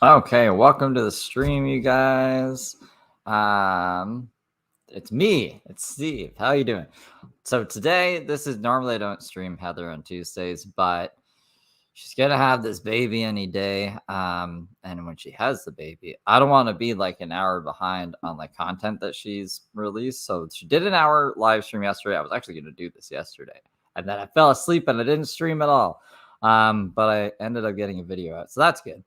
Okay, welcome to the stream, you guys. It's me. It's Steve. How you doing? So today, this is normally I don't stream Heather on Tuesdays, but she's gonna have this baby any day. And when she has the baby, I don't want to be like an hour behind on like content that she's released. So she did an hour live stream yesterday. I was actually gonna do this yesterday, and then I fell asleep and I didn't stream at all. But I ended up getting a video out, so that's good.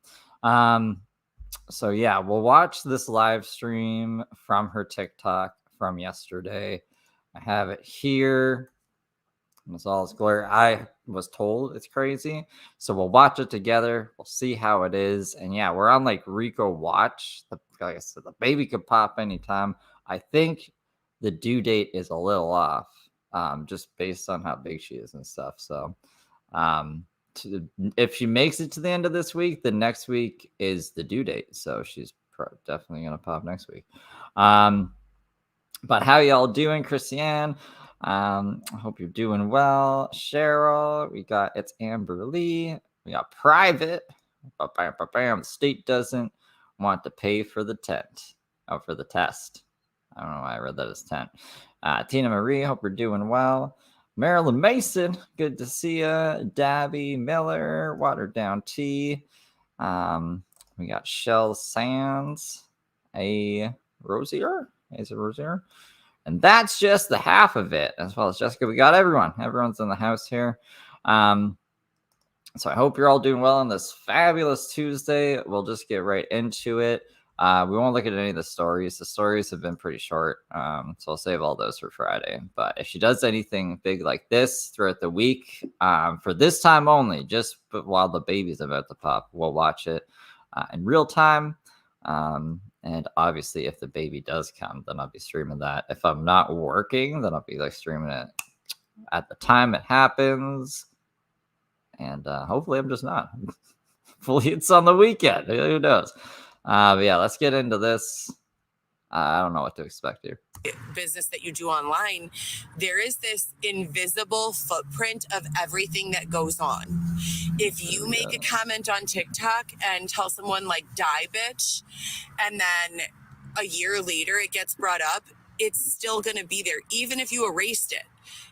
So yeah, we'll watch this live stream from her TikTok from yesterday. I have it here. It's all its glory. I was told it's crazy. So we'll watch it together. We'll see how it is. And yeah, we're on like RICO watch. Like I said, the baby could pop anytime. I think the due date is a little off, just based on how big she is and stuff. So if she makes it to the end of this week, the next week is the due date. So she's definitely going to pop next week. But how y'all doing, Christiane? I hope you're doing well. Cheryl, we got it's Amber Lee. We got Private. The state doesn't want to pay for the tent. Oh, for the test. I don't know why I read that as tent. Tina Marie, hope you're doing well. Marilyn Mason, good to see you. Dabby Miller, Watered Down Tea. We got Shell Sands. A Rosier. Is it Rosier? And that's just the half of it, as well as Jessica. We got everyone. Everyone's in the house here. So I hope you're all doing well on this fabulous Tuesday. We'll just get right into it. We won't look at any of the stories. The stories have been pretty short, so I'll save all those for Friday. But if she does anything big like this throughout the week, for this time only, just while the baby's about to pop, we'll watch it in real time. And obviously, if the baby does come, then I'll be streaming that. If I'm not working, then I'll be like streaming it at the time it happens. And hopefully, I'm just not. Hopefully, it's on the weekend. Who knows? But yeah, let's get into this. I don't know what to expect here. Business that you do online, there is this invisible footprint of everything that goes on. If you make a comment on TikTok and tell someone like die bitch, and then a year later it gets brought up, it's still going to be there. Even if you erased it,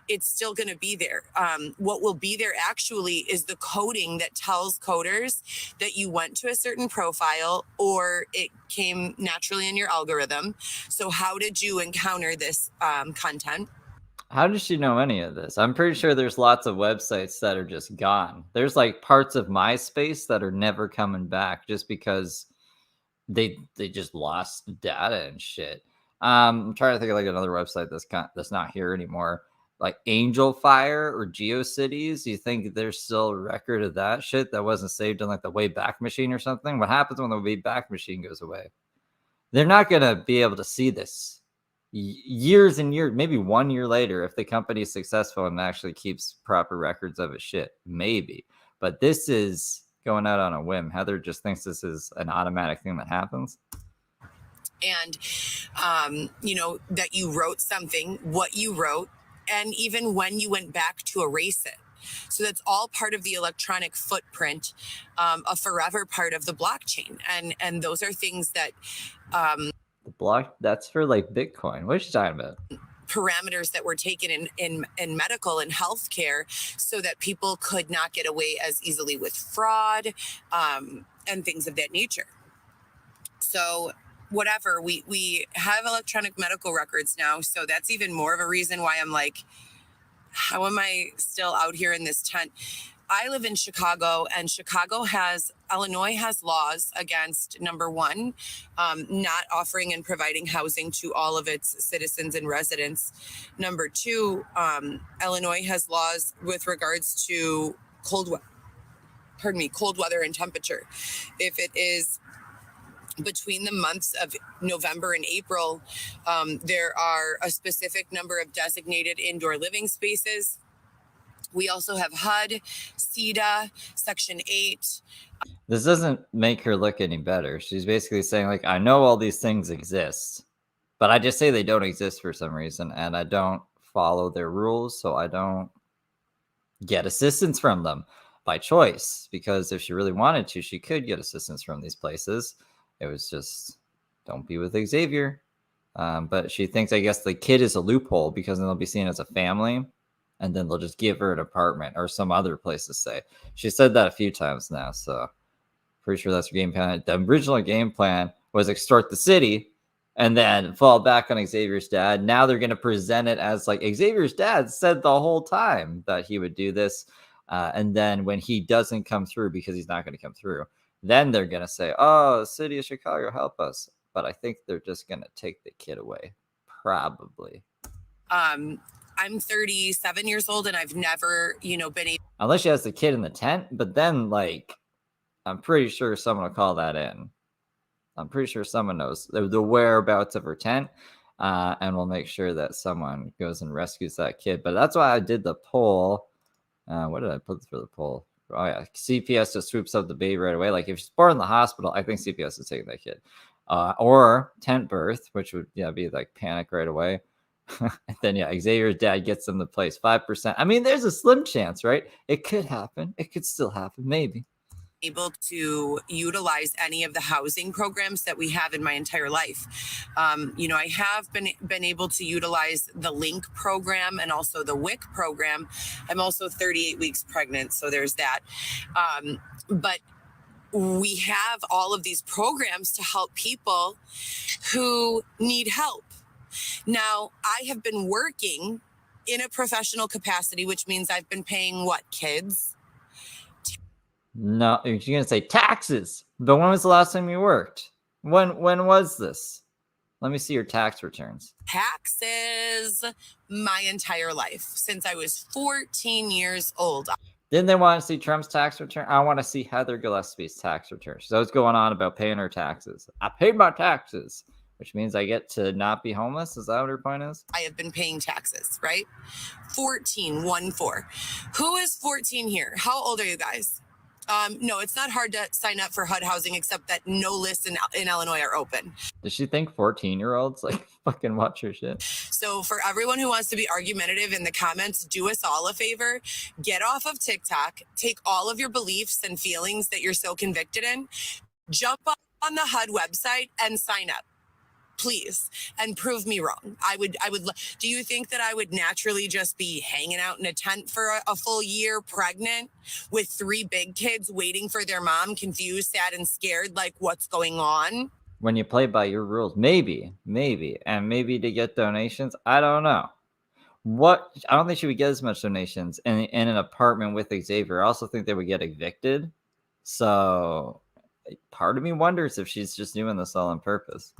it's still going to be there. What will be there actually is the coding that tells coders that you went to a certain profile or it came naturally in your algorithm. So how did you encounter this content? How does she know any of this? I'm pretty sure there's lots of websites that are just gone. There's like parts of MySpace that are never coming back just because they just lost data and shit. I'm trying to think of like another website that's not here anymore, like Angel Fire or GeoCities. You think there's still a record of that shit that wasn't saved in like the Wayback Machine or something? What happens when the Wayback Machine goes away? They're not gonna be able to see this years and years, maybe 1 year later, if the company is successful and actually keeps proper records of its shit, maybe. But this is going out on a whim. Heather just thinks this is an automatic thing that happens. And, that you wrote something, what you wrote, and even when you went back to erase it. So that's all part of the electronic footprint, a forever part of the blockchain. And those are things that... the block, that's for like Bitcoin. What are you talking about? Parameters that were taken in medical and healthcare so that people could not get away as easily with fraud and things of that nature. So whatever, we have electronic medical records now. So that's even more of a reason why I'm like, how am I still out here in this tent? I live in Chicago, and Illinois has laws against, number one, not offering and providing housing to all of its citizens and residents. Number two, Illinois has laws with regards to cold weather and temperature. If it is between the months of November and April, there are a specific number of designated indoor living spaces. We also have HUD, CEDA, Section 8. This doesn't make her look any better. She's basically saying, like, I know all these things exist, but I just say they don't exist for some reason, and I don't follow their rules, so I don't get assistance from them. by choice, because if she really wanted to, she could get assistance from these places. It was just, don't be with Xavier. But she thinks, I guess, the kid is a loophole because then they'll be seen as a family, and then they'll just give her an apartment or some other place to stay. She said that a few times now, so pretty sure that's her game plan. The original game plan was extort the city and then fall back on Xavier's dad. Now they're going to present it as like Xavier's dad said the whole time that he would do this. And then when he doesn't come through, because he's not going to come through, then they're going to say, oh, the city of Chicago, help us. But I think they're just going to take the kid away, probably. I'm 37 years old and I've never, been able. Unless she has the kid in the tent, but then, like, I'm pretty sure someone will call that in. I'm pretty sure someone knows the whereabouts of her tent, and we'll make sure that someone goes and rescues that kid. But that's why I did the poll. What did I put for the poll? Oh, yeah. CPS just swoops up the baby right away. Like, if she's born in the hospital, I think CPS is taking that kid. Or tent birth, which would be like panic right away. And then, Xavier's dad gets them the place. 5%. I mean, there's a slim chance, right? It could happen. It could still happen, maybe. Able to utilize any of the housing programs that we have in my entire life. I have been able to utilize the LINK program and also the WIC program. I'm also 38 weeks pregnant, so there's that. But we have all of these programs to help people who need help. Now, I have been working in a professional capacity, which means I've been paying what, kids? No, you're going to say taxes. But when was the last time you worked? When was this? Let me see your tax returns. Taxes my entire life since I was 14 years old. Didn't they want to see Trump's tax return? I want to see Heather Gillespie's tax return. She's always going on about paying her taxes. I paid my taxes, which means I get to not be homeless. Is that what her point is? I have been paying taxes, right? 14, 1-4. Who is 14 here? How old are you guys? No, it's not hard to sign up for HUD housing, except that no lists in Illinois are open. Does she think 14-year-olds like fucking watch her shit? So for everyone who wants to be argumentative in the comments, do us all a favor. Get off of TikTok. Take all of your beliefs and feelings that you're so convicted in. Jump up on the HUD website and sign up. Please, and prove me wrong. I would. Do you think that I would naturally just be hanging out in a tent for a full year pregnant with 3 big kids waiting for their mom, confused, sad, and scared, like what's going on? When you play by your rules, maybe, and maybe to get donations, I don't know. I don't think she would get as much donations in an apartment with Xavier. I also think they would get evicted. So part of me wonders if she's just doing this all on purpose.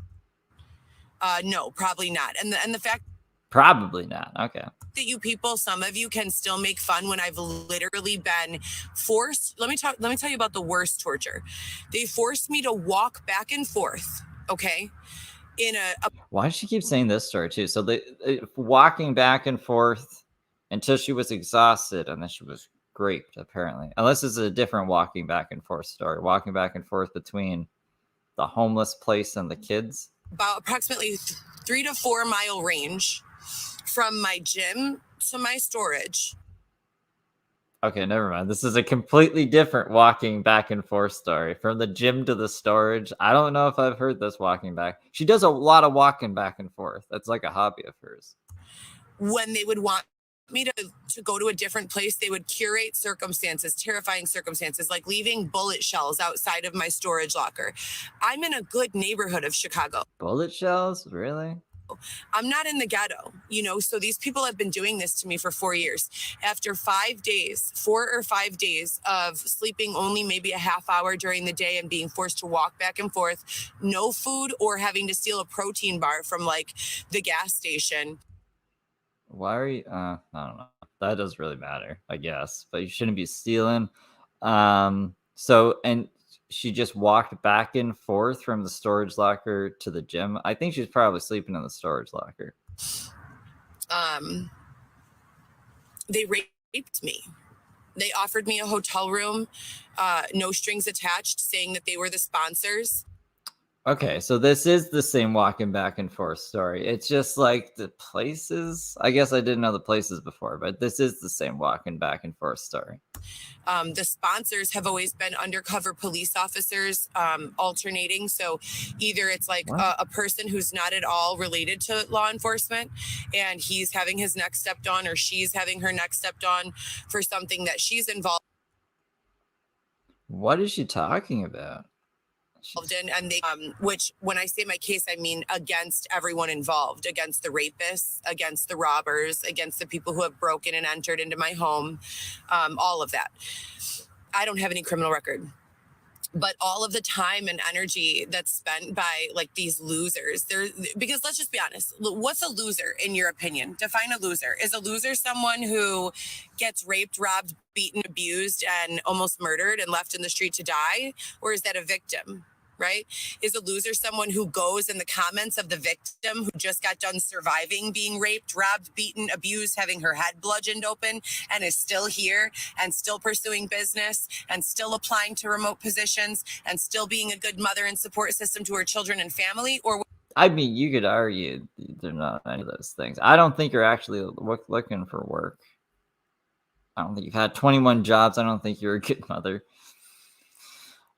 No, probably not. And the fact probably not. Okay. That you people, some of you can still make fun when I've literally been forced. Let me tell you about the worst torture. They forced me to walk back and forth. Okay. Why does she keep saying this story too? So they walking back and forth until she was exhausted, and then she was raped, apparently. Unless it's a different walking back and forth story. Walking back and forth between the homeless place and the kids. About approximately 3 to 4 mile range from my gym to my storage. Okay, never mind. This is a completely different walking back and forth story. From the gym to the storage. I don't know if I've heard this walking back. She does a lot of walking back and forth. That's like a hobby of hers. When they would want me to go to a different place, they would curate circumstances, terrifying circumstances, like leaving bullet shells outside of my storage locker. I'm in a good neighborhood of Chicago. Bullet shells? Really? I'm not in the ghetto, so these people have been doing this to me for 4 years. After 5 days, 4 or 5 days of sleeping only maybe a half hour during the day and being forced to walk back and forth, no food, or having to steal a protein bar from like the gas station. Why are you I don't know. That does really matter, I guess, but you shouldn't be stealing. And she just walked back and forth from the storage locker to the gym. I think she's probably sleeping in the storage locker. They raped me. They offered me a hotel room, no strings attached, saying that they were the sponsors. Okay, so this is the same walking back and forth story. It's just like the places. I guess I didn't know the places before, but this is the same walking back and forth story. The sponsors have always been undercover police officers, alternating. So either it's like a person who's not at all related to law enforcement and he's having his neck stepped on, or she's having her neck stepped on for something that she's involved What is she talking about? in, and they which, when I say my case, I mean against everyone involved, against the rapists, against the robbers, against the people who have broken and entered into my home, all of that. I don't have any criminal record, but all of the time and energy that's spent by like these losers there, because let's just be honest, what's a loser in your opinion? Define a loser. Is a loser someone who gets raped, robbed, beaten, abused, and almost murdered and left in the street to die? Or is that a victim? Right? Is a loser someone who goes in the comments of the victim who just got done surviving being raped, robbed, beaten, abused, having her head bludgeoned open, and is still here and still pursuing business and still applying to remote positions and still being a good mother and support system to her children and family? Or I mean, you could argue they're not any of those things. I don't think you're actually looking for work. I don't think you've had 21 jobs. I don't think you're a good mother.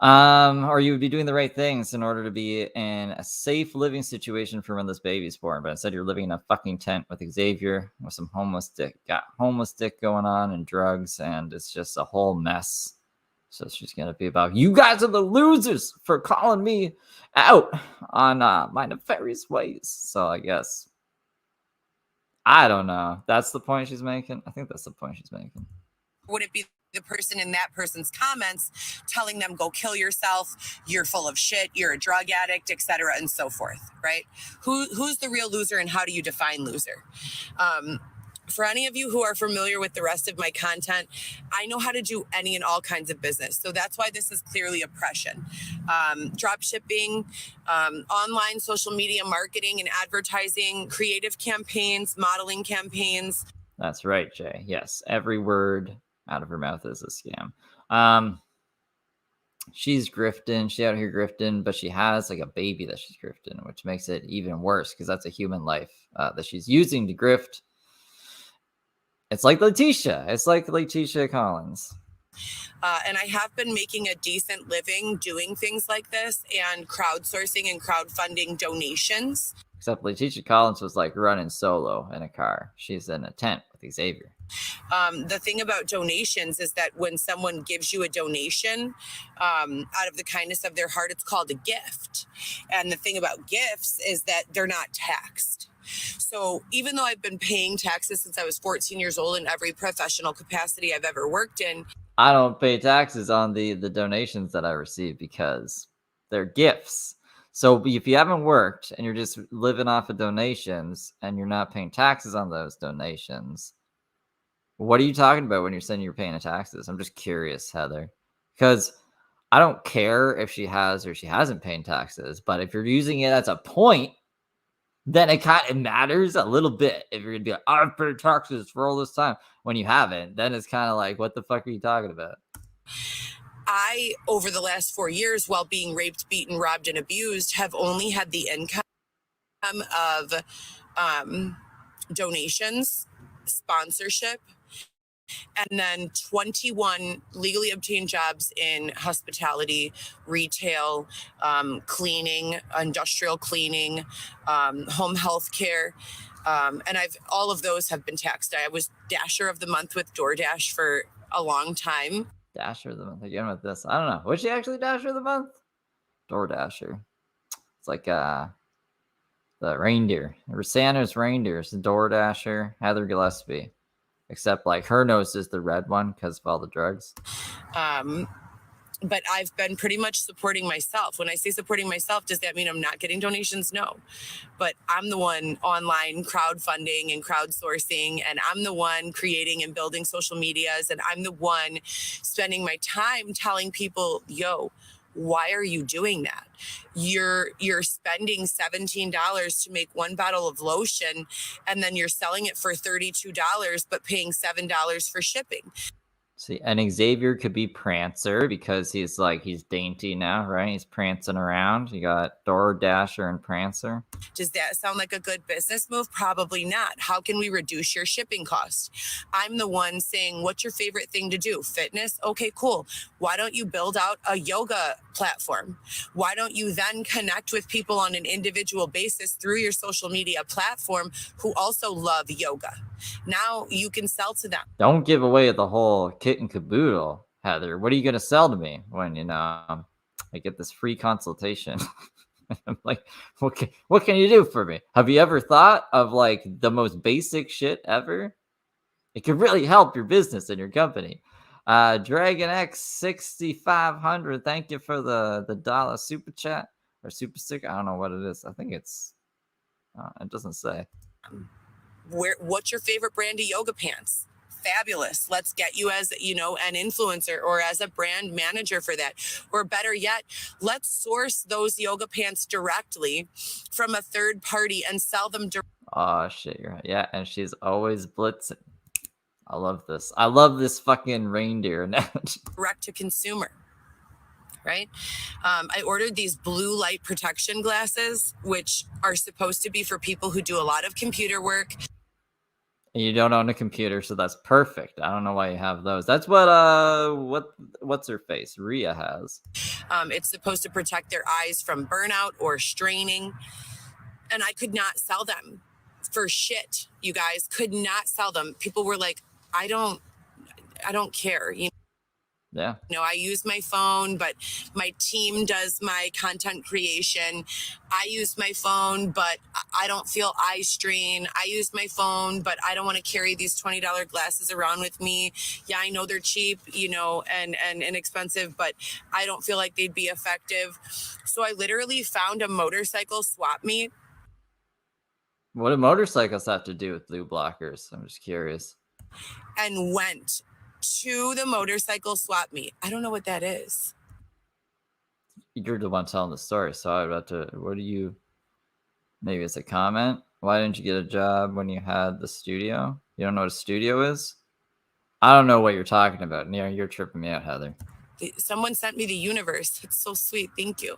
Or you would be doing the right things in order to be in a safe living situation for when this baby's born. But instead, you're living in a fucking tent with Xavier, with some homeless dick. Got homeless dick going on and drugs, and it's just a whole mess. So she's gonna be about, you guys are the losers for calling me out on my nefarious ways. So I guess, I don't know. That's the point she's making. I think that's the point she's making. would it be the person in that person's comments telling them, go kill yourself, you're full of shit, you're a drug addict, etc., and so forth, right? Who's the real loser, and how do you define loser? For any of you who are familiar with the rest of my content, I know how to do any and all kinds of business. So that's why this is clearly oppression. Drop shipping, online social media marketing and advertising, creative campaigns, modeling campaigns. That's right, Jay. Yes, every word out of her mouth is a scam. She's grifting. She's out here grifting, but she has like a baby that she's grifting, which makes it even worse because that's a human life that she's using to grift. It's like Letitia. It's like Letitia Collins. And I have been making a decent living doing things like this and crowdsourcing and crowdfunding donations. Except Letitia Collins was like running solo in a car. She's in a tent with Xavier. The thing about donations is that when someone gives you a donation out of the kindness of their heart, it's called a gift. And the thing about gifts is that they're not taxed. So even though I've been paying taxes since I was 14 years old in every professional capacity I've ever worked in, I don't pay taxes on the donations that I receive because they're gifts. So if you haven't worked and you're just living off of donations and you're not paying taxes on those donations, what are you talking about when you're saying you're paying taxes? I'm just curious, Heather, because I don't care if she has or she hasn't paid taxes, but if you're using it as a point, then it kind of matters a little bit. If you're gonna be like, I've paid taxes for all this time when you haven't, then it's kind of like, what the fuck are you talking about? I, over the last 4 years, while being raped, beaten, robbed, and abused, have only had the income of donations, sponsorship, and then 21 legally obtained jobs in hospitality, retail, cleaning, industrial cleaning, home health care. And all of those have been taxed. I was Dasher of the Month with DoorDash for a long time. Dasher of the month again with this. I don't know. Was she actually Dasher of the month? Door Dasher. It's like the reindeer. Santa's reindeer. It's Door Dasher, Heather Gillespie. Except like her nose is the red one because of all the drugs. But I've been pretty much supporting myself. When I say supporting myself, does that mean I'm not getting donations? No. But I'm the one online crowdfunding and crowdsourcing, and I'm the one creating and building social medias, and I'm the one spending my time telling people, yo, why are you doing that? You're spending $17 to make one bottle of lotion, and then you're selling it for $32, but paying $7 for shipping. See, and Xavier could be Prancer because he's dainty now, right? He's prancing around. You got Door Dasher and Prancer. Does that sound like a good business move? Probably not. How can we reduce your shipping cost? I'm the one saying, what's your favorite thing to do? Fitness? Okay, cool. Why don't you build out a yoga platform? Why don't you then connect with people on an individual basis through your social media platform who also love yoga? Now you can sell to them. Don't give away the whole kit and caboodle, Heather. What are you going to sell to me when, I get this free consultation? I'm like, what can you do for me? Have you ever thought of the most basic shit ever? It could really help your business and your company. Dragon X 6500, thank you for the dollar super chat or super stick. I don't know what it is. I think it's it doesn't say. What's your favorite brand of yoga pants? Fabulous. Let's get you as, an influencer or as a brand manager for that. Or better yet, let's source those yoga pants directly from a third party and sell them Oh shit, you're right. Yeah, and she's always blitzing. I love this. I love this fucking reindeer analogy. direct to consumer. Right? I ordered these blue light protection glasses, which are supposed to be for people who do a lot of computer work. And you don't own a computer, so that's perfect. I don't know why you have those. That's what what's her face? Rhea has. It's supposed to protect their eyes from burnout or straining. And I could not sell them for shit. You guys could not sell them. People were like, I don't care. Yeah. I use my phone, but my team does my content creation. I use my phone, but I don't feel eye strain. I use my phone, but I don't want to carry these $20 glasses around with me. Yeah, I know they're cheap, and inexpensive, but I don't feel like they'd be effective. So I literally found a motorcycle swap meet. What do motorcycles have to do with blue blockers? I'm just curious. And went to the motorcycle swap meet. I don't know what that is. You're the one telling the story, so I'd have to. Maybe it's a comment. Why didn't you get a job when you had the studio? You don't know what a studio is? I don't know what you're talking about. Yeah, you're tripping me out, Heather. Someone sent me the universe. It's so sweet. Thank you.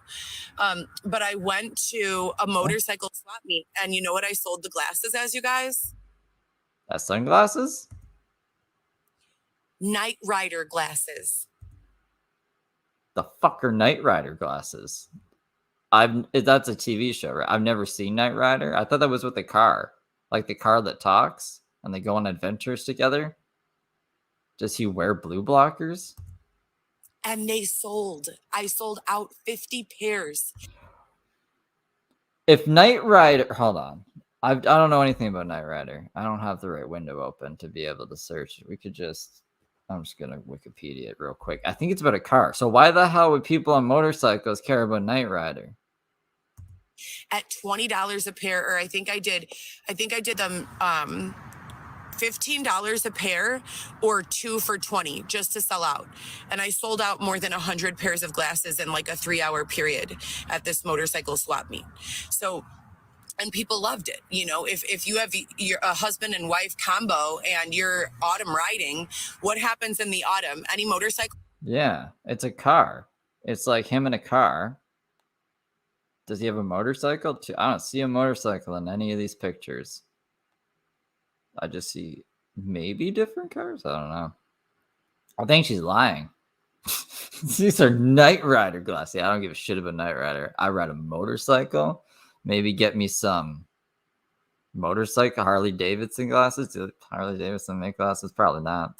But I went to a motorcycle swap meet, and you know what I sold the glasses as, you guys? Sunglasses? Knight Rider glasses. The fuck are Knight Rider glasses? That's a TV show, right? I've never seen Knight Rider. I thought that was with the car, like the car that talks and they go on adventures together. Does he wear blue blockers? And I sold out 50 pairs. If Knight Rider, hold on. I don't know anything about Knight Rider. I don't have the right window open to be able to search. I'm just gonna Wikipedia it real quick. I think it's about a car. So why the hell would people on motorcycles care about Knight Rider? At $20 a pair, or I think I did them $15 a pair or 2 for $20 just to sell out. And I sold out more than 100 pairs of glasses in like a 3-hour period at this motorcycle swap meet. So, and people loved it. If you have a husband and wife combo and you're autumn riding, what happens in the autumn? Any motorcycle? Yeah, it's a car. It's like him in a car. Does he have a motorcycle? I don't see a motorcycle in any of these pictures. I just see maybe different cars. I don't know. I think she's lying. These are Knight Rider glasses. I don't give a shit about Knight Rider. I ride a motorcycle. Maybe get me some motorcycle Harley Davidson glasses. Do Harley Davidson make glasses? Probably not.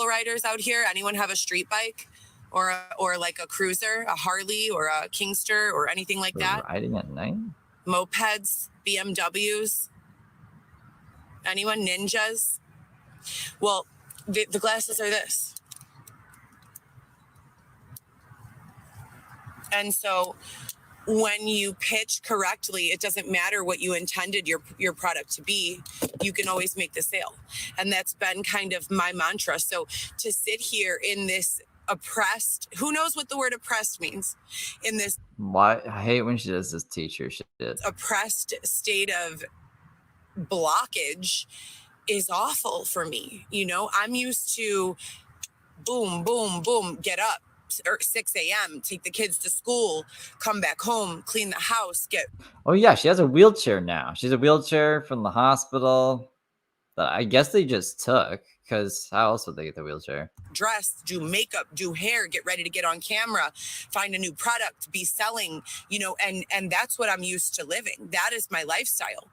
Riders out here, anyone have a street bike or like a cruiser, a Harley or a Kingster or anything like that? Riding at night? Mopeds, BMWs, anyone? Ninjas? Well, the glasses are this. And so when you pitch correctly, it doesn't matter what you intended your product to be. You can always make the sale. And that's been kind of my mantra. So to sit here in this oppressed, who knows what the word oppressed means, in this why I hate when she does this teacher shit. Oppressed state of blockage is awful for me. I'm used to boom, boom, boom, get up. Or 6 a.m., take the kids to school, come back home, clean the house, get Oh yeah, she has a wheelchair now. She's a wheelchair from the hospital that I guess they just took, because how else would they get the wheelchair? dressed, do makeup, do hair, get ready to get on camera, find a new product, be selling, and that's what I'm used to living. That is my lifestyle.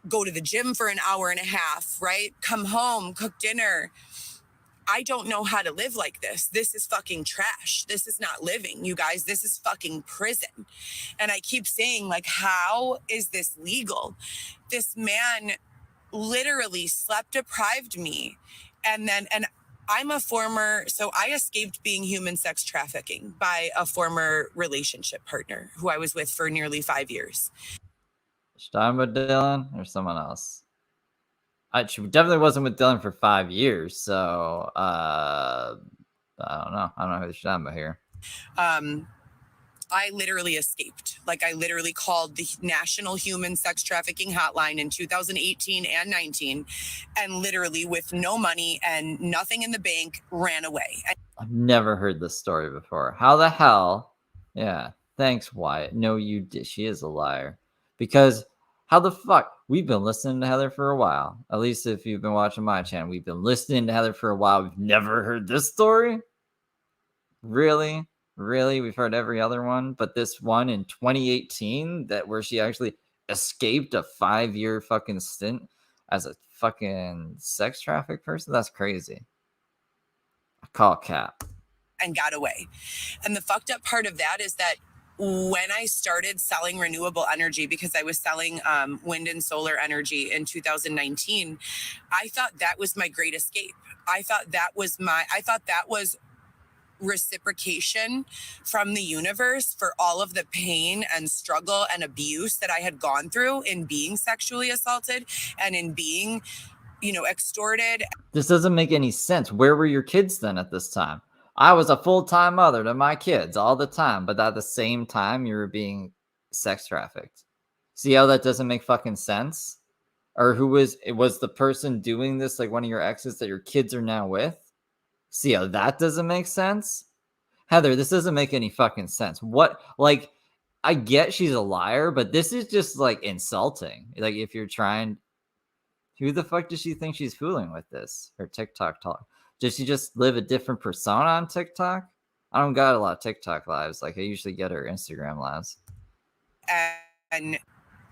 Go to the gym for an hour and a half, right? Come home, cook dinner. I don't know how to live like this. This is fucking trash. This is not living, you guys. This is fucking prison. And I keep saying, like, how is this legal? This man literally sleep deprived me. And I'm a former, so I escaped being human sex trafficking by a former relationship partner who I was with for nearly 5 years. She talking about Dylan or someone else? She definitely wasn't with Dylan for 5 years, so I don't know. I don't know who she's talking about here. I literally escaped. Like, I literally called the National Human Sex Trafficking Hotline in 2018 and 19, and literally with no money and nothing in the bank, ran away. I've never heard this story before. How the hell? Yeah, thanks, Wyatt. No, you did. She is a liar. Because how the fuck? We've been listening to Heather for a while. At least if you've been watching my channel, we've been listening to Heather for a while. We've never heard this story? Really? Really? We've heard every other one, but this one in 2018 where she actually escaped a 5-year fucking stint as a fucking sex traffic person? That's crazy. I call cap. And got away. And the fucked up part of that is that when I started selling renewable energy, because I was selling wind and solar energy in 2019, I thought that was my great escape. I thought that was reciprocation from the universe for all of the pain and struggle and abuse that I had gone through in being sexually assaulted and in being, extorted. This doesn't make any sense. Where were your kids then at this time? I was a full-time mother to my kids all the time, but at the same time, you were being sex trafficked. See how that doesn't make fucking sense? Or was the person doing this like one of your exes that your kids are now with? See how that doesn't make sense? Heather, this doesn't make any fucking sense. What, like, I get she's a liar, but this is just like insulting. Like, if you're trying, who the fuck does she think she's fooling with this? Her TikTok talk. Does she just live a different persona on TikTok? I don't got a lot of TikTok lives. Like, I usually get her Instagram lives. And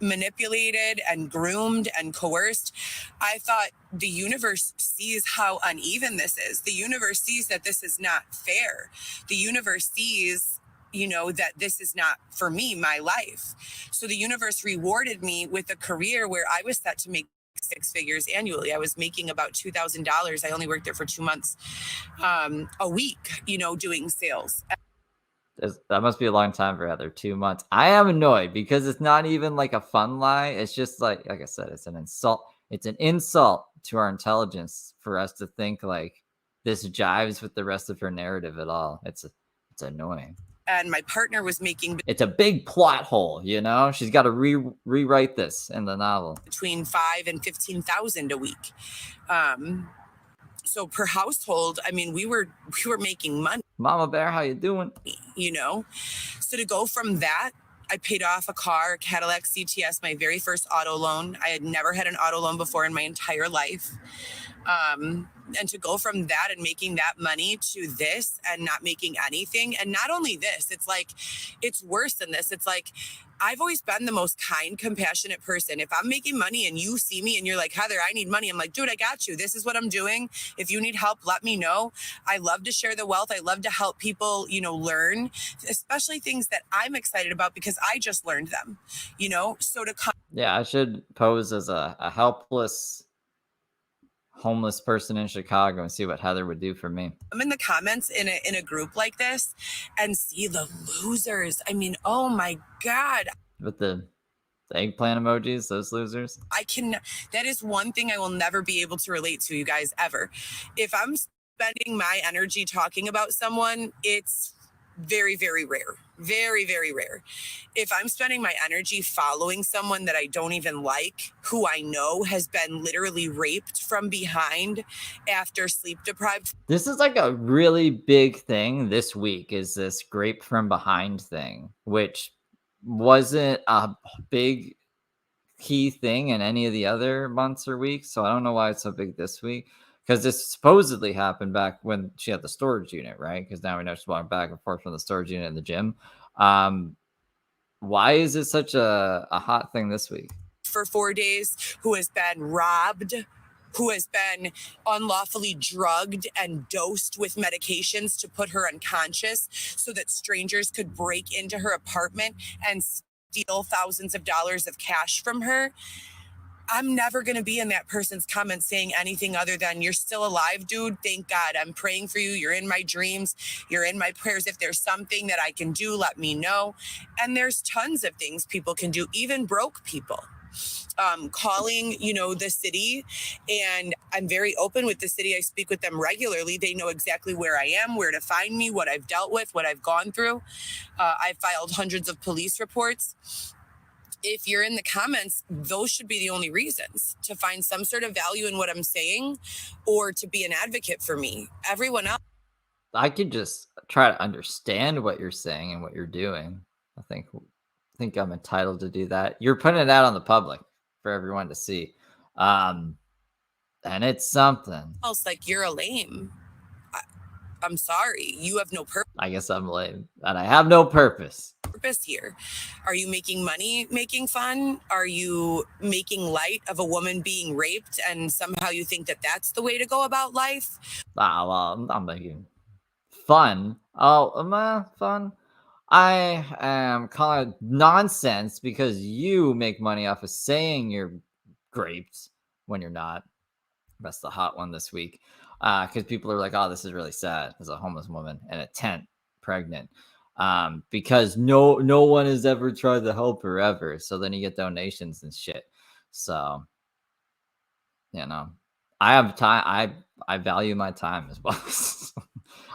manipulated and groomed and coerced. I thought the universe sees how uneven this is. The universe sees that this is not fair. The universe sees, that this is not for me, my life. So the universe rewarded me with a career where I was set to make 6 figures annually. I was making about $2,000. I only worked there for 2 months a week, doing sales. That must be a long time for Heather. 2 months. I am annoyed because it's not even like a fun lie. It's just like I said, it's an insult. It's an insult to our intelligence for us to think like this jives with the rest of her narrative at all. It's annoying. And my partner was making, it's a big plot hole, she's got to rewrite this in the novel, between $5,000 and $15,000 a week. So per household, I mean, we were making money. Mama Bear, how you doing? So to go from that, I paid off a car, a Cadillac CTS, my very first auto loan. I had never had an auto loan before in my entire life. And to go from that and making that money to this and not making anything. And not only this, it's like, it's worse than this. It's like, I've always been the most kind, compassionate person. If I'm making money and you see me and you're like, Heather, I need money. I'm like, dude, I got you. This is what I'm doing. If you need help, let me know. I love to share the wealth. I love to help people, learn, especially things that I'm excited about because I just learned them, so to come. Yeah, I should pose as a helpless homeless person in Chicago and see what Heather would do for me. I'm in the comments in a group like this and see the losers. I mean, oh my God. With the eggplant emojis, those losers. That is one thing I will never be able to relate to, you guys, ever. If I'm spending my energy talking about someone, it's very, very rare. Very, very rare. If I'm spending my energy following someone that I don't even like, who I know has been literally raped from behind after sleep deprived. This is like a really big thing this week is this grape from behind thing, which wasn't a big key thing in any of the other months or weeks. So I don't know why it's so big this week. Because this supposedly happened back when she had the storage unit, right? Because now we know she's walking back and forth from the storage unit in the gym. Why is it such a hot thing this week? For 4 days, who has been robbed, who has been unlawfully drugged and dosed with medications to put her unconscious so that strangers could break into her apartment and steal thousands of dollars of cash from her. I'm never going to be in that person's comments saying anything other than, you're still alive, dude. Thank God. I'm praying for you. You're in my dreams. You're in my prayers. If there's something that I can do, let me know. And there's tons of things people can do, even broke people. Calling, the city, and I'm very open with the city. I speak with them regularly. They know exactly where I am, where to find me, what I've dealt with, what I've gone through. I've filed hundreds of police reports. If you're in the comments, those should be the only reasons to find some sort of value in what I'm saying or to be an advocate for me. Everyone else. I could just try to understand what you're saying and what you're doing. I think I'm entitled to do that. You're putting it out on the public for everyone to see. And it's something. Else, like, you're a lame. I'm sorry. You have no purpose. I guess I'm lame and I have no purpose here. Are you making money making fun? Are you making light of a woman being raped and somehow you think that that's the way to go about life? Well, I'm making fun. Oh, am I fun? I am calling it nonsense because you make money off of saying you're graped when you're not. That's the hot one this week. Because people are like, oh, this is really sad. There's a homeless woman in a tent, pregnant. Because no one has ever tried to help her ever. So then you get donations and shit. So, I have time. I value my time as well.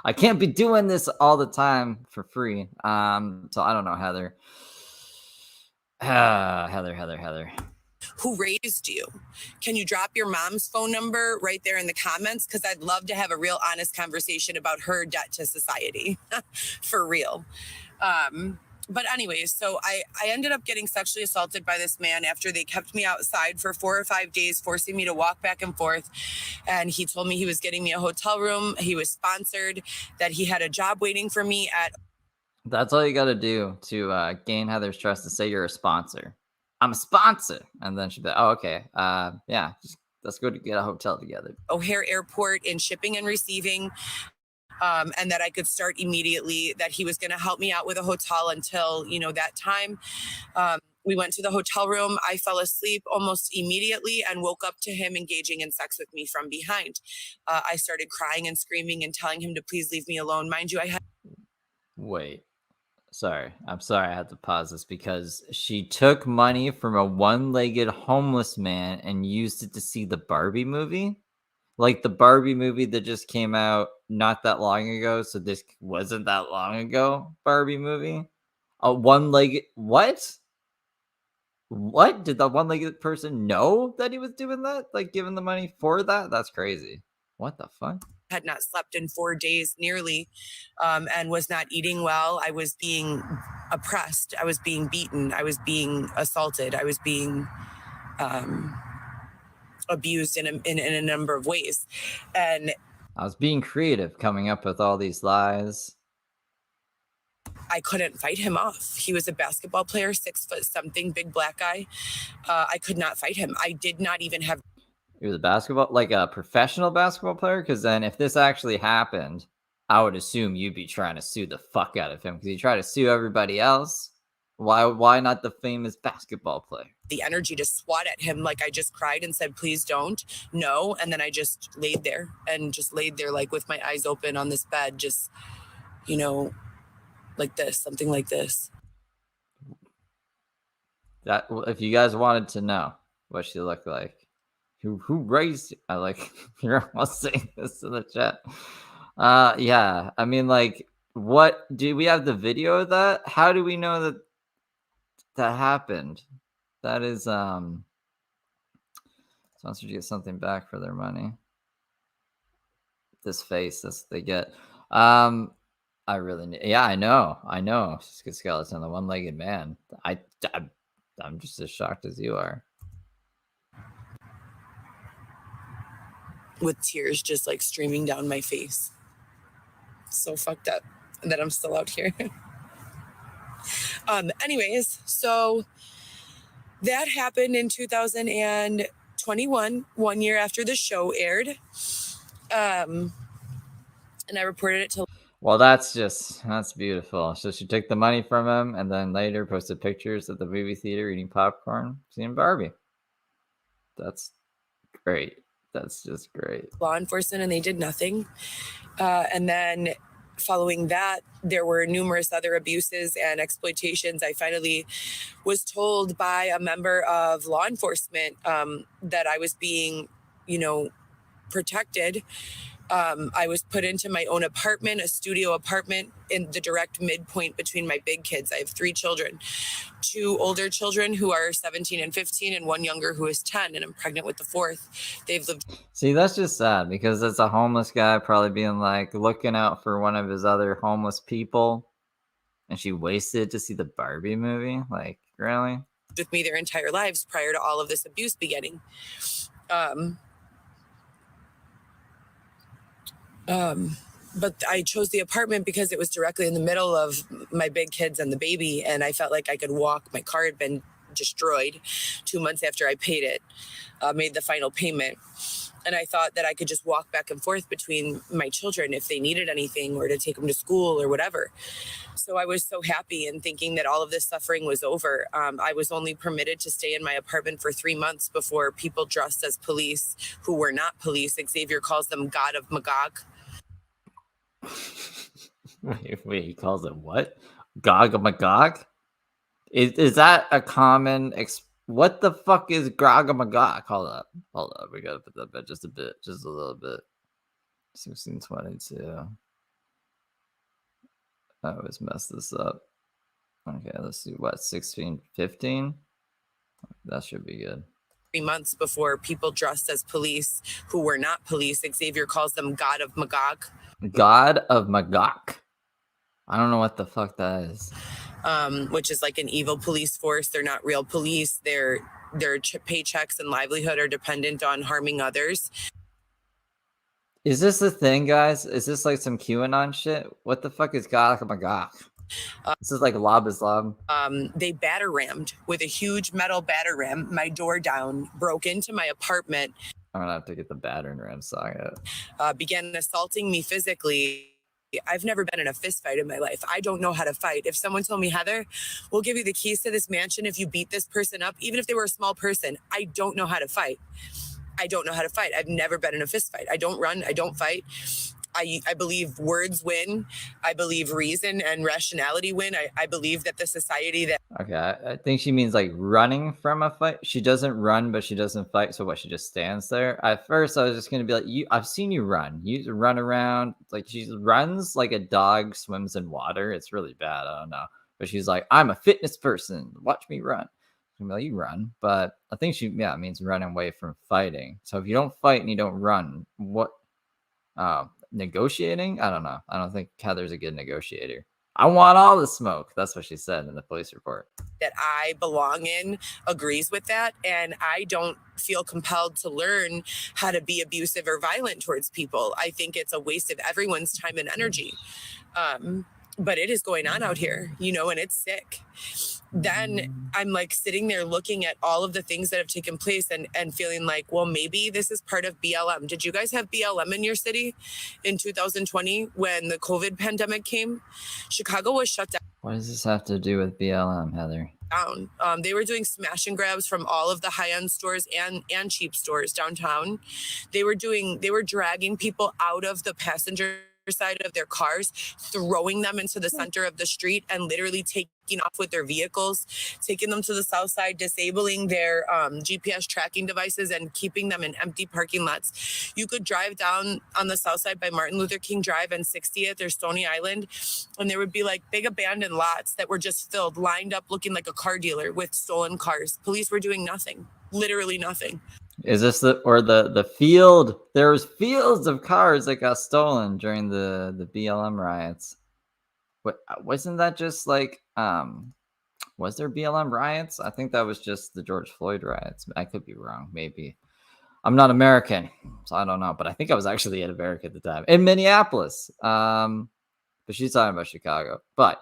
I can't be doing this all the time for free. So I don't know, Heather. Heather. Who raised you? Can you drop your mom's phone number right there in the comments? Because I'd love to have a real honest conversation about her debt to society. For real. But anyways, so I ended up getting sexually assaulted by this man after they kept me outside for 4 or 5 days, forcing me to walk back and forth. And he told me he was getting me a hotel room. He was sponsored, that he had a job waiting for me at. That's all you got to do to gain Heather's trust, to say you're a sponsor. I'm a sponsor. And then she'd be like, oh, okay. Yeah, let's go to get a hotel together. O'Hare Airport in shipping and receiving. And that I could start immediately, that he was going to help me out with a hotel until, that time. We went to the hotel room. I fell asleep almost immediately and woke up to him engaging in sex with me from behind. I started crying and screaming and telling him to please leave me alone. Mind you, I had. Wait. Sorry. I'm sorry I had to pause this because she took money from a one-legged homeless man and used it to see the Barbie movie. Like the Barbie movie that just came out not that long ago. So this wasn't that long ago. Barbie movie. A one-legged what? What? Did the one-legged person know that he was doing that? Like giving the money for that? That's crazy. What the fuck? Had not slept in 4 days nearly, and was not eating well. I was being oppressed. I was being beaten. I was being assaulted. I was being abused in a number of ways. And I was being creative, coming up with all these lies. I couldn't fight him off. He was a basketball player, 6 foot something, big black guy. I could not fight him. I did not even have. He was a basketball, like a professional basketball player? Because then if this actually happened, I would assume you'd be trying to sue the fuck out of him because you try to sue everybody else. Why not the famous basketball player? The energy to swat at him. Like I just cried and said, please don't. No. And then I just laid there like with my eyes open on this bed, just, like this, something like this. That if you guys wanted to know what she looked like, who raised you? I like you're almost saying this in the chat. Yeah, I mean, like What do we have the video of that? How do we know that that happened? That is sponsors get something back for their money. This face, that's what they get. I really need, yeah, I know. Skeleton, the one-legged man. I I'm just as shocked as you are. With tears just like streaming down my face. So fucked up that I'm still out here. Anyways, so that happened in 2021, 1 year after the show aired. And I reported it to. Well, that's beautiful. So she took the money from him and then later posted pictures at the movie theater eating popcorn, seeing Barbie. That's great. That's just great. Law enforcement, and they did nothing. And then following that, there were numerous other abuses and exploitations. I finally was told by a member of law enforcement that I was being, protected. I was put into my own apartment, a studio apartment in the direct midpoint between my big kids. I have 3 children, 2 older children who are 17 and 15, and 1 younger who is 10, and I'm pregnant with the 4th. They've lived. See, that's just sad because it's a homeless guy probably being like looking out for one of his other homeless people, and she wasted to see the Barbie movie. Like, really? With me their entire lives prior to all of this abuse beginning. But I chose the apartment because it was directly in the middle of my big kids and the baby, and I felt like I could walk. My car had been destroyed 2 months after I paid it, made the final payment. And I thought that I could just walk back and forth between my children if they needed anything or to take them to school or whatever. So I was so happy and thinking that all of this suffering was over. I was only permitted to stay in my apartment for 3 months before people dressed as police who were not police. Xavier calls them God of Magog. Wait, he calls it what? Gog of Magog? Is that a common what the fuck is Gog of Magog? Hold up. We gotta put that back just a little bit. 1622. I always mess this up. Okay, let's see what 1615. That should be good. 3 months before people dressed as police who were not police. Xavier calls them God of Magog. God of Magog. I don't know what the fuck that is. Which is like an evil police force. They're not real police. Their paychecks and livelihood are dependent on harming others. Is this the thing, guys? Is this like some QAnon shit? What the fuck is God of Magog? This is like Lob is Lob. They batter rammed with a huge metal batter ram my door down, broke into my apartment. I'm gonna have to get the battering ram song out. Began assaulting me physically. I've never been in a fist fight in my life. I don't know how to fight. If someone told me, Heather, we'll give you the keys to this mansion if you beat this person up, even if they were a small person, I don't know how to fight. I've never been in a fist fight. I don't run. I don't fight. I believe words win. I believe reason and rationality win. I believe that the society that... Okay, I think she means like running from a fight. She doesn't run, but she doesn't fight. So what, she just stands there? At first, I was just going to be like, I've seen you run. You run around. Like, she runs like a dog swims in water. It's really bad. I don't know. But she's like, I'm a fitness person. Watch me run. I'm like, you run. But I think she, means running away from fighting. So if you don't fight and you don't run, what... negotiating? I don't know. I don't think Heather's a good negotiator. I want all the smoke. That's what she said in the police report. That I belong in agrees with that. And I don't feel compelled to learn how to be abusive or violent towards people. I think it's a waste of everyone's time and energy. But it is going on out here, and it's sick. Then I'm like sitting there looking at all of the things that have taken place and feeling like, well, maybe this is part of BLM. Did you guys have BLM in your city in 2020 when the COVID pandemic came? Chicago was shut down. What does this have to do with BLM, Heather? They were doing smash and grabs from all of the high-end stores and cheap stores downtown. They were dragging people out of the passenger side of their cars, throwing them into the center of the street and literally taking off with their vehicles, taking them to the south side, disabling their GPS tracking devices and keeping them in empty parking lots. You could drive down on the south side by Martin Luther King Drive and 60th or Stony Island, and there would be like big abandoned lots that were just filled, lined up looking like a car dealer with stolen cars. Police were doing nothing, literally nothing. Is this the field? There's fields of cars that got stolen during the BLM riots. What wasn't that just like was there BLM riots? I think that was just the George Floyd riots. I could be wrong. Maybe. I'm not American, so I don't know. But I think I was actually in America at the time. In Minneapolis. But she's talking about Chicago. But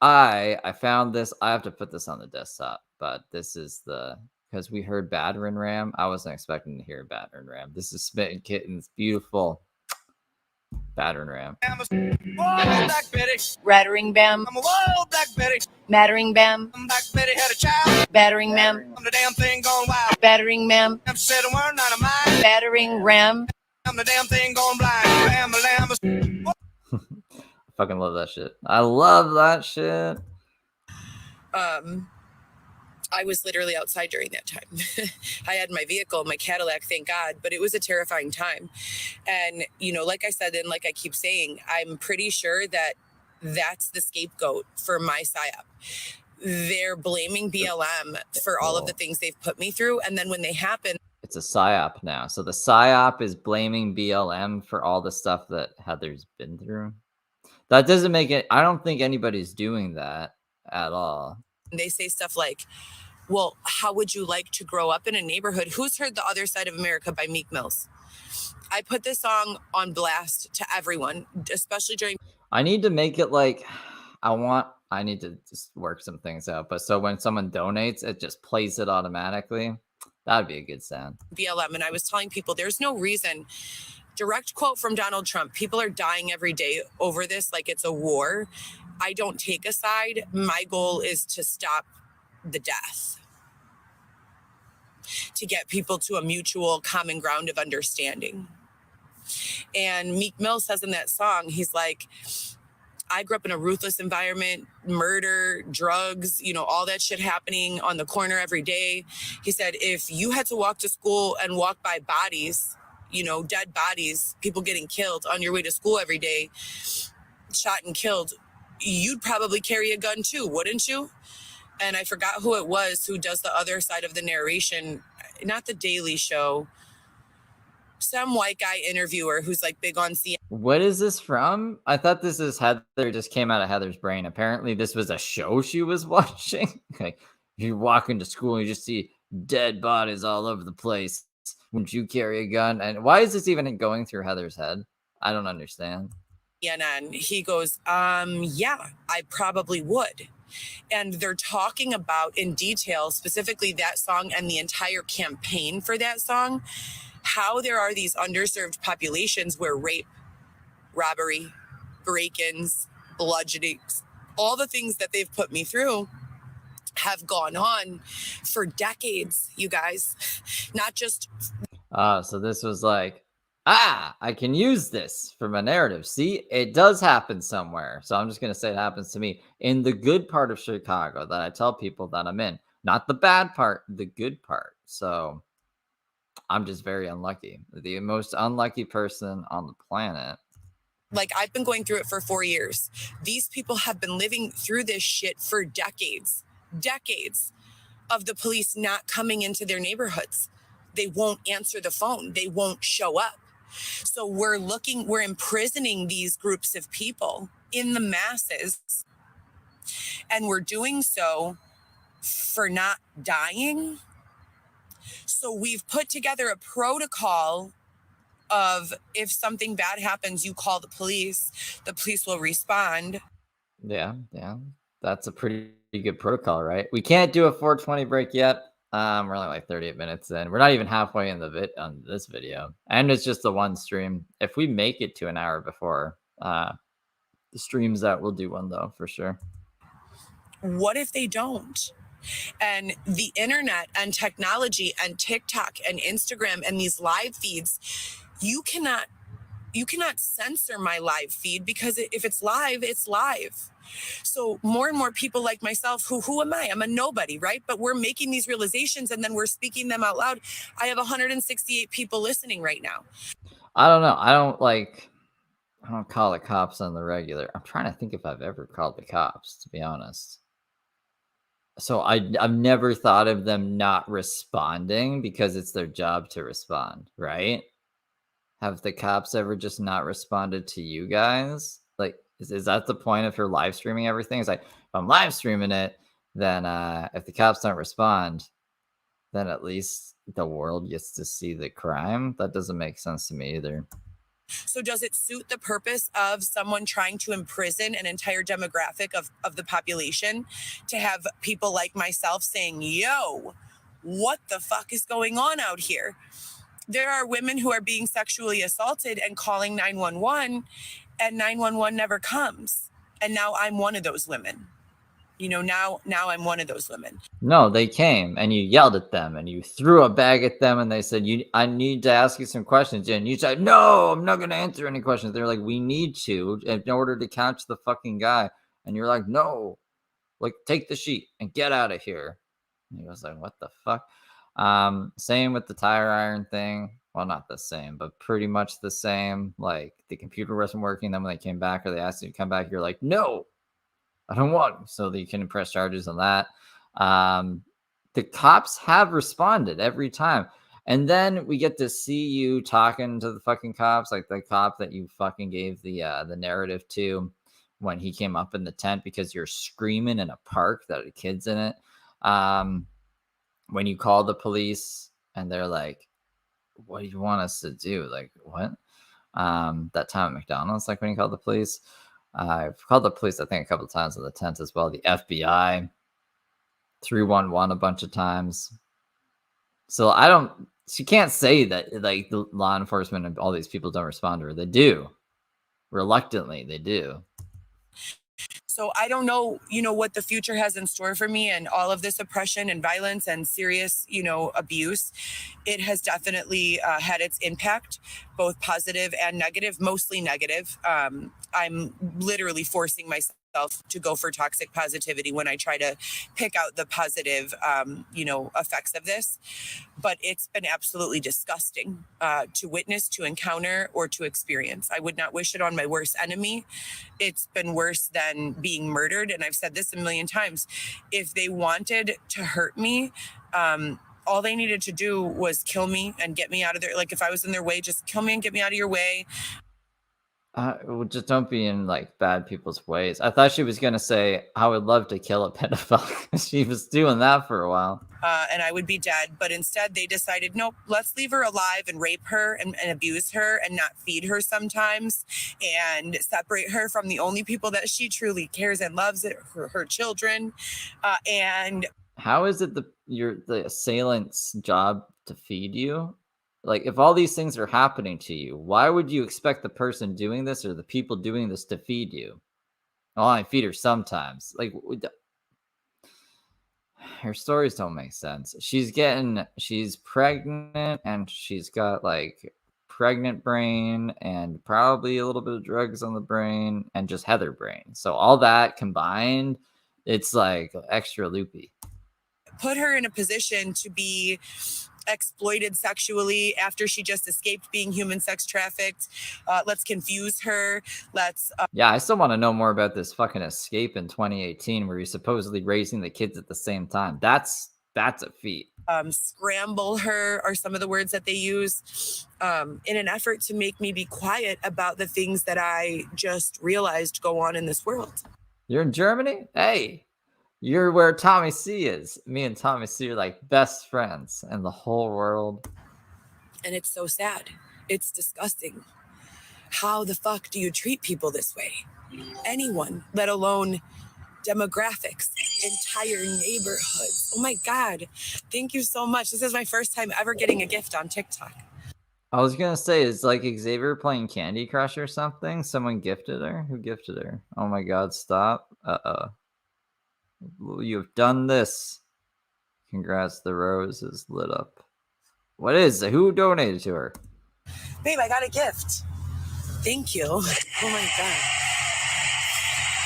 I found this. I have to put this on the desktop. But this is because we heard Battering Ram. I wasn't expecting to hear Battering Ram. This is Smitten Kitten's beautiful Battering Ram. Rattering Bam. I'm a wild Black Betty. Mattering Bam. Black Betty had a child. Battering Ma'am. I'm the damn thing going wild. Battering Ma'am. I'm said a word, not a mind. Battering Ram. I'm the damn thing going blind. Ram, lamb. I fucking love that shit. I love that shit. I was literally outside during that time. I had my vehicle, my Cadillac, thank God, but it was a terrifying time. And, you know, like I said, and like I keep saying, I'm pretty sure that that's the scapegoat for my psyop. They're blaming BLM for all of the things they've put me through. And then when they happen, it's a psyop now. So the psyop is blaming BLM for all the stuff that Heather's been through. That doesn't make it. I don't think anybody's doing that at all. They say stuff like, well, how would you like to grow up in a neighborhood? Who's heard The Other Side of America by Meek Mills? I put this song on blast to everyone, especially during. I need to make it like I need to just work some things out. But so when someone donates, it just plays it automatically. That'd be a good sound. BLM. And I was telling people there's no reason. Direct quote from Donald Trump. People are dying every day over this like it's a war. I don't take a side. My goal is to stop the death, to get people to a mutual common ground of understanding. And Meek Mill says in that song, he's like, I grew up in a ruthless environment, murder, drugs, you know, all that shit happening on the corner every day. He said, if you had to walk to school and walk by bodies, you know, dead bodies, people getting killed on your way to school every day, shot and killed, you'd probably carry a gun too, wouldn't you? And I forgot who it was who does the other side of the narration, not the Daily Show, some white guy interviewer who's like big on CNN. What is this from? I thought this is Heather, just came out of Heather's brain. Apparently this was a show she was watching. Like, you walk into school and you just see dead bodies all over the place. Wouldn't you carry a gun? And why is this even going through Heather's head? I don't understand. CNN, he goes, yeah, I probably would. And they're talking about in detail, specifically that song and the entire campaign for that song, how there are these underserved populations where rape, robbery, break-ins, bludgeonings, all the things that they've put me through have gone on for decades, you guys. Not just. So this was like, I can use this for my narrative. See, it does happen somewhere. So I'm just going to say it happens to me in the good part of Chicago that I tell people that I'm in. Not the bad part, the good part. So I'm just very unlucky. The most unlucky person on the planet. Like, I've been going through it for 4 years. These people have been living through this shit for decades of the police not coming into their neighborhoods. They won't answer the phone. They won't show up. So we're imprisoning these groups of people in the masses, and we're doing so for not dying. So we've put together a protocol of, if something bad happens, you call the police will respond. Yeah. That's a pretty good protocol, right? We can't do a 420 break yet. We're only like 38 minutes in. We're not even halfway in on this video. And it's just the one stream. If we make it to an hour before the stream's out, we'll do one though, for sure. What if they don't? And the internet and technology and TikTok and Instagram and these live feeds, you cannot you cannot censor my live feed, because if it's live, it's live. So more and more people like myself, who am I? I'm a nobody, right? But we're making these realizations and then we're speaking them out loud. I have 168 people listening right now. I don't know. I don't call the cops on the regular. I'm trying to think if I've ever called the cops, to be honest. So I've never thought of them not responding because it's their job to respond, right? Have the cops ever just not responded to you guys? Like, is that the point if you're live streaming everything? It's like, if I'm live streaming it, then if the cops don't respond, then at least the world gets to see the crime. That doesn't make sense to me either. So does it suit the purpose of someone trying to imprison an entire demographic of the population to have people like myself saying, yo, what the fuck is going on out here? There are women who are being sexually assaulted and calling 911, and 911 never comes. And now I'm one of those women. You know, now I'm one of those women. No, they came and you yelled at them and you threw a bag at them and they said, I need to ask you some questions. And you said, no, I'm not going to answer any questions. They're like, we need to in order to catch the fucking guy. And you're like, no, like, take the sheet and get out of here. And he was like, what the fuck? Same with the tire iron thing. Well, not the same, but pretty much the same. Like, the computer wasn't working. Then when they came back or they asked you to come back, you're like, no, I don't want. So that you can press charges on that. The cops have responded every time. And then we get to see you talking to the fucking cops, like the cop that you fucking gave the narrative to when he came up in the tent because you're screaming in a park that had kids in it. When you call the police and they're like, what do you want us to do? Like, what? That time at McDonald's, like when you called the police. I've called the police, I think, a couple of times in the tent as well. The FBI, 311 a bunch of times. So she can't say that like the law enforcement and all these people don't respond to her. They do. Reluctantly, they do. So I don't know, what the future has in store for me, and all of this oppression and violence and serious, abuse. It has definitely had its impact, both positive and negative, mostly negative. I'm literally forcing myself to go for toxic positivity when I try to pick out the positive, effects of this. But it's been absolutely disgusting to witness, to encounter, or to experience. I would not wish it on my worst enemy. It's been worse than being murdered. And I've said this a million times. If they wanted to hurt me, all they needed to do was kill me and get me out of there. Like, if I was in their way, just kill me and get me out of your way. Well, just don't be in like bad people's ways. I thought she was gonna say, I would love to kill a pedophile. She was doing that for a while. And I would be dead. But instead they decided, nope, let's leave her alive and rape her and abuse her and not feed her sometimes and separate her from the only people that she truly cares and loves, her children. And how is it the assailant's job to feed you? Like, if all these things are happening to you, why would you expect the person doing this or the people doing this to feed you? Oh, I feed her sometimes. Like, her stories don't make sense. She's pregnant and she's got like pregnant brain and probably a little bit of drugs on the brain and just Heather brain. So all that combined, it's like extra loopy. Put her in a position to be exploited sexually after she just escaped being human sex trafficked. Let's confuse her. Yeah, I still want to know more about this fucking escape in 2018 where you're supposedly raising the kids at the same time. That's a feat. Scramble her are some of the words that they use in an effort to make me be quiet about the things that I just realized go on in this world. You're in Germany? Hey, you're where Tommy C is. Me and Tommy C are like best friends in the whole world. And it's so sad. It's disgusting. How the fuck do you treat people this way? Anyone, let alone demographics, entire neighborhoods. Oh my God. Thank you so much. This is my first time ever getting a gift on TikTok. I was going to say, is like Xavier playing Candy Crush or something? Someone gifted her? Who gifted her? Oh my God, stop. You've done this. Congrats, the rose is lit up. What is it? Who donated to her? Babe, I got a gift. Thank you. Oh my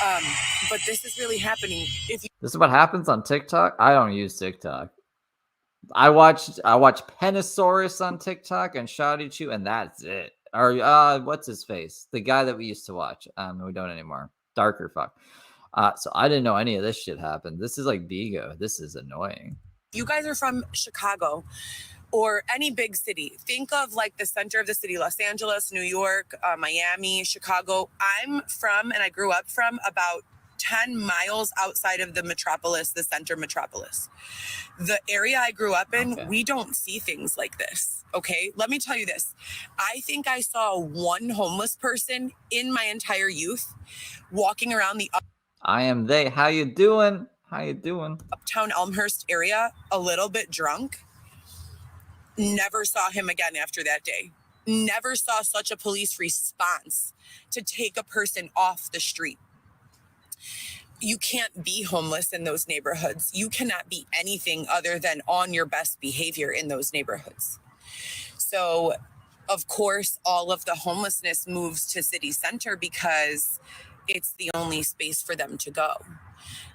God. But this is really happening. If you This is what happens on TikTok. I don't use TikTok. I watch Penosaurus on TikTok and Shawty Chew, and that's it. Or what's his face? The guy that we used to watch. We don't anymore. Darker fuck. So I didn't know any of this shit happened. This is like Bigo. This is annoying. you guys are from Chicago or any big city, think of like the center of the city, Los Angeles, New York, Miami, Chicago. I'm from, and I grew up from, about 10 miles outside of the metropolis, the center metropolis. The area I grew up in, we don't see things like this. Okay. Let me tell you this. I think I saw one homeless person in my entire youth walking around the I am they. How you doing? How you doing? uptown Elmhurst area, a little bit drunk. Never saw him again after that day. Never saw such a police response to take a person off the street. You can't be homeless in those neighborhoods. You cannot be anything other than on your best behavior in those neighborhoods. So, of course, all of the homelessness moves to city center because it's the only space for them to go.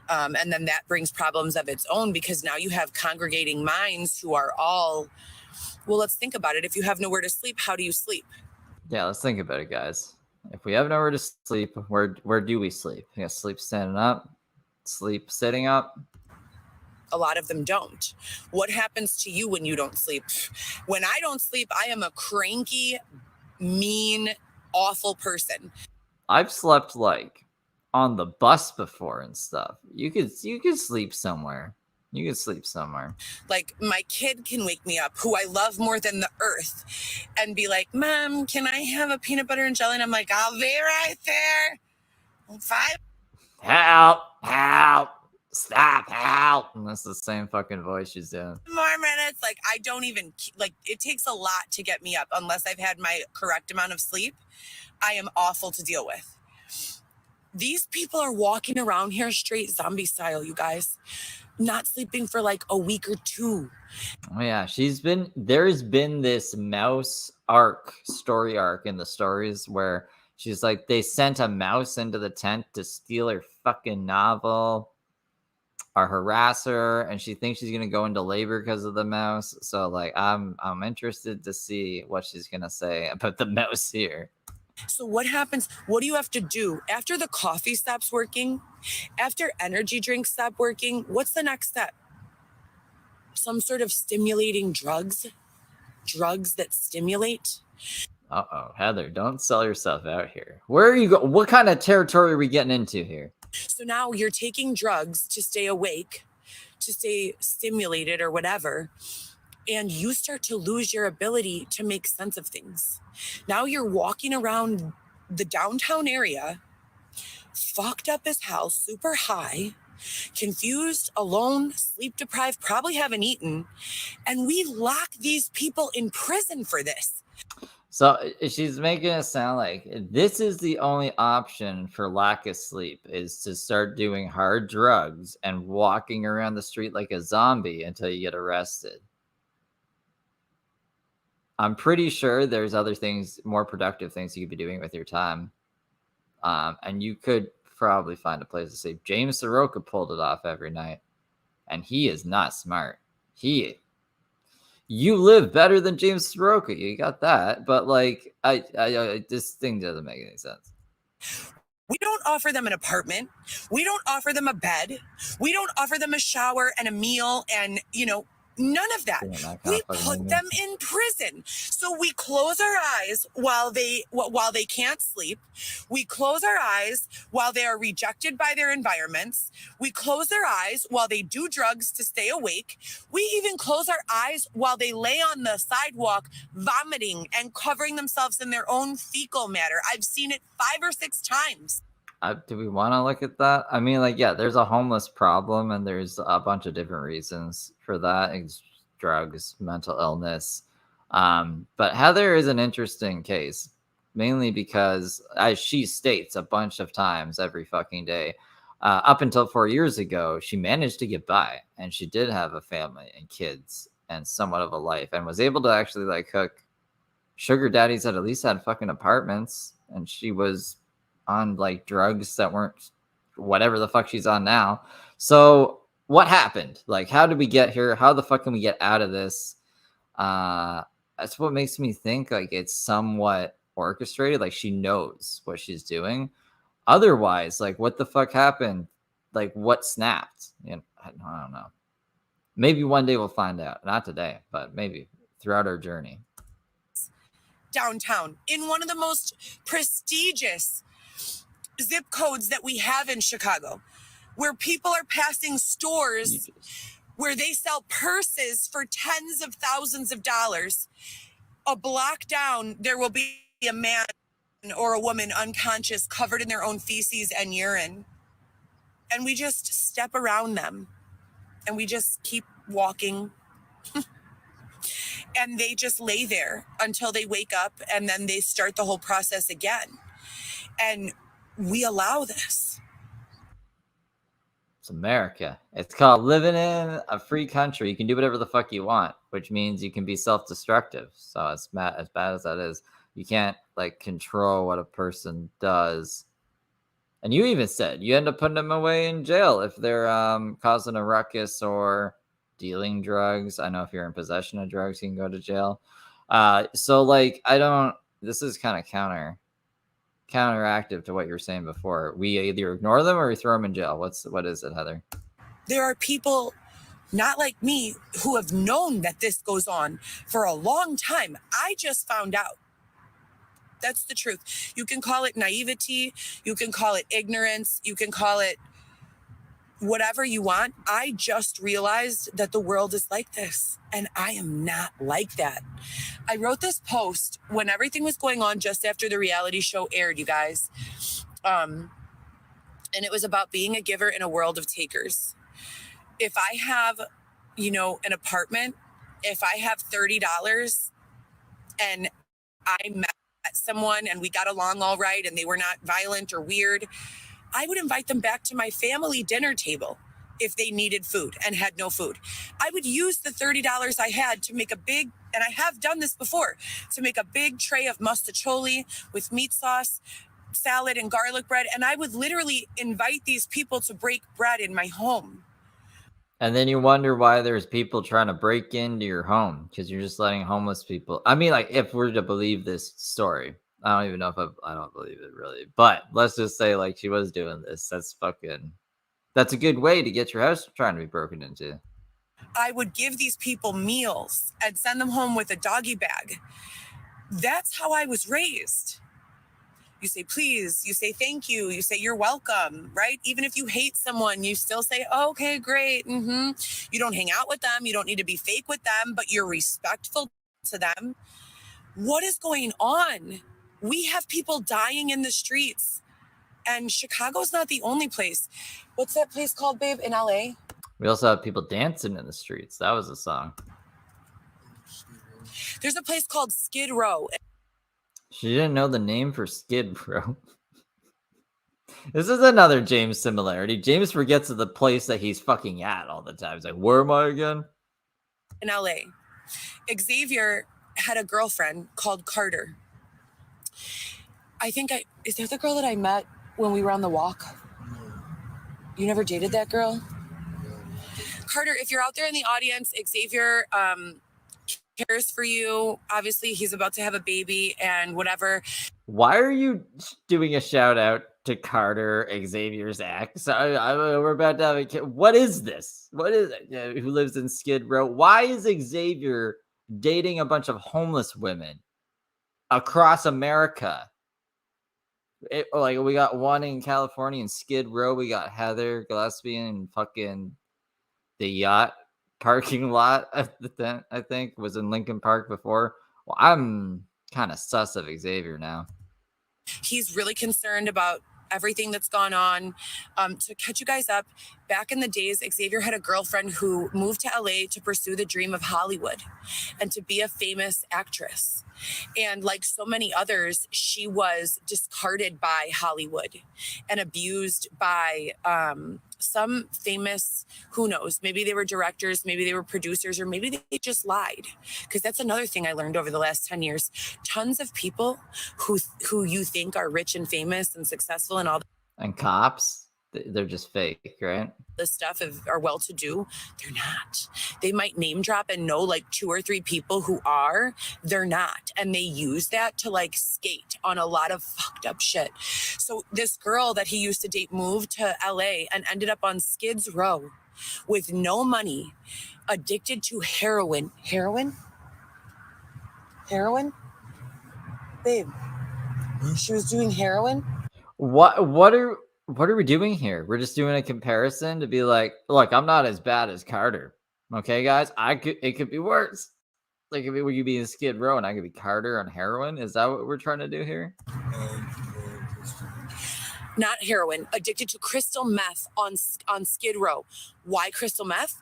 And then that brings problems of its own because now you have congregating minds who are all, well, let's think about it. If you have nowhere to sleep, how do you sleep? Yeah, let's think about it, guys. If we have nowhere to sleep, where do we sleep? You gotta sleep standing up, sleep sitting up. A lot of them don't. What happens to you when you don't sleep? When I don't sleep, I am a cranky, mean, awful person. I've slept like on the bus before and stuff. You could sleep somewhere. You could sleep somewhere. Like my kid can wake me up, who I love more than the earth, and be like, Mom, can I have a peanut butter and jelly? And I'm like, I'll be right there. 5 Help! Help! Stop! Help! And that's the same fucking voice she's doing. more minutes. Like I don't even, like, it takes a lot to get me up unless I've had my correct amount of sleep. I am awful to deal with. These people are walking around here straight zombie style, you guys. Not sleeping for like a week or two. Oh yeah, there's been this mouse story arc in the stories where she's like, they sent a mouse into the tent to steal her fucking novel or harass her, and she thinks she's gonna go into labor because of the mouse. So like I'm interested to see what she's gonna say about the mouse here. So what happens? What do you have to do after the coffee stops working? After energy drinks stop working? What's the next step? Some sort of stimulating drugs? Drugs that stimulate? Uh-oh, Heather, don't sell yourself out here. Where are you going? What kind of territory are we getting into here? So now you're taking drugs to stay awake, to stay stimulated or whatever, and you start to lose your ability to make sense of things. Now you're walking around the downtown area, fucked up as hell, super high, confused, alone, sleep deprived, probably haven't eaten, and we lock these people in prison for this. So she's making it sound like this is the only option for lack of sleep is to start doing hard drugs and walking around the street like a zombie until you get arrested. I'm pretty sure there's other things, more productive things you could be doing with your time. And you could probably find a place to sleep. James Soroka pulled it off every night. And he is not smart. You live better than James Soroka. You got that. But like, I this thing doesn't make any sense. We don't offer them an apartment. We don't offer them a bed. We don't offer them a shower and a meal and, none of that. We put them in prison. So we close our eyes while they can't sleep. We close our eyes while they are rejected by their environments. We close their eyes while they do drugs to stay awake. We even close our eyes while they lay on the sidewalk vomiting and covering themselves in their own fecal matter. I've seen it 5 or 6 times. Do we want to look at that? I mean, like, yeah, there's a homeless problem, and there's a bunch of different reasons for that. It's drugs, mental illness. But Heather is an interesting case, mainly because, as she states a bunch of times every fucking day, up until 4 years ago, she managed to get by, and she did have a family and kids and somewhat of a life, and was able to actually like cook sugar daddies that at least had fucking apartments, and she was on like drugs that weren't whatever the fuck she's on now. So what happened? Like, how did we get here? How the fuck can we get out of this? That's what makes me think like it's somewhat orchestrated. Like she knows what she's doing. Otherwise, like what the fuck happened? Like what snapped? You know, I don't know. Maybe one day we'll find out. Not today, but maybe throughout our journey. Downtown in one of the most prestigious zip codes that we have in Chicago, where people are passing stores where they sell purses for tens of thousands of dollars. A block down, there will be a man or a woman unconscious, covered in their own feces and urine. And we just step around them and we just keep walking. And they just lay there until they wake up, and then they start the whole process again. And we allow this. It's America. It's called living in a free country. You can do whatever the fuck you want, which means you can be self-destructive. So as bad as that is, you can't like control what a person does. And you even said you end up putting them away in jail if they're causing a ruckus or dealing drugs. I know if you're in possession of drugs, you can go to jail. So like this is kind of counteractive to what you were saying before. We either ignore them or we throw them in jail. What is it, Heather? There are people not like me who have known that this goes on for a long time. I just found out. That's the truth. You can call it naivety. You can call it ignorance. You can call it whatever you want. I just realized that the world is like this, and I am not like that. I wrote this post when everything was going on just after the reality show aired, you guys. And it was about being a giver in a world of takers. If I have, an apartment, if I have $30 and I met someone and we got along all right and they were not violent or weird, I would invite them back to my family dinner table if they needed food and had no food. I would use the $30 I had to make and I have done this before, to make a big tray of mustacholi with meat sauce, salad, and garlic bread. And I would literally invite these people to break bread in my home. And then you wonder why there's people trying to break into your home because you're just letting homeless people. I mean, like, if we're to believe this story, I don't even know if I don't believe it really. But let's just say, like, she was doing this. That's a good way to get your house trying to be broken into. I would give these people meals and send them home with a doggy bag. That's how I was raised. You say, please, you say, thank you, you say, you're welcome, right? Even if you hate someone, you still say, oh, okay, great. You don't hang out with them. You don't need to be fake with them, but you're respectful to them. What is going on? We have people dying in the streets, and Chicago's not the only place. What's that place called, babe, in LA? We also have people dancing in the streets. That was a song. There's a place called Skid Row. She didn't know the name for Skid Row. This is another James similarity. James forgets the place that he's fucking at all the time. He's like, where am I again? In LA. Xavier had a girlfriend called Carter. Is that the girl that I met when we were on the walk? You never dated that girl? Carter, if you're out there in the audience, Xavier cares for you. Obviously, he's about to have a baby and whatever. Why are you doing a shout out to Carter, Xavier's ex? We're about to have a kid. What is this? What is it? Who lives in Skid Row? Why is Xavier dating a bunch of homeless women across America? We got one in California in Skid Row. We got Heather Gillespie in fucking the yacht parking lot. I think was in Lincoln Park before. Well, I'm kind of sus of Xavier now. He's really concerned about everything that's gone on. To catch you guys up, back in the days, Xavier had a girlfriend who moved to LA to pursue the dream of Hollywood and to be a famous actress. And like so many others, she was discarded by Hollywood and abused by some famous, who knows, maybe they were directors, maybe they were producers, or maybe they just lied. Because that's another thing I learned over the last 10 years. Tons of people who you think are rich and famous and successful and all And cops, they're just fake, right? this stuff are well-to-do. They're not. They might name drop and know like 2 or 3 people who are. They're not. And they use that to like skate on a lot of fucked up shit. So this girl that he used to date moved to LA and ended up on Skids Row with no money, addicted to heroin. Heroin? Babe, she was doing heroin? What are we doing here? We're just doing a comparison to be like, look, I'm not as bad as Carter. Okay, guys, it could be worse. Like we could be in Skid Row and I could be Carter on heroin. Is that what we're trying to do here? Not heroin, addicted to crystal meth on Skid Row. Why crystal meth?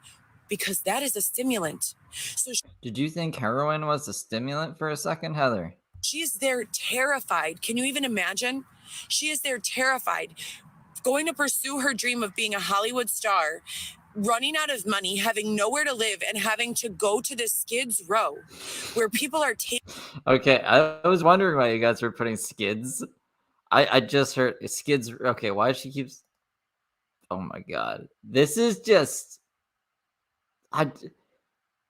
Because that is a stimulant. So Did you think heroin was a stimulant for a second, Heather? she's there terrified. Can you even imagine? She is there terrified, going to pursue her dream of being a Hollywood star, running out of money, having nowhere to live, and having to go to the Skids Row where people are taking. Okay, I was wondering why you guys were putting skids. I just heard skids. Okay, why she keeps. Oh my god, this is just. I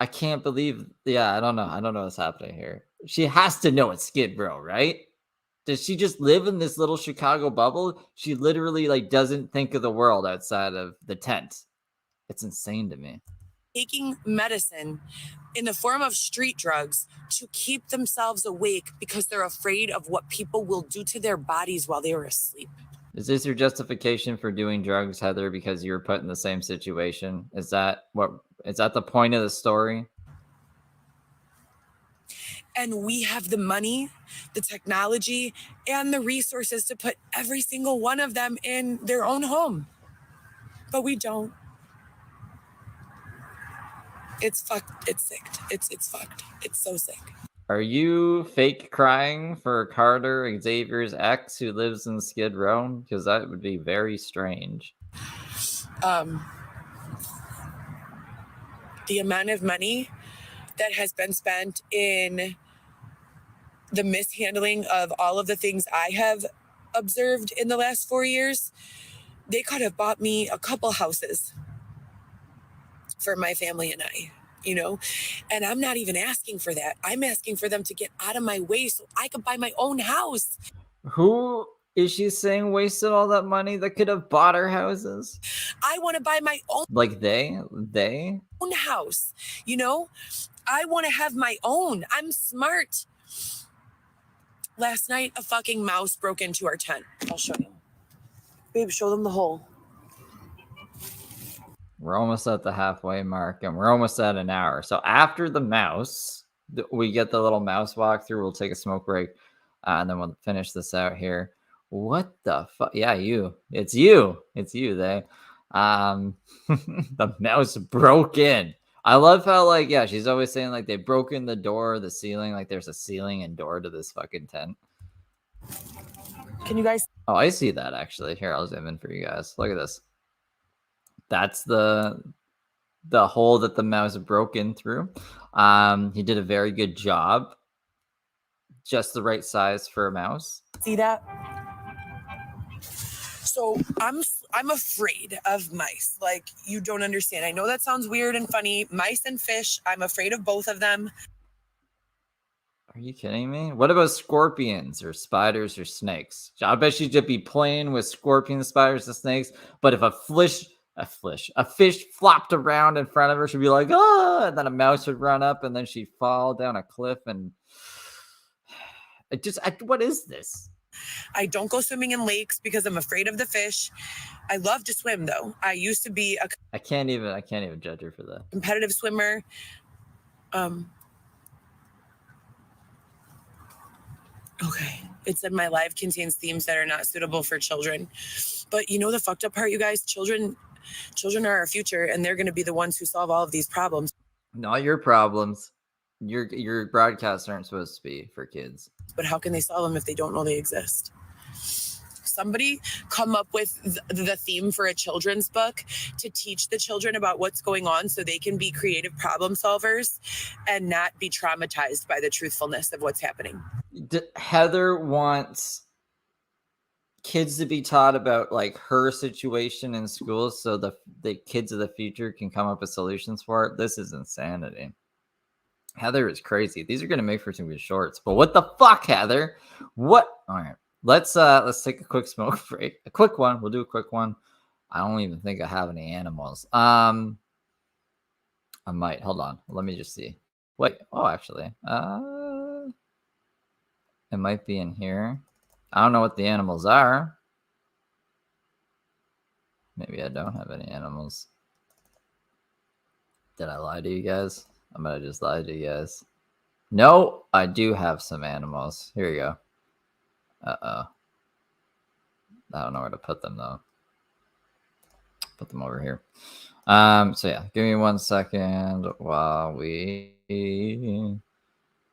can't believe. Yeah, I don't know what's happening here. She has to know it's Skid Row, right? Does she just live in this little Chicago bubble? She literally like doesn't think of the world outside of the tent. It's insane to me. Taking medicine in the form of street drugs to keep themselves awake because they're afraid of what people will do to their bodies while they are asleep. Is this your justification for doing drugs, Heather, because you were put in the same situation? Is that the point of the story? And we have the money, the technology, and the resources to put every single one of them in their own home. But we don't. It's fucked. It's sick. It's fucked. It's so sick. Are you fake crying for Carter, Xavier's ex, who lives in Skid Row? Because that would be very strange. The amount of money that has been spent in the mishandling of all of the things I have observed in the last 4 years, they could have bought me a couple houses for my family and I, and I'm not even asking for that. I'm asking for them to get out of my way so I could buy my own house. Who is she saying wasted all that money that could have bought her houses? I want to buy my own. Like they? Own house, I want to have my own. I'm smart. Last night, a fucking mouse broke into our tent. I'll show you. Babe, show them the hole. We're almost at the halfway mark, and we're almost at an hour. So after the mouse, we get the little mouse walkthrough. We'll take a smoke break, and then we'll finish this out here. What the fuck? Yeah, you. It's you. They. The mouse broke in. I love how she's always saying like they broke in the door, the ceiling, like there's a ceiling and door to this fucking tent. Can you guys? Oh, I see that actually. Here, I'll zoom in for you guys. Look at this. That's the hole that the mouse broke in through. He did a very good job. Just the right size for a mouse. See that? So I'm afraid of mice. Like, you don't understand. I know that sounds weird and funny. Mice and fish, I'm afraid of both of them. Are you kidding me? What about scorpions or spiders or snakes? I bet she'd just be playing with scorpions, spiders, and snakes. But if a fish flopped around in front of her, she'd be like, "Ah!" And then a mouse would run up, and then she'd fall down a cliff. And what is this? I don't go swimming in lakes because I'm afraid of the fish. I love to swim though. I used to be a I can't even judge her for that. Competitive swimmer. Okay. It said my live contains themes that are not suitable for children. But the fucked up part, you guys, children Children are our future, and they're going to be the ones who solve all of these problems. Not your problems. Your broadcasts aren't supposed to be for kids. But how can they solve them if they don't know they exist? Somebody come up with the theme for a children's book to teach the children about what's going on so they can be creative problem solvers and not be traumatized by the truthfulness of what's happening. Heather wants kids to be taught about like her situation in school so the kids of the future can come up with solutions for it. This is insanity. Heather is crazy. These are going to make for some good shorts. But what the fuck, Heather? What? All right. Let's take a quick smoke break. A quick one. We'll do a quick one. I don't even think I have any animals. I might. Hold on. Let me just see. Wait. Oh, actually. It might be in here. I don't know what the animals are. Maybe I don't have any animals. Did I lie to you guys? I might have just lied to you guys. No, I do have some animals. Here we go. Uh-oh. I don't know where to put them, though. Put them over here. So, yeah. Give me 1 second while we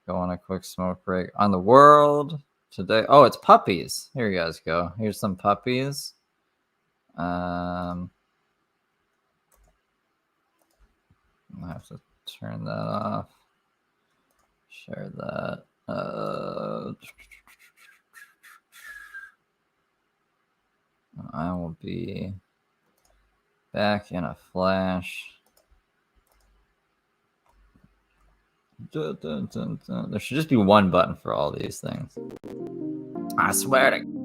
go on a quick smoke break. On the world today. Oh, it's puppies. Here you guys go. Here's some puppies. I have to turn that off. Share that. I will be back in a flash. There should just be one button for all these things. I swear to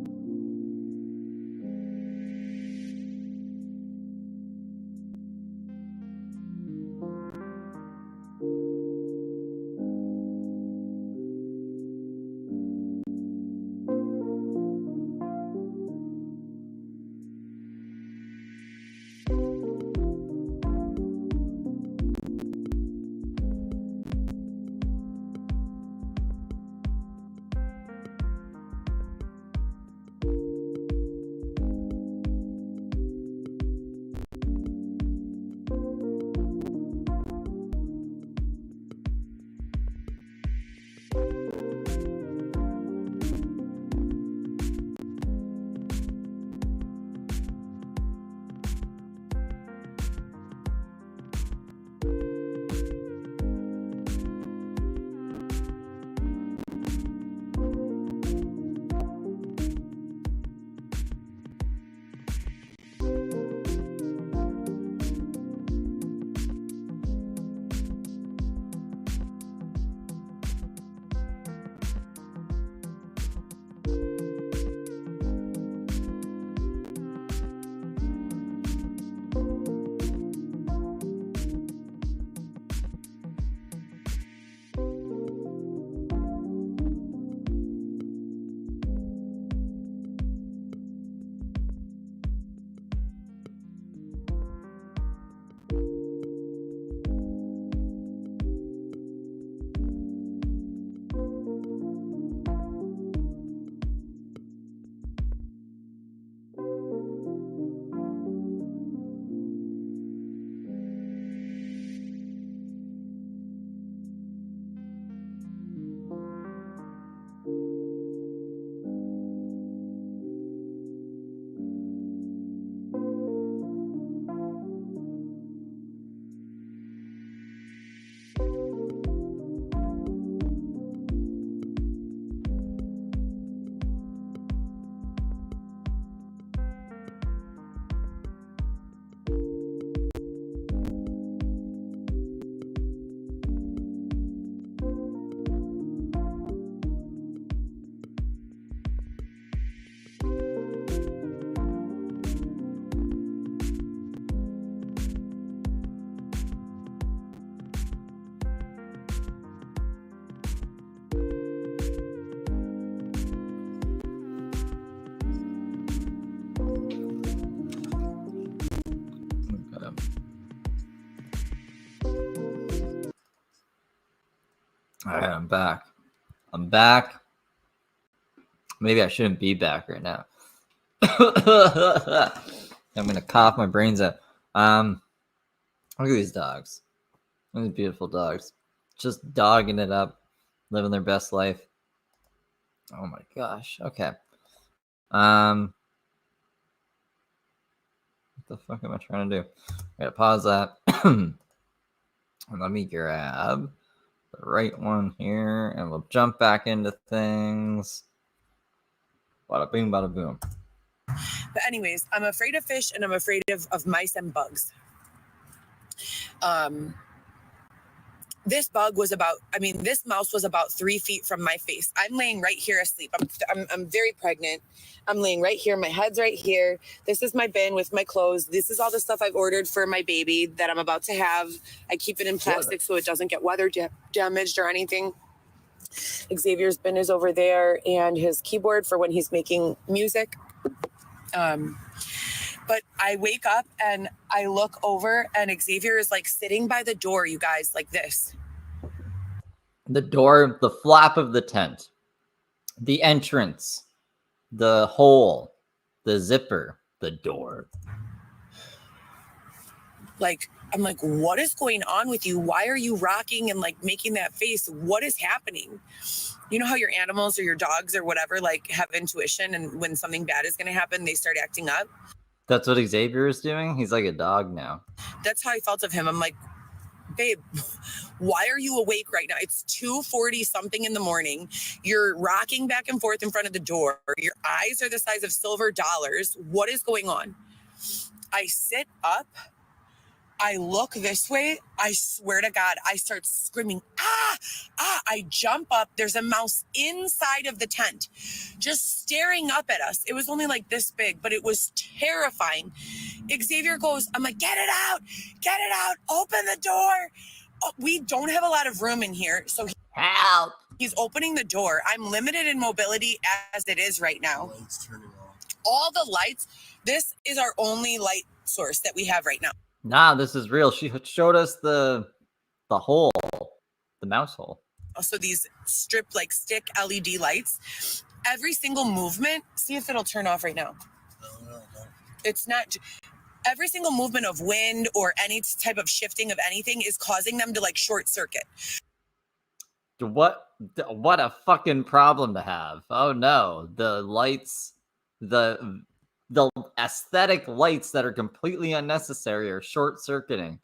All right, I'm back. I'm back. Maybe I shouldn't be back right now. I'm going to cough my brains out. Look at these dogs. Look at these beautiful dogs. Just dogging it up, living their best life. Oh my gosh. Okay. What the fuck am I trying to do? I gotta pause that. And let me grab the right one here, and we'll jump back into things. Bada boom, bada boom. But anyways, I'm afraid of fish and I'm afraid of mice and bugs. This this mouse was about 3 feet from my face. I'm laying right here asleep. I'm very pregnant. I'm laying right here. My head's right here. This is my bin with my clothes. This is all the stuff I've ordered for my baby that I'm about to have. I keep it in plastic so it doesn't get weather damaged or anything. Xavier's bin is over there, and his keyboard for when he's making music. But I wake up and I look over and Xavier is like sitting by the door, you guys, like this. The door, the flap of the tent, the entrance, the hole, the zipper, the door. Like, I'm like, what is going on with you? Why are you rocking and like making that face? What is happening? You know how your animals or your dogs or whatever like have intuition, and when something bad is going to happen, they start acting up? That's what Xavier is doing? He's like a dog now. That's how I felt of him. I'm like, babe, why are you awake right now? It's 2:40 something in the morning. You're rocking back and forth in front of the door. Your eyes are the size of silver dollars. What is going on? I sit up. I look this way. I swear to God, I start screaming, I jump up. There's a mouse inside of the tent, just staring up at us. It was only like this big, but it was terrifying. Xavier goes, I'm like, get it out, open the door. Oh, we don't have a lot of room in here. So help. He's opening the door. I'm limited in mobility as it is right now. Lights turning off. All the lights, this is our only light source that we have right now. Nah, this is real. She showed us the hole, the mouse hole. Also, these stick LED lights. Every single movement, see if it'll turn off right now. No. It's not. Every single movement of wind or any type of shifting of anything is causing them to like short circuit. What a fucking problem to have. Oh no, the lights, the aesthetic lights that are completely unnecessary are short-circuiting.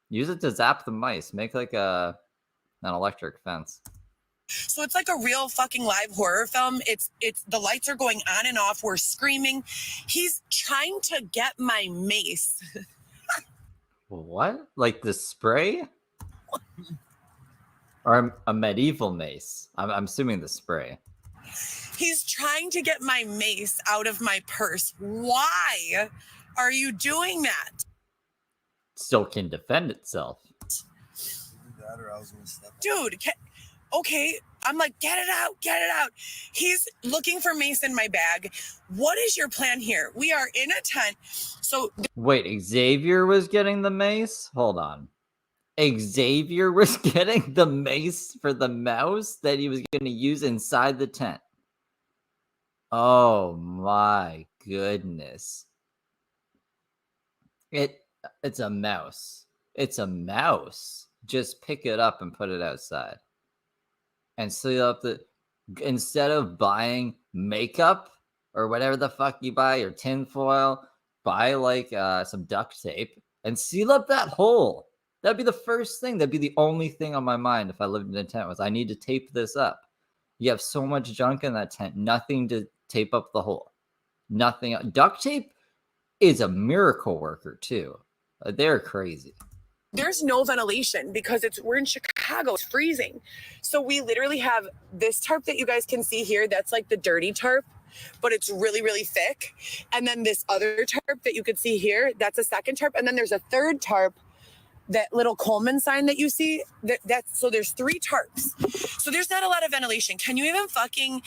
Use it to zap the mice. Make like an electric fence. So it's like a real fucking live horror film. It's the lights are going on and off. We're screaming. He's trying to get my mace. What? Like the spray? Or a medieval mace? I'm assuming the spray. He's trying to get my mace out of my purse. Why are you doing that? Still can defend itself. That or I was gonna step Dude, okay. I'm like, get it out. He's looking for mace in my bag. What is your plan here? We are in a tent. So wait, Xavier was getting the mace? Hold on. Xavier was getting the mace for the mouse that he was going to use inside the tent. Oh my goodness. It's a mouse. It's a mouse. Just pick it up and put it outside. And seal up instead of buying makeup or whatever the fuck you buy, or tinfoil, buy like some duct tape and seal up that hole. That'd be the first thing. That'd be the only thing on my mind if I lived in a tent was I need to tape this up. You have so much junk in that tent, nothing to tape up the hole. Nothing. Duct tape is a miracle worker too. They're crazy. There's no ventilation because we're in Chicago. It's freezing. So we literally have this tarp that you guys can see here. That's like the dirty tarp, but it's really, really thick. And then this other tarp that you could see here, that's a second tarp. And then there's a third tarp, that little Coleman sign that you see. So there's 3 tarps. So there's not a lot of ventilation. Can you even fucking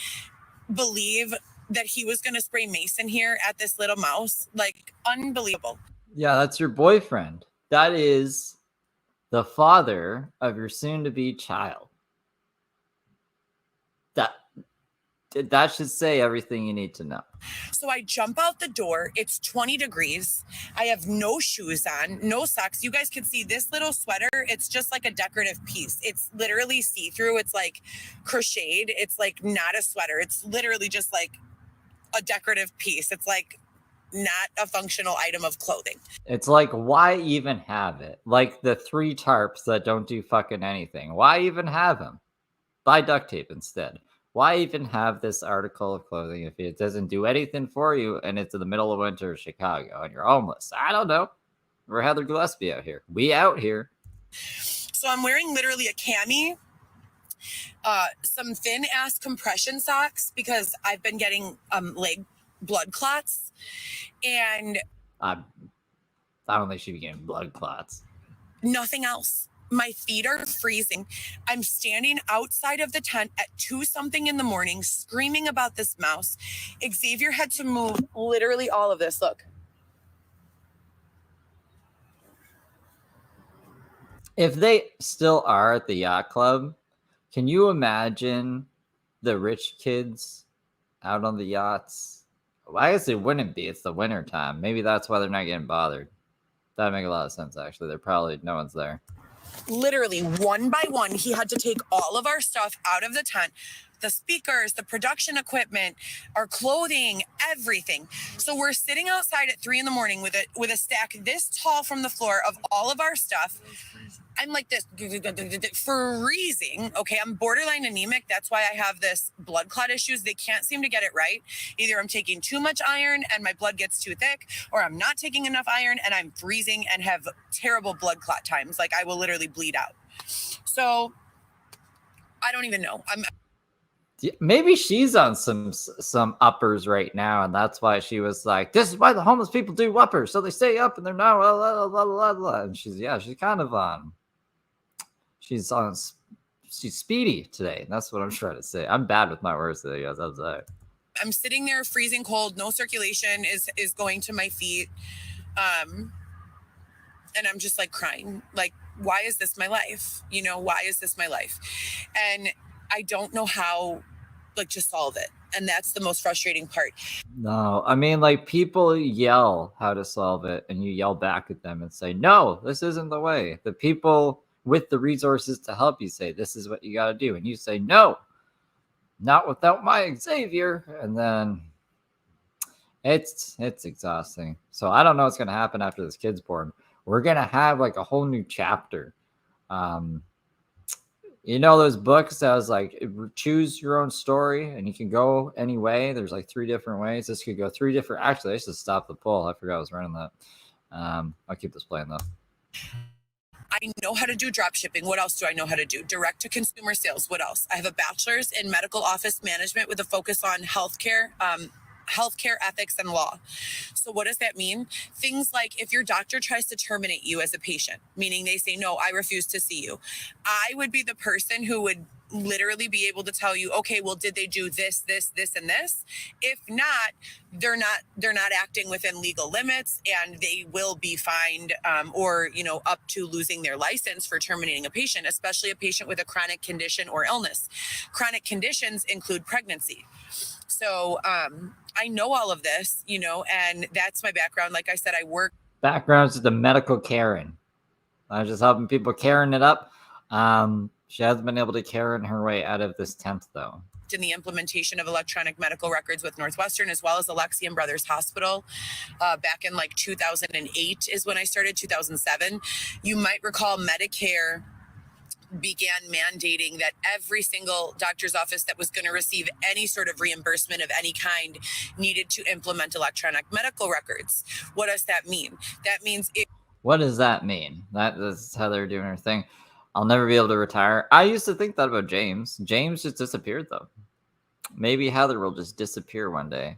believe that he was going to spray mace in here at this little mouse? Like, unbelievable. Yeah, that's your boyfriend. That is the father of your soon-to-be child. that should say everything you need to know. So I jump out the door. It's 20 degrees. I have no shoes on, no socks. You guys can see this little sweater. It's just like a decorative piece. It's literally see-through. It's like crocheted. It's like not a sweater. It's literally just like a decorative piece. It's like not a functional item of clothing. It's like, why even have it? Like the 3 tarps that don't do fucking anything. Why even have them? Buy duct tape instead. Why even have this article of clothing if it doesn't do anything for you and it's in the middle of winter in Chicago and you're homeless? I don't know. We're Heather Gillespie out here. We out here. So I'm wearing literally a cami, some thin ass compression socks because I've been getting leg blood clots, and I don't think she'd be getting blood clots. Nothing else. My feet are freezing. I'm standing outside of the tent at 2-something in the morning, screaming about this mouse. Xavier had to move literally all of this. Look. If they still are at the yacht club, can you imagine the rich kids out on the yachts? Well, I guess it wouldn't be. It's the winter time. Maybe that's why they're not getting bothered. That'd make a lot of sense, actually. They're probably, no one's there. Literally, one by one, he had to take all of our stuff out of the tent. The speakers, the production equipment, our clothing, everything. So we're sitting outside at 3 a.m. with a stack this tall from the floor of all of our stuff. I'm like this, freezing. Okay, I'm borderline anemic. That's why I have this blood clot issues. They can't seem to get it right. Either I'm taking too much iron and my blood gets too thick, or I'm not taking enough iron and I'm freezing and have terrible blood clot times. Like I will literally bleed out. So I don't even know. Maybe she's on some uppers right now, and that's why she was like, "This is why the homeless people do uppers, so they stay up and they're not." Blah, blah, blah, blah. And she's kind of on. She's speedy today. That's what I'm trying to say. I'm bad with my words today, guys. I'm sorry. I'm sitting there freezing cold. No circulation is going to my feet, and I'm just like crying. Like, why is this my life? You know, why is this my life? And I don't know how. Like to solve it. And that's the most frustrating part. No, I mean, like people yell how to solve it and you yell back at them and say, no, this isn't the way. The people with the resources to help you say, this is what you got to do. And you say, no, not without my Xavier. And then it's exhausting. So I don't know what's going to happen after this kid's born. We're going to have like a whole new chapter. You know those books that was like choose your own story and you can go any way. There's like 3 different ways. This could go 3 different. Actually, I should stop the poll. I forgot I was running that. I'll keep this playing though. I know how to do drop shipping. What else do I know how to do? Direct to consumer sales. What else? I have a bachelor's in medical office management with a focus on healthcare ethics and law. So what does that mean? Things like if your doctor tries to terminate you as a patient, meaning they say, no, I refuse to see you. I would be the person who would literally be able to tell you, okay, well, did they do this, and this? If not, they're not acting within legal limits and they will be fined or, up to losing their license for terminating a patient, especially a patient with a chronic condition or illness. Chronic conditions include pregnancy. So I know all of this, and that's my background. Like I said, I work. Background's the medical Karen. I'm just helping people Karen it up. She hasn't been able to Karen her way out of this tent, though. In the implementation of electronic medical records with Northwestern, as well as Alexian Brothers Hospital, back in like 2008 is when I started, 2007. You might recall Medicare began mandating that every single doctor's office that was going to receive any sort of reimbursement of any kind needed to implement electronic medical records. What does that mean? That means What does that mean? That's how they're doing her thing. I'll never be able to retire. I used to think that about James. James just disappeared, though. Maybe Heather will just disappear one day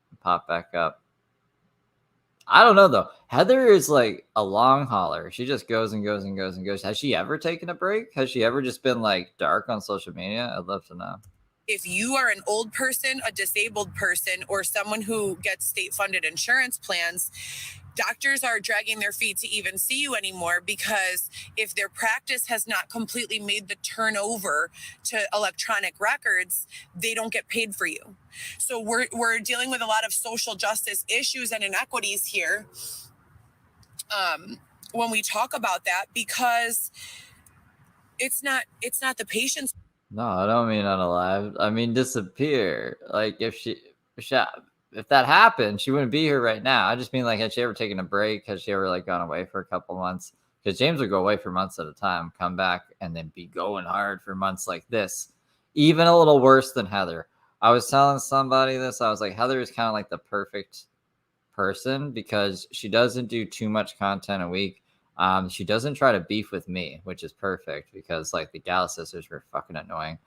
and pop back up. I don't know, though. Heather is like a long hauler. She just goes and goes and goes and goes. Has she ever taken a break? Has she ever just been like dark on social media? I'd love to know. If you are an old person, a disabled person, or someone who gets state-funded insurance plans, Doctors are dragging their feet to even see you anymore because if their practice has not completely made the turnover to electronic records, they don't get paid for you. So we're dealing with a lot of social justice issues and inequities here when we talk about that, because it's not the patient's. No, I don't mean unalive. I mean disappear. Like if that happened, she wouldn't be here right now. I just mean like, had she ever taken a break? Has she ever like gone away for a couple months? Because James would go away for months at a time, come back, and then be going hard for months like this. Even a little worse than Heather. I was telling somebody this. I was like, Heather is kind of like the perfect person because she doesn't do too much content a week. She doesn't try to beef with me, which is perfect because like the Gal sisters were fucking annoying.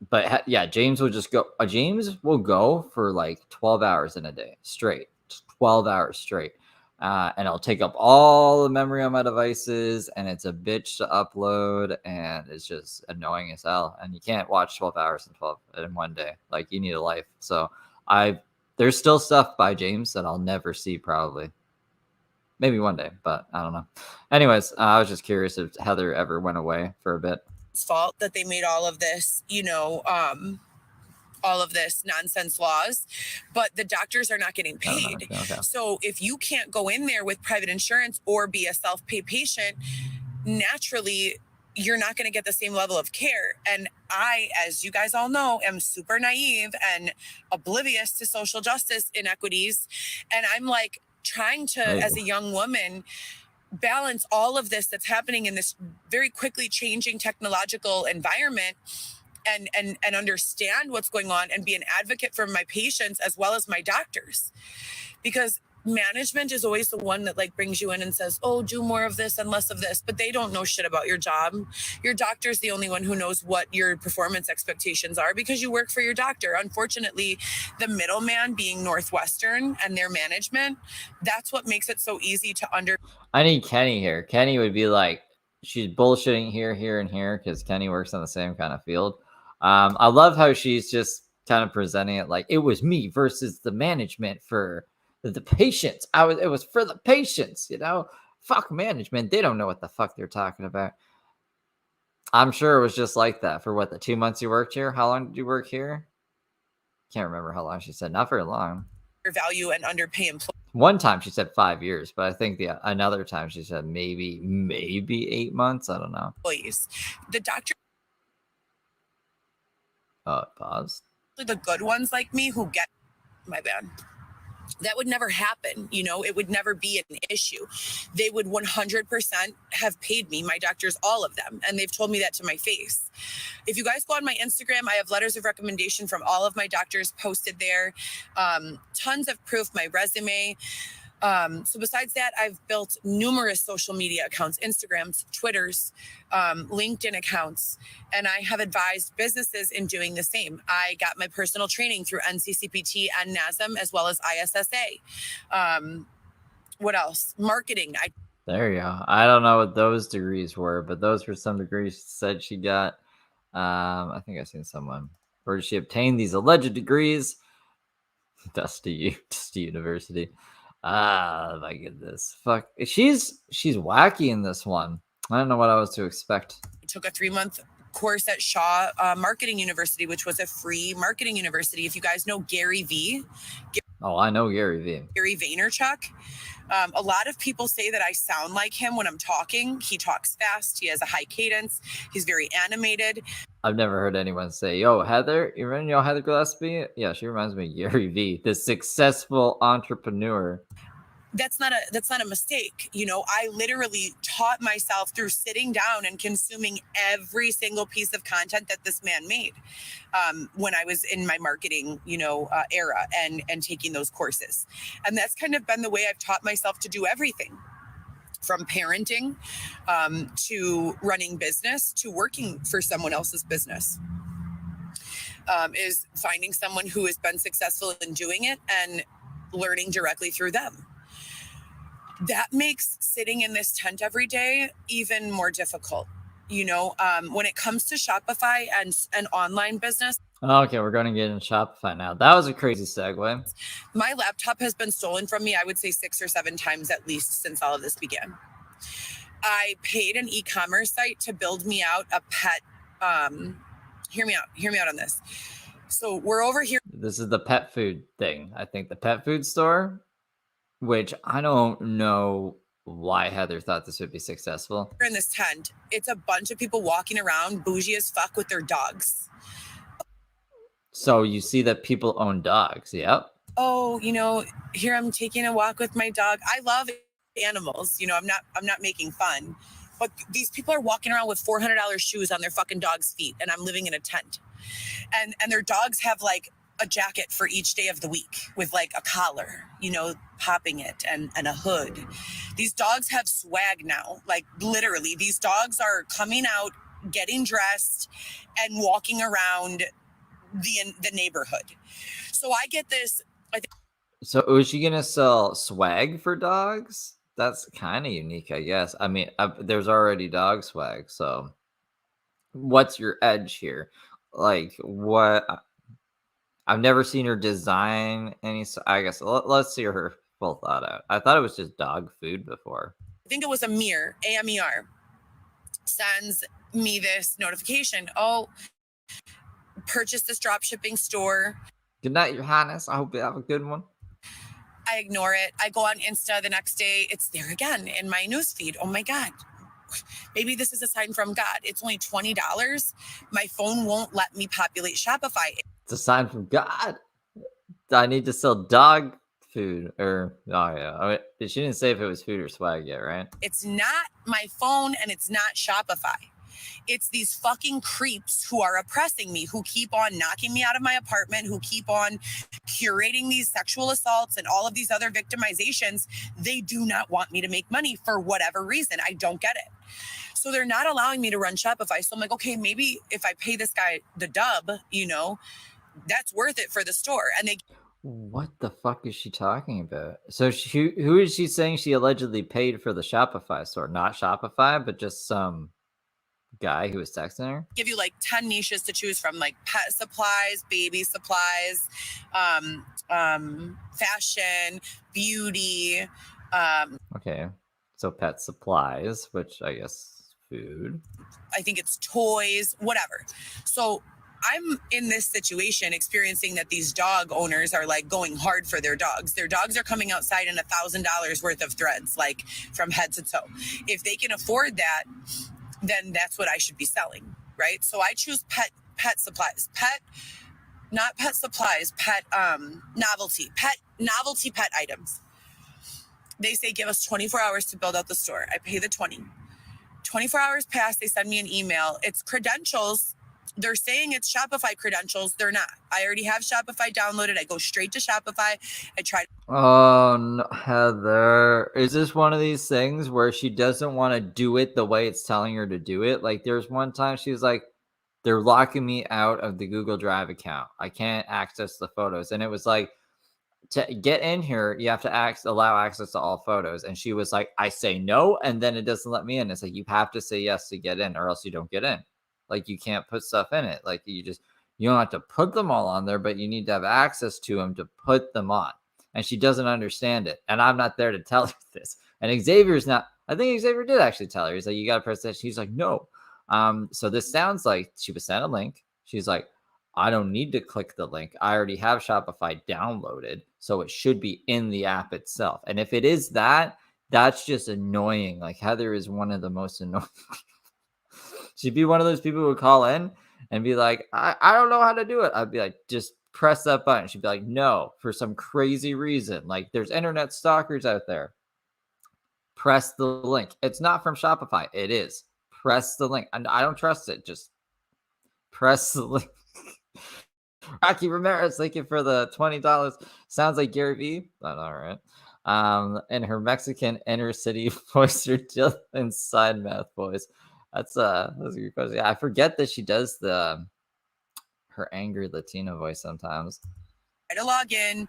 But yeah, James will just go. James will go for like 12 hours in a day straight, 12 hours straight. And I'll take up all the memory on my devices, and it's a bitch to upload, and it's just annoying as hell. And you can't watch 12 hours in one day. Like you need a life. So there's still stuff by James that I'll never see probably. Maybe one day, but I don't know. Anyways, I was just curious if Heather ever went away for a bit. Fault that they made all of this, all of this nonsense laws, but the doctors are not getting paid. Okay. So if you can't go in there with private insurance or be a self-pay patient, naturally you're not going to get the same level of care. And I, as you guys all know, am super naive and oblivious to social justice inequities. And I'm like trying to, as a young woman, balance all of this that's happening in this very quickly changing technological environment and understand what's going on and be an advocate for my patients as well as my doctors. Because management is always the one that like brings you in and says, oh, do more of this and less of this, but they don't know shit about your job. Your doctor's the only one who knows what your performance expectations are because you work for your doctor. Unfortunately, the middleman being Northwestern and their management, that's what makes it so easy to I need Kenny here. Kenny would be like, she's bullshitting here, and here because Kenny works on the same kind of field. I love how she's just kind of presenting it like it was me versus the management for the patients. It was for the patients, fuck management. They don't know what the fuck they're talking about. I'm sure it was just like that for the 2 months you worked here. How long did you work here? Can't remember how long she said. Not very long. Value and underpay employees. One time she said 5 years, but I think another time she said maybe 8 months. I don't know. The doctor. Pause. The good ones like me who get my bad. That would never happen. It would never be an issue. They would 100% have paid me, my doctors, all of them. And they've told me that to my face. If you guys go on my Instagram, I have letters of recommendation from all of my doctors posted there. Tons of proof, my resume. So besides that, I've built numerous social media accounts, Instagrams, Twitters, LinkedIn accounts, and I have advised businesses in doing the same. I got my personal training through NCCPT and NASM as well as ISSA. What else? Marketing. There you go. I don't know what those degrees were, but those were some degrees she said she got. I think I've seen someone. Where did she obtain these alleged degrees? Dusty University. My goodness. Fuck. She's wacky in this one. I don't know what I was to expect. I took a 3-month course at Shaw Marketing University, which was a free marketing university. If you guys know Gary V. Oh, I know Gary V. Gary Vaynerchuk. A lot of people say that I sound like him when I'm talking. He talks fast. He has a high cadence. He's very animated. I've never heard anyone say, yo, Heather, you remember Heather Gillespie? Yeah, she reminds me of Gary V, the successful entrepreneur. That's not a mistake. I literally taught myself through sitting down and consuming every single piece of content that this man made when I was in my marketing, era and taking those courses. And that's kind of been the way I've taught myself to do everything. From parenting to running business to working for someone else's business, is finding someone who has been successful in doing it and learning directly through them. That makes sitting in this tent every day even more difficult. When it comes to Shopify and an online business. Okay, we're going to get in Shopify now. That was a crazy segue. My laptop has been stolen from me, I would say 6 or 7 times at least since all of this began. I paid an e-commerce site to build me out a pet. Hear me out on this. So we're over here. This is the pet food thing. I think the pet food store, which I don't know why Heather thought this would be successful. In this tent, it's a bunch of people walking around bougie as fuck with their dogs. So you see that people own dogs. Yep. Oh, here I'm taking a walk with my dog. I love animals. I'm not making fun. But these people are walking around with $400 shoes on their fucking dog's feet, and I'm living in a tent. And their dogs have like a jacket for each day of the week with like a collar, popping it and a hood. These dogs have swag now. Like literally, these dogs are coming out, getting dressed, and walking around the neighborhood. So I get this. So is she gonna sell swag for dogs? That's kind of unique, I guess. I mean, there's already dog swag. So what's your edge here? Like what? I've never seen her design any. I guess let's see her full thought out. I thought it was just dog food before. I think it was Amir, AMER, sends me this notification. Oh, purchase this drop shipping store. Good night, Your Highness. I hope you have a good one. I ignore it. I go on Insta the next day. It's there again in my newsfeed. Oh my God. Maybe this is a sign from God. It's only $20. My phone won't let me populate Shopify. It's a sign from God. I need to sell dog food. Or, oh yeah. I mean, she didn't say if it was food or swag yet, right? It's not my phone and it's not Shopify. It's these fucking creeps who are oppressing me, who keep on knocking me out of my apartment, who keep on curating these sexual assaults and all of these other victimizations. They do not want me to make money for whatever reason. I don't get it. So they're not allowing me to run Shopify. So I'm like, okay, maybe if I pay this guy the dub, that's worth it for the store. And they. What the fuck is she talking about? So who is she saying she allegedly paid for the Shopify store? Not Shopify, but just some guy who was texting her? Give you like 10 niches to choose from, like pet supplies, baby supplies, fashion, beauty. Okay, so pet supplies, which I guess food. I think it's toys, whatever. So I'm in this situation experiencing that these dog owners are like going hard for their dogs. Their dogs are coming outside in $1,000 worth of threads, like from head to toe. If they can afford that, then that's what I should be selling, right? So I choose pet supplies, novelty pet items. They say give us 24 hours to build out the store. I pay the 24 hours pass, they send me an email. It's credentials. They're saying it's Shopify credentials. They're not. I already have Shopify downloaded. I go straight to Shopify. I try. Oh, no, Heather. Is this one of these things where she doesn't want to do it the way it's telling her to do it? Like there's one time she was like, they're locking me out of the Google Drive account. I can't access the photos. And it was like, to get in here, you have to allow access to all photos. And she was like, I say no, and then it doesn't let me in. It's like, you have to say yes to get in or else you don't get in. Like you can't put stuff in it. Like you don't have to put them all on there, but you need to have access to them to put them on. And she doesn't understand it. And I'm not there to tell her this. And Xavier's not, I think Xavier did actually tell her. He's like, you got to press that. She's like, no. So this sounds like she was sent a link. She's like, I don't need to click the link. I already have Shopify downloaded. So it should be in the app itself. And if it is that, that's just annoying. Like Heather is one of the most annoying. She'd be one of those people who would call in and be like, I don't know how to do it. I'd be like, just press that button. She'd be like, no, for some crazy reason. Like there's internet stalkers out there. Press the link. It's not from Shopify. It is. Press the link. And I don't trust it. Just press the link. Rocky Ramirez, thank you for the $20. Sounds like Gary Vee. But all right. And her Mexican inner city voice or Jill inside mouth voice. That's a good question. Yeah, I forget that she does her angry Latina voice sometimes. Try to log in,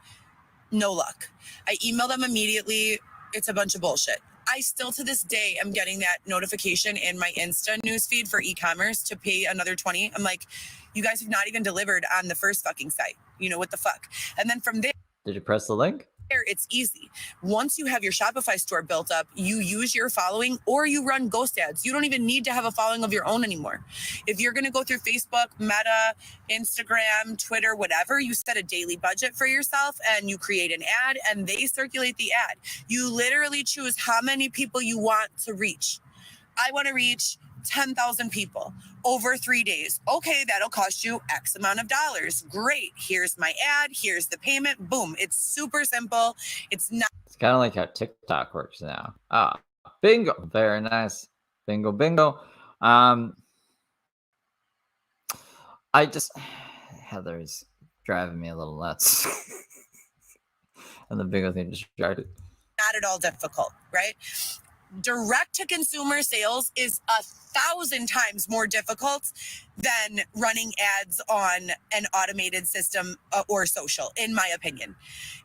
no luck. I email them immediately. It's a bunch of bullshit. I still to this day am getting that notification in my Insta newsfeed for e-commerce to pay another 20. I'm like, you guys have not even delivered on the first fucking site. You know, what the fuck? And then from there, Did you press the link? it's easy. Once you have your Shopify store built up, you use your following or you run ghost ads. You don't even need to have a following of your own anymore. If you're going to go through Facebook, Meta, Instagram, Twitter, whatever, you set a daily budget for yourself and you create an ad and they circulate the ad. You literally choose how many people you want to reach. I want to reach 10,000 people over 3 days. Okay, that'll cost you X amount of dollars. Great. Here's my ad. Here's the payment. Boom. It's super simple. It's not. It's kind of like how TikTok works now. Ah, bingo. Very nice. Bingo, bingo. I just, Heather's driving me a little nuts. And the bingo thing distracted. Not at all difficult, right? Direct to consumer sales is 1,000 times more difficult than running ads on an automated system or social, in my opinion.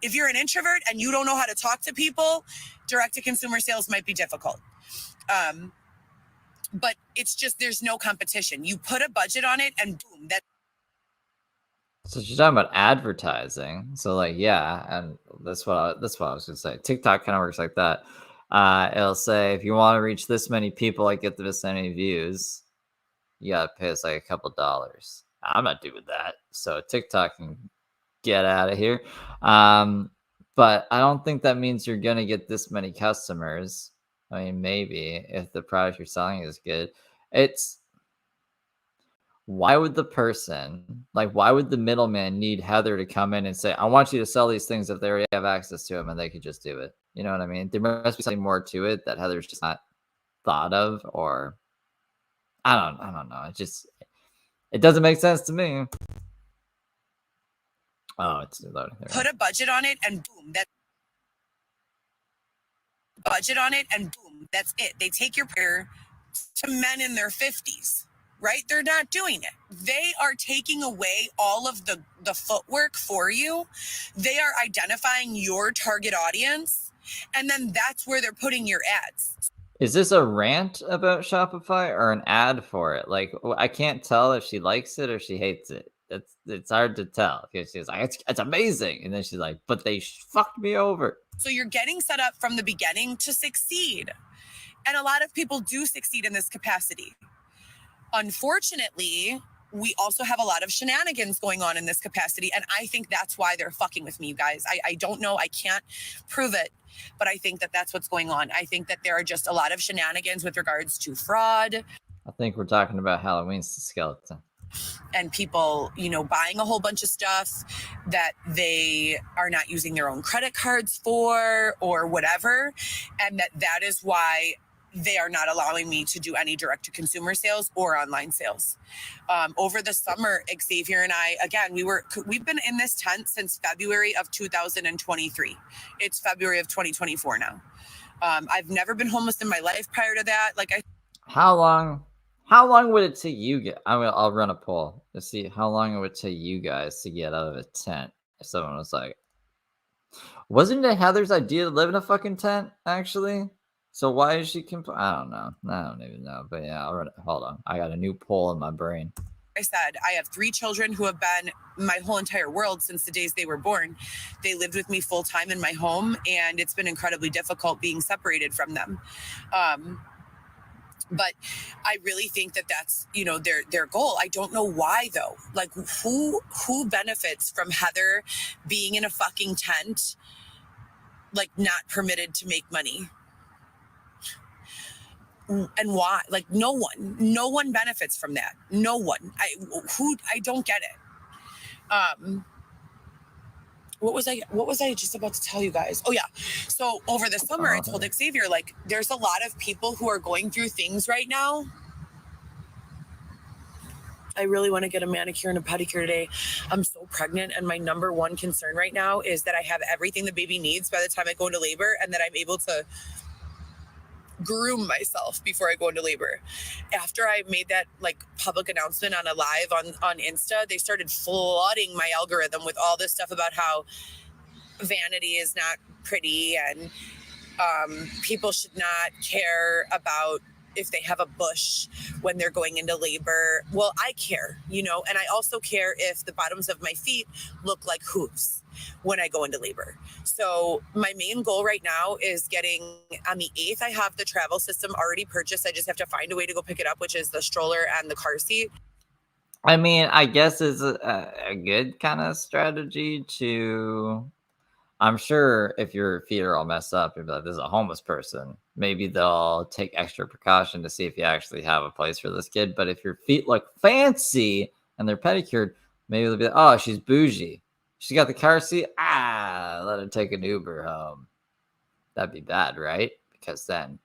If you're an introvert and you don't know how to talk to people, direct to consumer sales might be difficult. But it's just, there's no competition. You put a budget on it and boom, that. So she's talking about advertising. So like, yeah, and that's what I was gonna say. TikTok kind of works like that. It'll say if you want to reach this many people, like get this many views, you gotta pay us like a couple dollars. I'm not doing that. So TikTok can get out of here. But I don't think that means you're gonna get this many customers. I mean, maybe if the product you're selling is good. It's why would the person, like, why would the middleman need Heather to come in and say, I want you to sell these things if they already have access to them and they could just do it? You know what I mean? There must be something more to it that Heather's just not thought of, or I don't know. It doesn't make sense to me. Oh, it's loading. Put a budget on it and boom, that budget on it and boom, that's it. They take your prayer to men in their 50s. Right? They're not doing it. They are taking away all of the footwork for you. They are identifying your target audience. And then that's where they're putting your ads. Is this a rant about Shopify or an ad for it? Like, I can't tell if she likes it or she hates it. It's hard to tell because she's like, it's amazing. And then she's like, but they fucked me over. So you're getting set up from the beginning to succeed. And a lot of people do succeed in this capacity. Unfortunately, we also have a lot of shenanigans going on in this capacity. And I think that's why they're fucking with me, you guys. I don't know. I can't prove it. But I think that that's what's going on. I think that there are just a lot of shenanigans with regards to fraud. I think we're talking about Halloween's skeleton. And people, you know, buying a whole bunch of stuff that they are not using their own credit cards for or whatever. And that is why they are not allowing me to do any direct-to-consumer sales or online sales. Over the summer, Xavier and I, again, we've been in this tent since February of 2023. It's February of 2024 now. I've never been homeless in my life prior to that. How long would it take you get? I'll run a poll to see how long it would take you guys to get out of a tent. If someone was like, wasn't it Heather's idea to live in a fucking tent, actually? So why is she I don't know. I don't even know. But yeah, I'll run it. Hold on. I got a new poll in my brain. I said, I have 3 children who have been my whole entire world since the days they were born. They lived with me full time in my home, and it's been incredibly difficult being separated from them. But I really think that that's, you know, their goal. I don't know why though. Like who benefits from Heather being in a fucking tent, like not permitted to make money? And why? Like no one benefits from that. No one. I don't get it. What was I just about to tell you guys? Oh yeah. So over the summer, I told Xavier, like, there's a lot of people who are going through things right now. I really want to get a manicure and a pedicure today. I'm so pregnant, and my number one concern right now is that I have everything the baby needs by the time I go into labor, and that I'm able to groom myself before I go into labor. After I made that like public announcement on a live on Insta, they started flooding my algorithm with all this stuff about how vanity is not pretty and People should not care about if they have a bush when they're going into labor. Well, I care, you know, and I also care if the bottoms of my feet look like hooves when I go into labor. So my main goal right now is getting on the 8th. I have the travel system already purchased. I just have to find a way to go pick it up, which is the stroller and the car seat. I mean, I guess it's a good kind of strategy to. I'm sure if your feet are all messed up, you'll be like, this is a homeless person. Maybe they'll take extra precaution to see if you actually have a place for this kid. But if your feet look fancy and they're pedicured, maybe they'll be like, oh, she's bougie. She got the car seat. Let her take an Uber home. That'd be bad, right? Because then,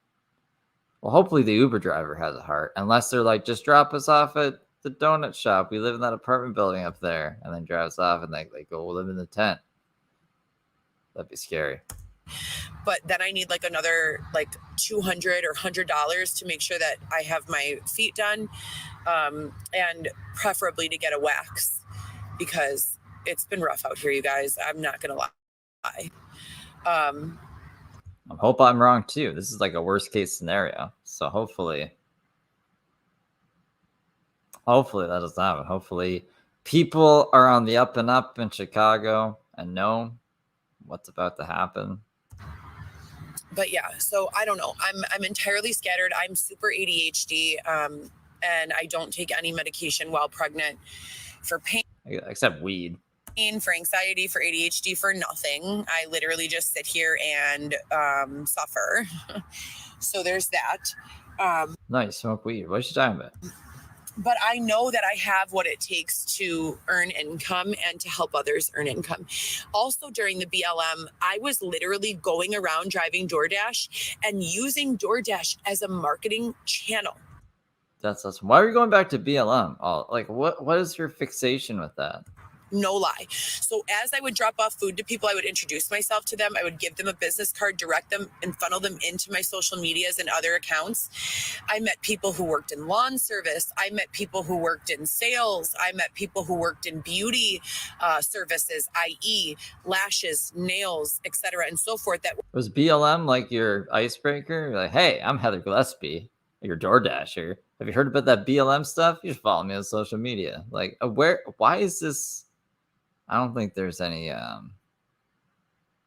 well, hopefully the Uber driver has a heart. Unless they're like, just drop us off at the donut shop. We live in that apartment building up there. And then drives off and they go live in the tent. That'd be scary. But then I need like another like $200 or $100 to make sure that I have my feet done, and preferably to get a wax because it's been rough out here, you guys. I'm not gonna lie. I hope I'm wrong too. This is like a worst case scenario. So hopefully that doesn't happen. Hopefully people are on the up and up in Chicago and know what's about to happen. But yeah, so I don't know. I'm entirely scattered. I'm super ADHD, and I don't take any medication while pregnant for pain. Except weed. For anxiety, for ADHD, for nothing. I literally just sit here and suffer. So there's that. Nice, smoke weed. What are you talking about? But I know that I have what it takes to earn income and to help others earn income. Also, during the BLM, I was literally going around driving DoorDash and using DoorDash as a marketing channel. That's awesome. Why are you going back to BLM? Oh, like what is your fixation with that? No lie. So as I would drop off food to people, I would introduce myself to them. I would give them a business card, direct them and funnel them into my social medias and other accounts. I met people who worked in lawn service. I met people who worked in sales. I met people who worked in beauty services, i.e. lashes, nails, etc. and so forth. That was BLM like your icebreaker? You're like, hey, I'm Heather Gillespie, your DoorDasher. Have you heard about that BLM stuff? You should follow me on social media. Like, why is this? I don't think there's any,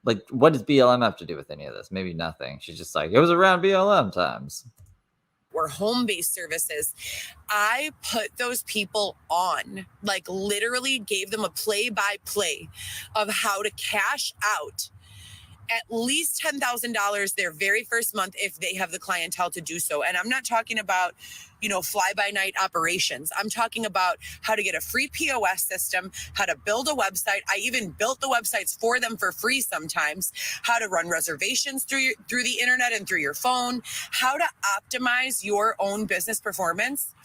like, what does BLM have to do with any of this? Maybe nothing. She's just like, it was around BLM times. Or home-based services. I put those people on, like literally gave them a play-by-play of how to cash out at least $10,000 their very first month if they have the clientele to do so. And I'm not talking about, fly-by-night operations. I'm talking about how to get a free POS system, how to build a website. I even built the websites for them for free sometimes, how to run reservations through the internet and through your phone, how to optimize your own business performance.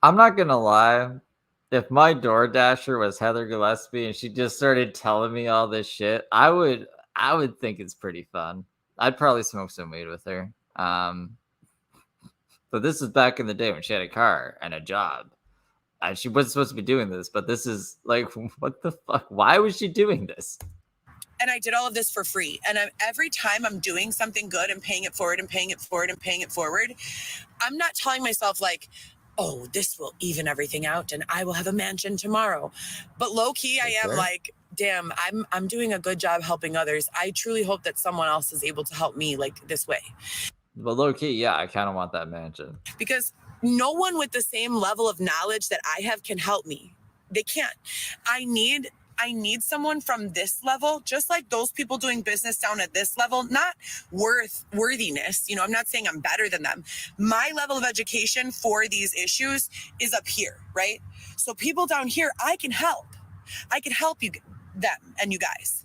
I'm not going to lie. If my DoorDasher was Heather Gillespie and she just started telling me all this shit, I would think it's pretty fun. I'd probably smoke some weed with her. But this is back in the day when she had a car and a job. And she wasn't supposed to be doing this, but this is like, what the fuck? Why was she doing this? And I did all of this for free. And every time I'm doing something good and paying it forward and paying it forward and paying it forward, I'm not telling myself like, oh, this will even everything out and I will have a mansion tomorrow. But low key, I am like, damn, I'm doing a good job helping others. I truly hope that someone else is able to help me like this way. But low key, yeah, I kind of want that mansion. Because no one with the same level of knowledge that I have can help me. They can't. I need someone from this level, just like those people doing business down at this level, not worthiness. I'm not saying I'm better than them. My level of education for these issues is up here, right? So people down here, I can help. I can help them and you guys.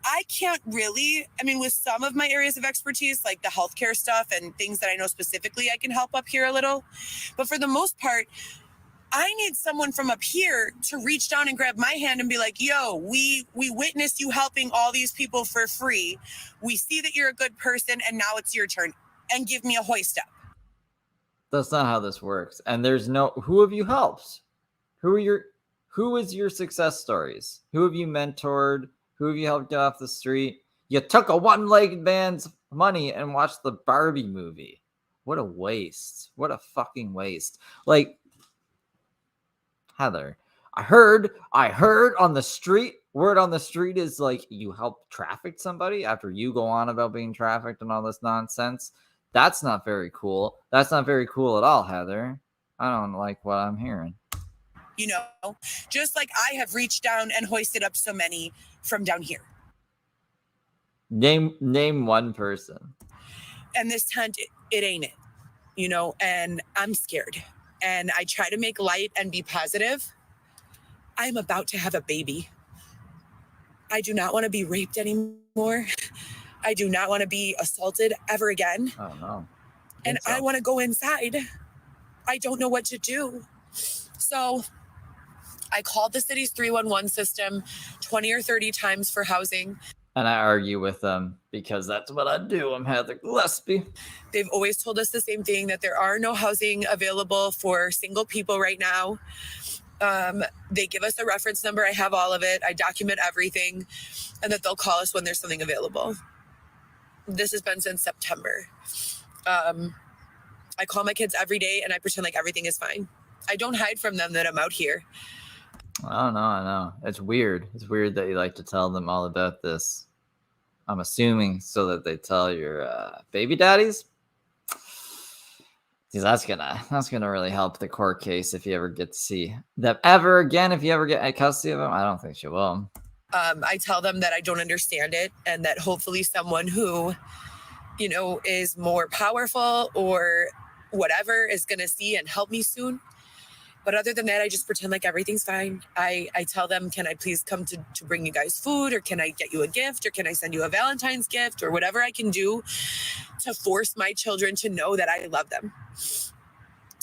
I can't really, with some of my areas of expertise, like the healthcare stuff and things that I know specifically, I can help up here a little. But for the most part, I need someone from up here to reach down and grab my hand and be like, yo, we witnessed you helping all these people for free. We see that you're a good person and now it's your turn, and give me a hoist up. That's not how this works. And there's who have you helped? Who is your success stories? Who have you mentored? Who have you helped get off the street? You took a one-legged man's money and watch the Barbie movie. What a waste. What a fucking waste. Like, Heather, I heard on the street, word on the street is like you help traffic somebody after you go on about being trafficked and all this nonsense. That's not very cool. That's not very cool at all, Heather. I don't like what I'm hearing. You know, just like I have reached down and hoisted up so many from down here. Name one person. And this tent, it ain't it, you know, and I'm scared. And I try to make light and be positive. I'm about to have a baby. I do not want to be raped anymore. I do not want to be assaulted ever again. Oh, no. And I want to go inside. I don't know what to do. So I called the city's 311 system 20 or 30 times for housing. And I argue with them because that's what I do. I'm Heather Gillespie. They've always told us the same thing, that there are no housing available for single people right now. They give us a reference number. I have all of it. I document everything, and that they'll call us when there's something available. This has been since September. I call my kids every day and I pretend like everything is fine. I don't hide from them that I'm out here. I know. It's weird. It's weird that you like to tell them all about this. I'm assuming so that they tell your baby daddies. Because that's gonna really help the court case if you ever get to see them ever again. If you ever get custody of them, I don't think she will. I tell them that I don't understand it, and that hopefully someone who, you know, is more powerful or whatever is gonna see and help me soon. But other than that, I just pretend like everything's fine. I tell them, can I please come to bring you guys food, or can I get you a gift, or can I send you a Valentine's gift, or whatever I can do to force my children to know that I love them.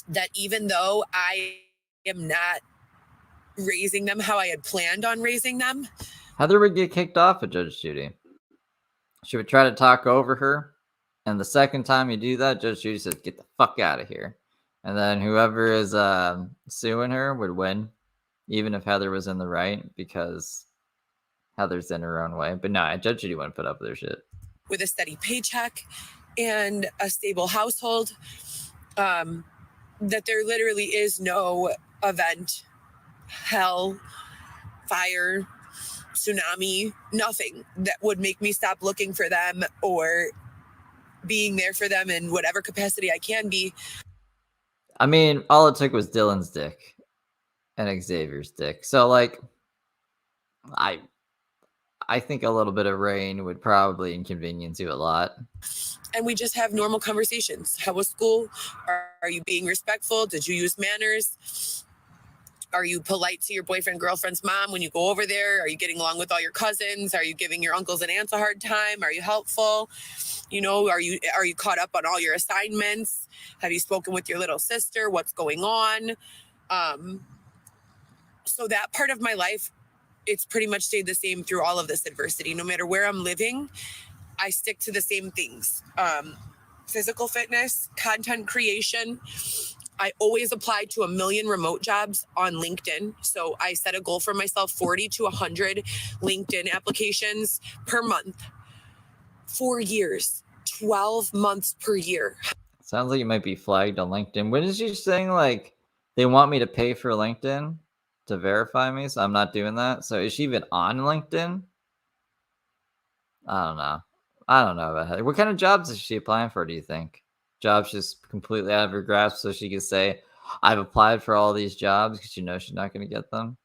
That even though I am not raising them how I had planned on raising them. Heather would get kicked off of Judge Judy. She would try to talk over her. And the second time you do that, Judge Judy says, get the fuck out of here. And then whoever is suing her would win, even if Heather was in the right, because Heather's in her own way. But no, Judge Judy wouldn't put up with their shit. With a steady paycheck and a stable household, that there literally is no event, hell, fire, tsunami, nothing that would make me stop looking for them or being there for them in whatever capacity I can be. I mean, all it took was Dylan's dick and Xavier's dick. So, like, I think a little bit of rain would probably inconvenience you a lot. And we just have normal conversations. How was school? Are you being respectful? Did you use manners? Are you polite to your boyfriend, girlfriend's mom when you go over there? Are you getting along with all your cousins? Are you giving your uncles and aunts a hard time? Are you helpful? You know, are you caught up on all your assignments? Have you spoken with your little sister? What's going on? So that part of my life, it's pretty much stayed the same through all of this adversity. No matter where I'm living, I stick to the same things. Physical fitness, content creation. I always applied to 1 million remote jobs on LinkedIn. So I set a goal for myself, 40 to 100 LinkedIn applications per month. 4 years, 12 months per year. Sounds like you might be flagged on LinkedIn. When is she saying, like, they want me to pay for LinkedIn to verify me? So I'm not doing that. So is she even on LinkedIn? I don't know about her. What kind of jobs is she applying for, do you think? Jobs just completely out of her grasp so she can say, I've applied for all these jobs, because you know she's not going to get them?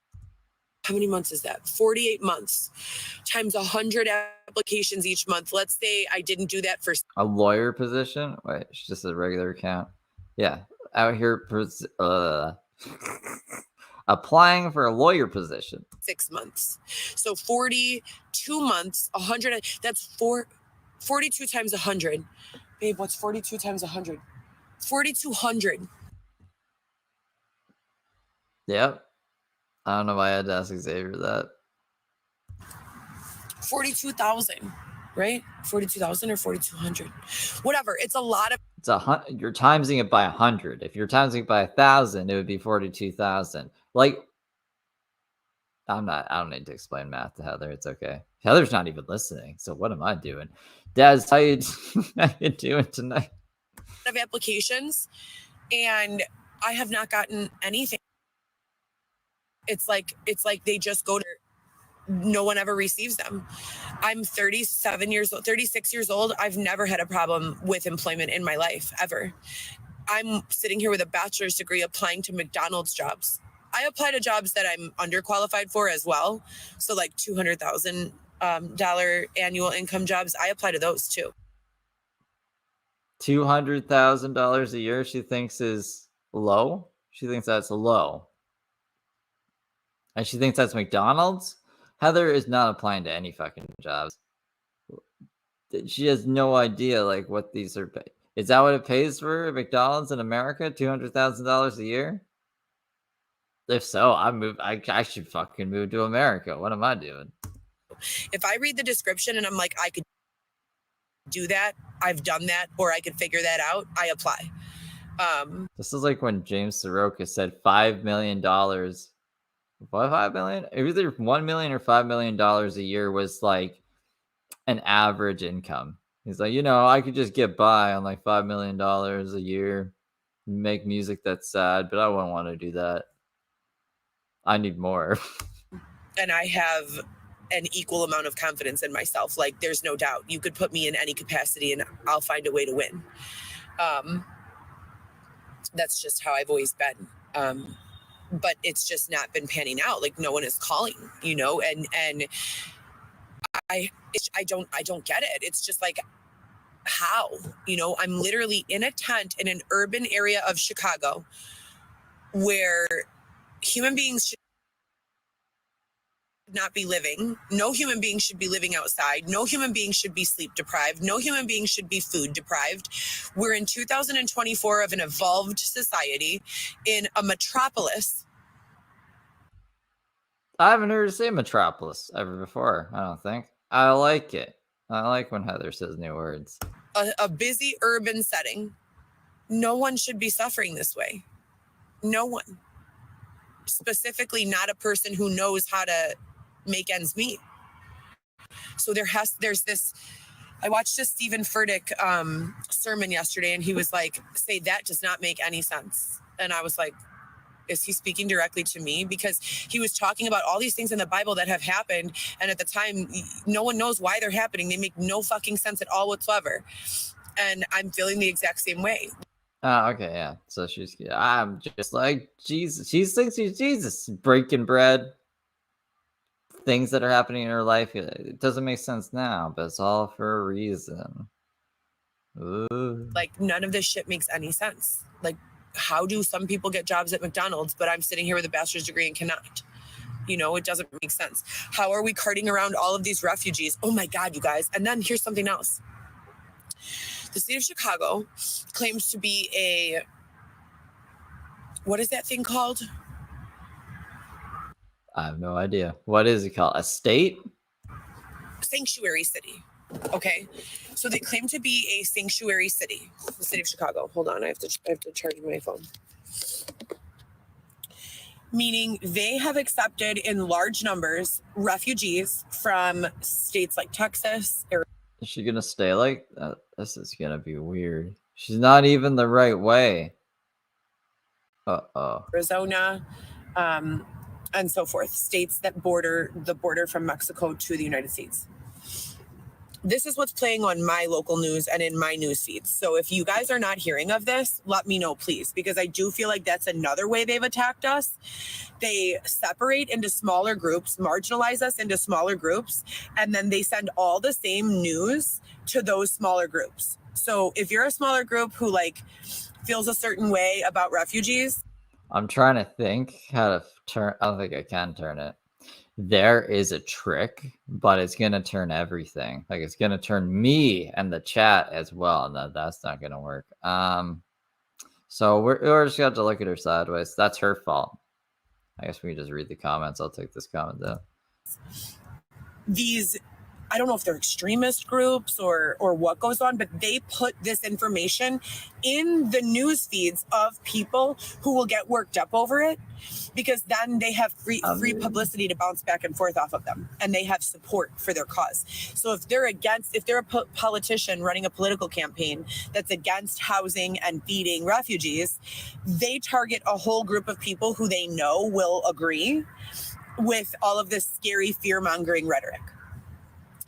How many months is that? 48 months times 100 applications each month. Let's say I didn't do that for a lawyer position. Wait, it's just a regular account. Yeah, out here applying for a lawyer position. 6 months. So 42 months, 100. That's 42 times 100. Babe, what's 42 times 100? 4,200. Yep. I don't know why I had to ask Xavier that. 42,000, right? 42,000 or 4,200. Whatever. It's a lot of. You're timesing it by 100. If you're timesing it by 1,000, it would be 42,000. Like, I don't need to explain math to Heather. It's okay. Heather's not even listening. So what am I doing? Des, how you how you doing tonight? Of applications, and I have not gotten anything. It's like they just go to, no one ever receives them. I'm 37 years old, 36 years old. I've never had a problem with employment in my life, ever. I'm sitting here with a bachelor's degree applying to McDonald's jobs. I apply to jobs that I'm underqualified for as well. So like $200,000 annual income jobs, I apply to those too. $200,000 a year she thinks is low. She thinks that's low. And she thinks that's McDonald's. Heather is not applying to any fucking jobs. She has no idea like what these are. Is that what it pays for McDonald's in America? $200,000 a year? If so, I should fucking move to America. What am I doing? If I read the description and I'm like, I could do that, I've done that, or I could figure that out, I apply. This is like when James Soroka said $5 million. What, 5 million? Either 1 million or $5 million a year was like an average income. He's like, I could just get by on like $5 million a year, make music that's sad, but I wouldn't want to do that. I need more. And I have an equal amount of confidence in myself. Like, there's no doubt. You could put me in any capacity and I'll find a way to win. That's just how I've always been. But it's just not been panning out. Like, no one is calling, and I don't get it. It's just like, how, I'm literally in a tent in an urban area of Chicago where human beings should not be living. No human being should be living outside. No human being should be sleep deprived. No human being should be food deprived. We're in 2024 of an evolved society in a metropolis. I haven't heard her say metropolis ever before, I don't think. I like it. I like when Heather says new words. A busy urban setting. No one should be suffering this way. No one. Specifically, not a person who knows how to make ends meet. So there's this. I watched a Stephen Furtick sermon yesterday, and he was like, "Say that does not make any sense." And I was like, is he speaking directly to me? Because he was talking about all these things in the Bible that have happened, and at the time, no one knows why they're happening. They make no fucking sense at all whatsoever. And I'm feeling the exact same way. Okay, yeah. So I'm just like Jesus. She thinks she's Jesus. Breaking bread. Things that are happening in her life. It doesn't make sense now, but it's all for a reason. Ooh. Like, none of this shit makes any sense. Like, how do some people get jobs at McDonald's, but I'm sitting here with a bachelor's degree and cannot? It doesn't make sense. How are we carting around all of these refugees? Oh my God, you guys. And then here's something else. The state of Chicago claims to be what is that thing called? I have no idea. What is it called? A state? Sanctuary city. Okay. So they claim to be a sanctuary city, the city of Chicago. Hold on. I have to charge my phone. Meaning they have accepted in large numbers refugees from states like Texas, Arizona. Is she gonna stay like that? This is gonna be weird. She's not even the right way. Arizona, and so forth. States that border from Mexico to the United States. This is what's playing on my local news and in my news feeds. So if you guys are not hearing of this, let me know, please, because I do feel like that's another way they've attacked us. They separate into smaller groups, marginalize us into smaller groups, and then they send all the same news to those smaller groups. So if you're a smaller group who feels a certain way about refugees. I'm trying to think how to turn. I don't think I can turn it. There is a trick, but it's going to turn everything. Like, it's going to turn me and the chat as well. No, that's not going to work. So we're just going to have to look at her sideways. That's her fault. I guess we can just read the comments. I'll take this comment down. These I don't know if they're extremist groups or what goes on, but they put this information in the news feeds of people who will get worked up over it, because then they have free publicity to bounce back and forth off of them, and they have support for their cause. So if they're a politician running a political campaign that's against housing and feeding refugees, they target a whole group of people who they know will agree with all of this scary fear-mongering rhetoric.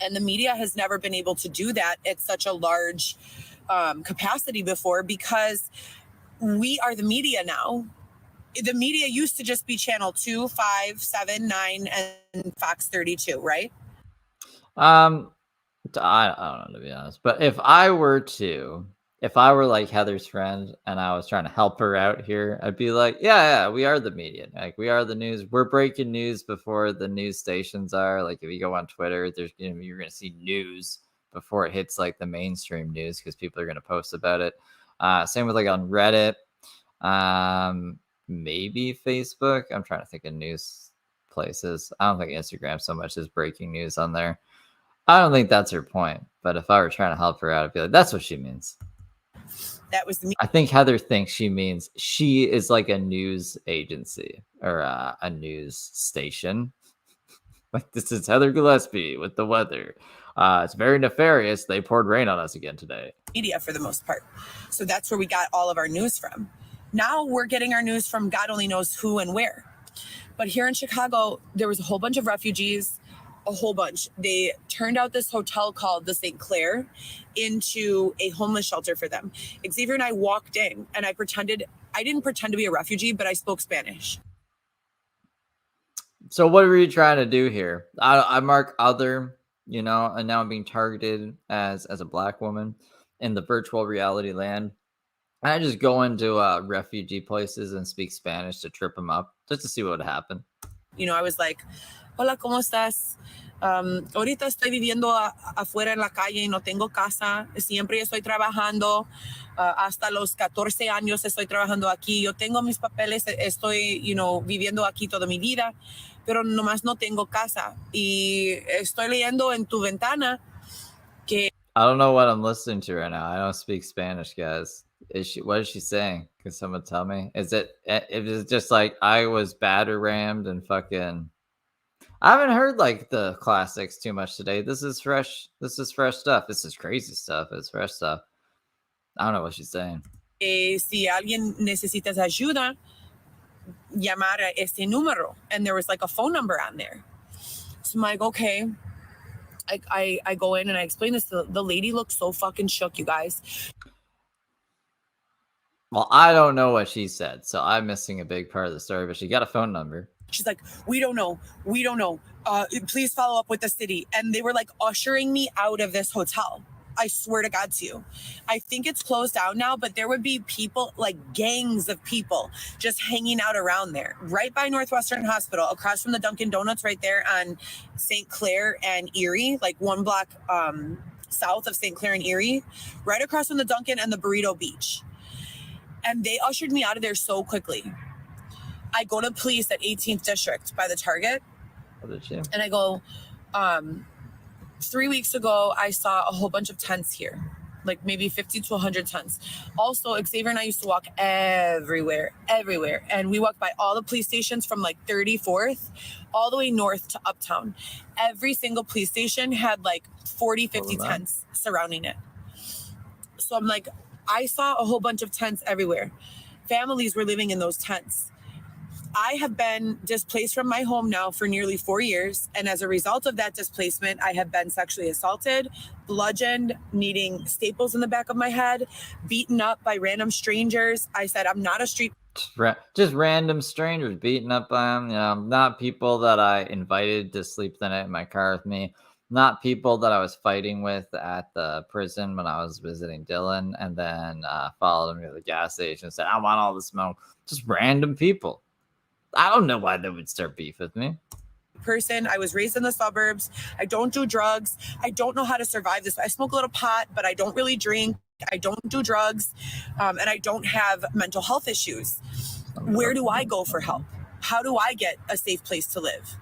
And the media has never been able to do that at such a large capacity before, because we are the media now. The media used to just be Channel 2, 5, 7, 9, and Fox 32, right? I don't know, to be honest. But if I were like Heather's friend and I was trying to help her out here, I'd be like, yeah, we are the media. Like, we are the news. We're breaking news before the news stations are. Like, if you go on Twitter, you're gonna see news before it hits like the mainstream news, because people are gonna post about it. Same with like on Reddit, maybe Facebook. I'm trying to think of news places. I don't think Instagram so much is breaking news on there. I don't think that's her point. But if I were trying to help her out, I'd be like, that's what she means. That was the I think Heather thinks she means she is like a news agency or a news station. Like, this is Heather Gillespie with the weather. It's very nefarious. They poured rain on us again today. Media for the most part. So that's where we got all of our news from. Now we're getting our news from God only knows who and where. But here in Chicago, there was a whole bunch of refugees, a whole bunch. They turned out this hotel called the St. Clair into a homeless shelter for them. Xavier and I walked in, and I didn't pretend to be a refugee, but I spoke Spanish. So what were you trying to do here? I mark other, and now I'm being targeted as a Black woman in the virtual reality land. And I just go into refugee places and speak Spanish to trip them up, just to see what would happen. I was like, hola, ¿cómo estás? Ahorita estoy viviendo afuera en la calle y no tengo casa. Siempre estoy trabajando. Hasta los 14 años estoy trabajando aquí. Yo tengo mis papeles. Estoy, viviendo aquí toda mi vida. Pero nomás no tengo casa. Y estoy leyendo en tu ventana que... I don't know what I'm listening to right now. I don't speak Spanish, guys. What is she saying? Can someone tell me? Is it just like I was batter rammed and fucking... I haven't heard like the classics too much today. This is fresh stuff. This is crazy stuff. It's fresh stuff. I don't know what she's saying. Si alguien necesitas ayuda, llamar a este número. And there was like a phone number on there. So I'm like, okay. I go in and I explain this. The lady looked so fucking shook, you guys. Well, I don't know what she said, so I'm missing a big part of the story, but she got a phone number. She's like, we don't know. Please follow up with the city. And they were like ushering me out of this hotel. I swear to God to you. I think it's closed down now, but there would be people, like gangs of people just hanging out around there, right by Northwestern Hospital, across from the Dunkin' Donuts right there on St. Clair and Erie, like one block south of St. Clair and Erie, right across from the Dunkin' and the Burrito Beach. And they ushered me out of there so quickly. I go to police at 18th District by the Target. Oh, did you? And I go, 3 weeks ago, I saw a whole bunch of tents here, like maybe 50 to 100 tents. Also, Xavier and I used to walk everywhere. And we walked by all the police stations from like 34th all the way north to Uptown. Every single police station had like 40, 50 tents surrounding it. So I'm like, I saw a whole bunch of tents everywhere. Families were living in those tents. I have been displaced from my home now for nearly 4 years. And as a result of that displacement, I have been sexually assaulted, bludgeoned, needing staples in the back of my head, beaten up by random strangers. I said, I'm not a street. Just random strangers beaten up by them. Not people that I invited to sleep the night in my car with me. Not people that I was fighting with at the prison when I was visiting Dylan, and then followed him to the gas station and said, I want all the smoke. Just random people. I don't know why they would start beef with me. Person. I was raised in the suburbs. I don't do drugs. I don't know how to survive this. I smoke a little pot, but I don't really drink. I don't do drugs. And I don't have mental health issues. Where do I go for help? How do I get a safe place to live?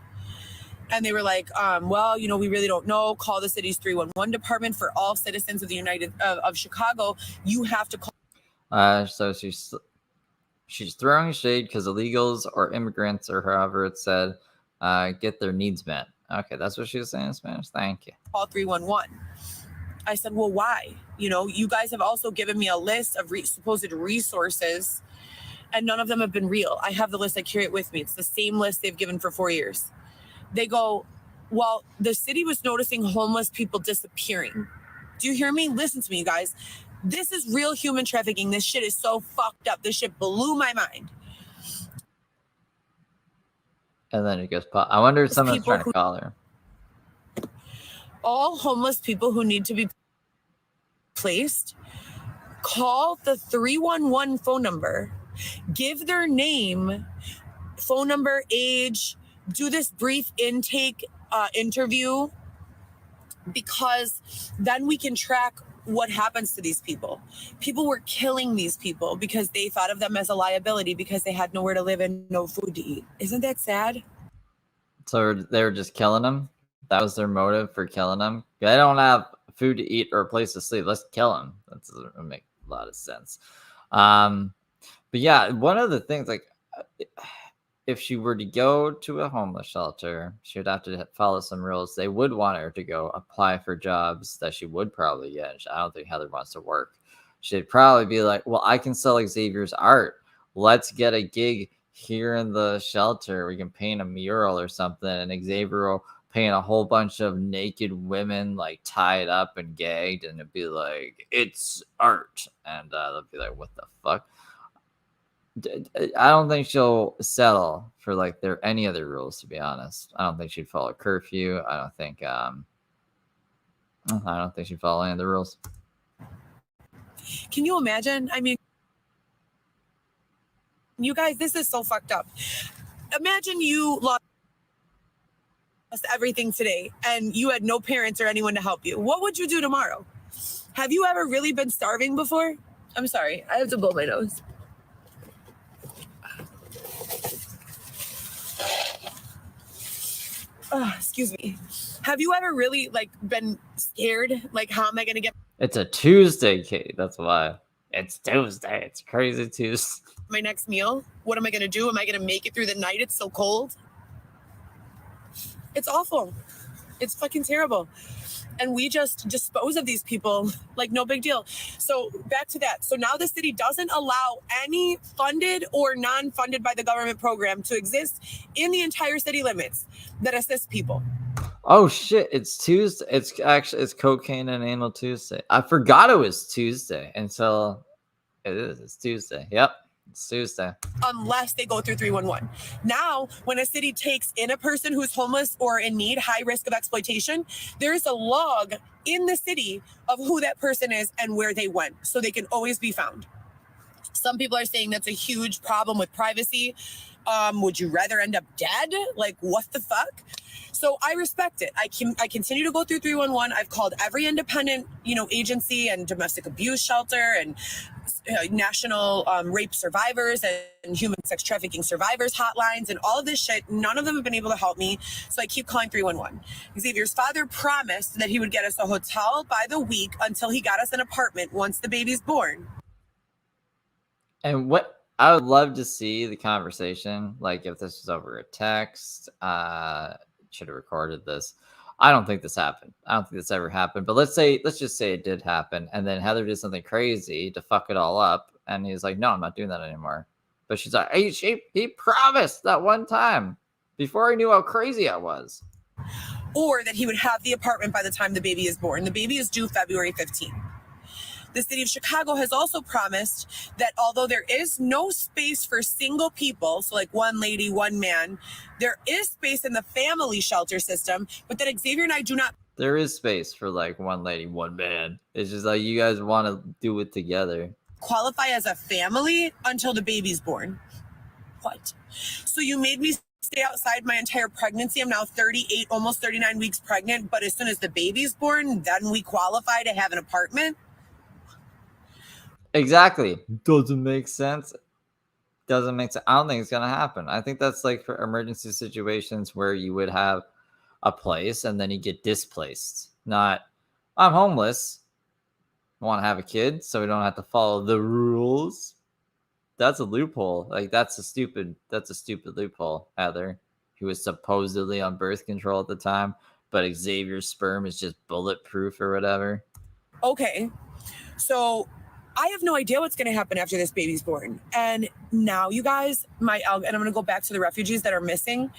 And they were like, well, you know, we really don't know. Call the city's 311 department for all citizens of the of Chicago. You have to call. So she's throwing shade because illegals or immigrants or however it said get their needs met. Okay, that's what she was saying in Spanish. Thank you. Call 311. I said, well, why? You know, you guys have also given me a list of supposed resources, and none of them have been real. I have the list. I carry it with me. It's the same list they've given for 4 years. They go, well, the city was noticing homeless people disappearing. Do you hear me? Listen to me, you guys. This is real human trafficking. This shit is so fucked up. This shit blew my mind. And then it goes, I wonder if someone's trying to call her. All homeless people who need to be placed, call the 311 phone number, give their name, phone number, age, do this brief intake interview, because then we can track what happens to these people. People were killing these people because they thought of them as a liability because they had nowhere to live and no food to eat. Isn't that sad? So they were just killing them? That was their motive for killing them? They don't have food to eat or a place to sleep. Let's kill them. That doesn't make a lot of sense. But yeah, one of the things, like, if she were to go to a homeless shelter, she would have to follow some rules. They would want her to go apply for jobs that she would probably get. I don't think Heather wants to work. She'd probably be like, well, I can sell Xavier's art. Let's get a gig here in the shelter. We can paint a mural or something. And Xavier will paint a whole bunch of naked women, like, tied up and gagged. And it'd be like, it's art. And they'll be like, what the fuck? I don't think she'll settle for like any other rules, to be honest. I don't think she'd follow curfew. I don't think she'd follow any of the rules. Can you imagine? I mean, you guys, this is so fucked up. Imagine you lost everything today and you had no parents or anyone to help you. What would you do tomorrow? Have you ever really been starving before? I'm sorry, I have to blow my nose. Excuse me. Have you ever really been scared? Like, how am I gonna get? It's a Tuesday, Kate. That's why. It's Tuesday. It's crazy Tuesday. My next meal. What am I gonna do? Am I gonna make it through the night? It's so cold. It's awful. It's fucking terrible. And we just dispose of these people like no big deal. So back to that. So now the city doesn't allow any funded or non-funded by the government program to exist in the entire city limits that assist people. Oh shit, it's Tuesday. It's Cocaine and Anal Tuesday. I forgot it was Tuesday until it is. It's Tuesday. Yep. It's Tuesday. Unless they go through 311. Now, when a city takes in a person who's homeless or in need, high risk of exploitation, there's a log in the city of who that person is and where they went, so they can always be found. Some people are saying that's a huge problem with privacy. Would you rather end up dead? Like, what the fuck? So I respect it. I continue to go through 311. I've called every independent, agency and domestic abuse shelter and national rape survivors and human sex trafficking survivors hotlines and all of this shit. None of them have been able to help me. So I keep calling 311. Xavier's father promised that he would get us a hotel by the week until he got us an apartment once the baby's born. And what I would love to see the conversation, like if this was over a text, should have recorded this. I don't think this happened. I don't think this ever happened. But let's just say it did happen, and then Heather did something crazy to fuck it all up, and he's like, "No, I'm not doing that anymore." But she's like, "Hey, he promised that one time before he knew how crazy I was." Or that he would have the apartment by the time the baby is born. The baby is due February 15th. The city of Chicago has also promised that although there is no space for single people, so like one lady, one man, there is space in the family shelter system, but that Xavier and I do not. There is space for like one lady, one man. It's just like you guys want to do it together. Qualify as a family until the baby's born. What? So you made me stay outside my entire pregnancy. I'm now 38, almost 39 weeks pregnant, but as soon as the baby's born, then we qualify to have an apartment? Exactly. Doesn't make sense. Doesn't make sense. I don't think it's going to happen. I think that's like for emergency situations where you would have a place and then you get displaced. Not, I'm homeless, want to have a kid, so we don't have to follow the rules. That's a loophole. Like that's a stupid loophole, Heather, who was supposedly on birth control at the time, but Xavier's sperm is just bulletproof or whatever. Okay, so I have no idea what's going to happen after this baby's born. And now, you guys, and I'm going to go back to the refugees that are missing.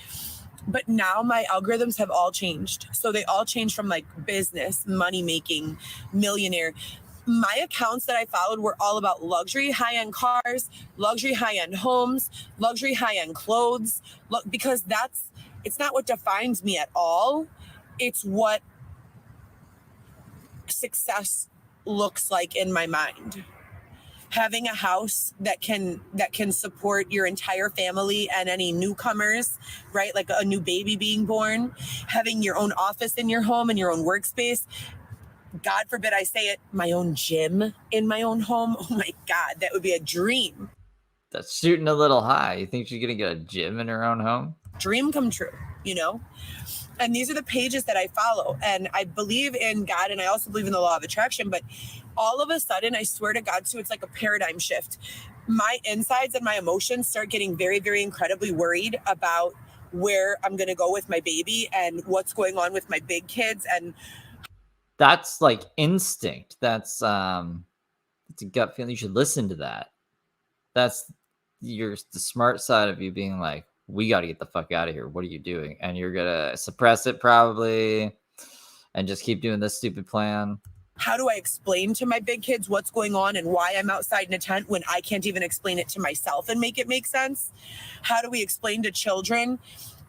But now my algorithms have all changed. So they all changed from like business, money making, millionaire. My accounts that I followed were all about luxury high-end cars, luxury high-end homes, luxury high-end clothes, because it's not what defines me at all. It's what success looks like in my mind. Having a house that can support your entire family and any newcomers, right? Like a new baby being born, having your own office in your home and your own workspace. God forbid I say it, my own gym in my own home. Oh my God, that would be a dream. That's shooting a little high. You think she's going to get a gym in her own home? Dream come true, you know? And these are the pages that I follow. And I believe in God, and I also believe in the law of attraction. But all of a sudden, I swear to God, too, it's like a paradigm shift. My insides and my emotions start getting very, very incredibly worried about where I'm going to go with my baby and what's going on with my big kids. And that's like instinct. It's a gut feeling. You should listen to that. That's the smart side of you being like, we got to get the fuck out of here. What are you doing? And you're going to suppress it probably and just keep doing this stupid plan. How do I explain to my big kids what's going on and why I'm outside in a tent when I can't even explain it to myself and make it make sense? How do we explain to children?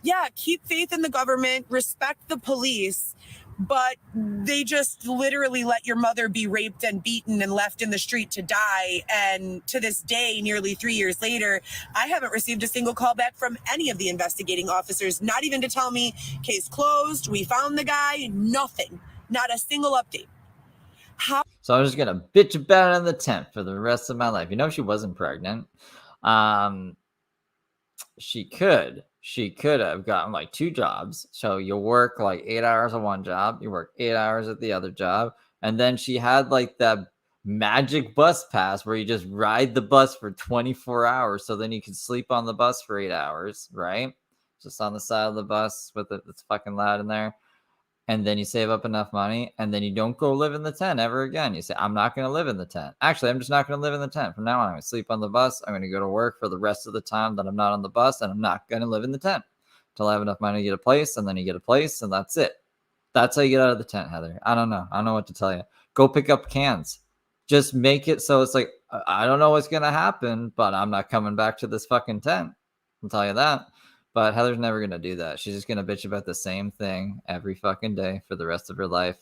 Yeah, keep faith in the government, respect the police, but they just literally let your mother be raped and beaten and left in the street to die. And to this day, nearly 3 years later, I haven't received a single call back from any of the investigating officers, not even to tell me case closed, we found the guy, nothing, not a single update. So I'm just going to bitch about it in the tent for the rest of my life. You know, she wasn't pregnant. She could have gotten like 2 jobs. So you work like 8 hours at one job, you work 8 hours at the other job. And then she had like that magic bus pass where you just ride the bus for 24 hours. So then you can sleep on the bus for 8 hours, right? Just on the side of the bus with it. It's fucking loud in there. And then you save up enough money, and then you don't go live in the tent ever again. You say, I'm not going to live in the tent. Actually, I'm just not going to live in the tent. From now on, I'm going to sleep on the bus. I'm going to go to work for the rest of the time that I'm not on the bus, and I'm not going to live in the tent until I have enough money to get a place, and then you get a place, and that's it. That's how you get out of the tent, Heather. I don't know. I don't know what to tell you. Go pick up cans. Just make it so it's like, I don't know what's going to happen, but I'm not coming back to this fucking tent. I'll tell you that. But Heather's never going to do that. She's just going to bitch about the same thing every fucking day for the rest of her life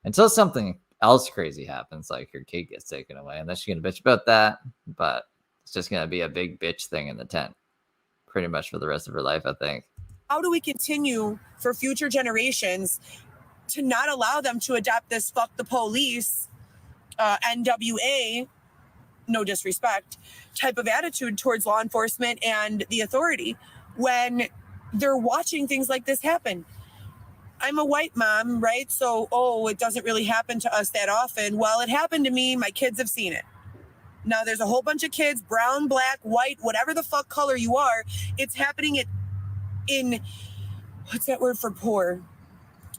until something else crazy happens, like her kid gets taken away. And then she's going to bitch about that. But it's just going to be a big bitch thing in the tent pretty much for the rest of her life, I think. How do we continue for future generations to not allow them to adopt this fuck the police, NWA, no disrespect, type of attitude towards law enforcement and the authority when they're watching things like this happen? I'm a white mom, right? So, it doesn't really happen to us that often. Well, it happened to me. My kids have seen it. Now, there's a whole bunch of kids, brown, black, white, whatever the fuck color you are. It's happening in what's that word for poor?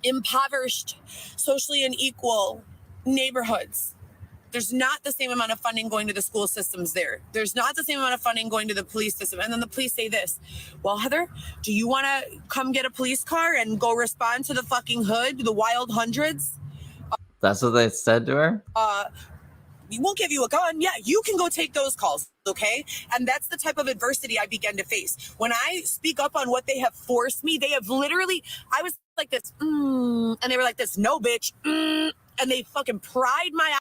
Impoverished, socially unequal neighborhoods. There's not the same amount of funding going to the school systems there. There's not the same amount of funding going to the police system. And then the police say this, well, Heather, do you want to come get a police car and go respond to the fucking hood, the wild hundreds? That's what they said to her? We won't give you a gun. Yeah, you can go take those calls, okay? And that's the type of adversity I began to face. When I speak up on what they have forced me, they have literally, I was like this, and they were like this, no, bitch, and they fucking pried my eyes.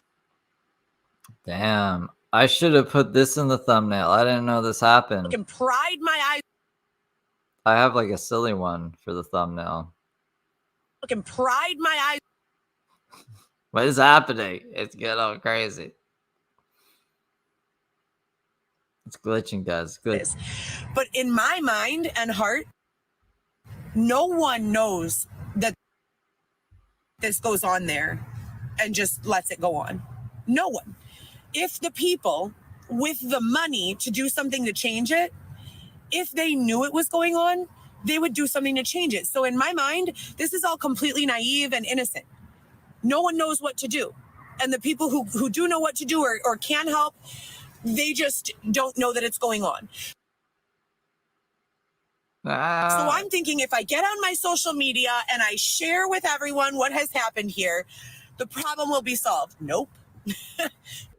Damn, I should have put this in the thumbnail. I didn't know this happened. Fucking pried my eyes. I have like a silly one for the thumbnail. Fucking pried my eyes. What is happening? It's getting all crazy. It's glitching, guys. But in my mind and heart, no one knows this goes on there and just lets it go on. No one. If the people with the money to do something to change it, if they knew it was going on, they would do something to change it. So in my mind, this is all completely naive and innocent. No one knows what to do. And the people who do know what to do or can help, they just don't know that it's going on. So I'm thinking if I get on my social media and I share with everyone what has happened here, the problem will be solved. Nope.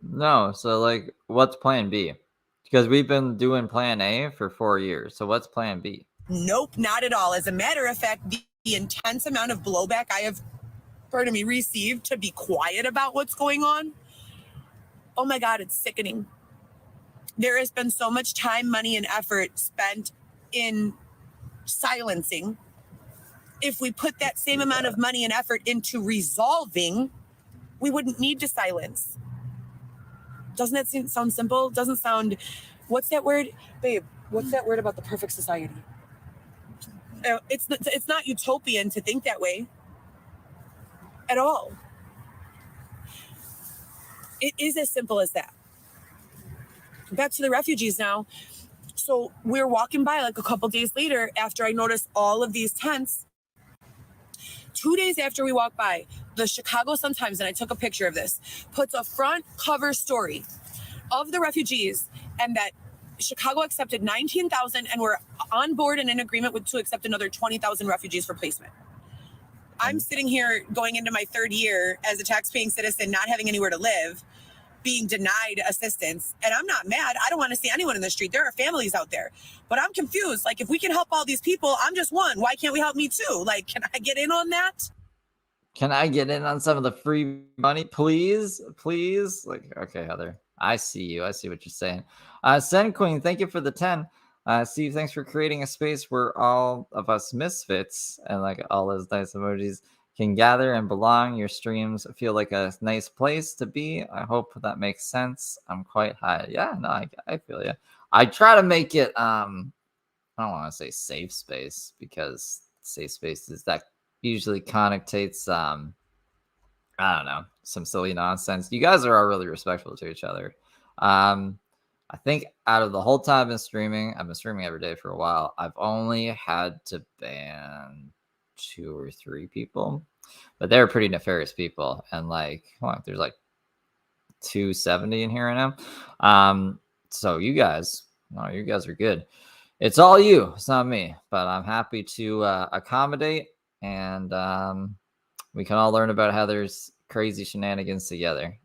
No, so like, what's plan B? Because we've been doing plan A for 4 years. So what's plan B? Nope, not at all. As a matter of fact, the intense amount of blowback I have, received to be quiet about what's going on, oh my God, it's sickening. There has been so much time, money, and effort spent in silencing. If we put that same amount of money and effort into resolving, we wouldn't need to silence. Doesn't that sound simple? Doesn't sound, what's that word? Babe, what's that word about the perfect society? It's not utopian to think that way at all. It is as simple as that. Back to the refugees now. So we're walking by like a couple days later after I noticed all of these tents. 2 days after we walked by, the Chicago Sun-Times, and I took a picture of this, puts a front cover story of the refugees and that Chicago accepted 19,000 and we're on board and in agreement to accept another 20,000 refugees for placement. I'm sitting here going into my third year as a tax-paying citizen, not having anywhere to live, being denied assistance, and I'm not mad. I don't want to see anyone in the street. There are families out there, but I'm confused. Like, if we can help all these people, I'm just one. Why can't we help me too? Like, can I get in on that? Can I get in on some of the free money, please? Please? Like, okay, Heather, I see you. I see what you're saying. Sen Queen, thank you for the 10. Steve, thanks for creating a space where all of us misfits and like all those nice emojis can gather and belong. Your streams feel like a nice place to be. I hope that makes sense. I'm quite high. Yeah, no, I feel you. I try to make it, I don't want to say safe space because safe spaces that usually connotates, I don't know, some silly nonsense. You guys are all really respectful to each other. I think out of the whole time I've been streaming every day for a while. I've only had to ban 2 or 3 people, but they're pretty nefarious people. And like, there's like 270 in here right now. So you guys are good. It's all you. It's not me, but I'm happy to accommodate, and we can all learn about Heather's crazy shenanigans together.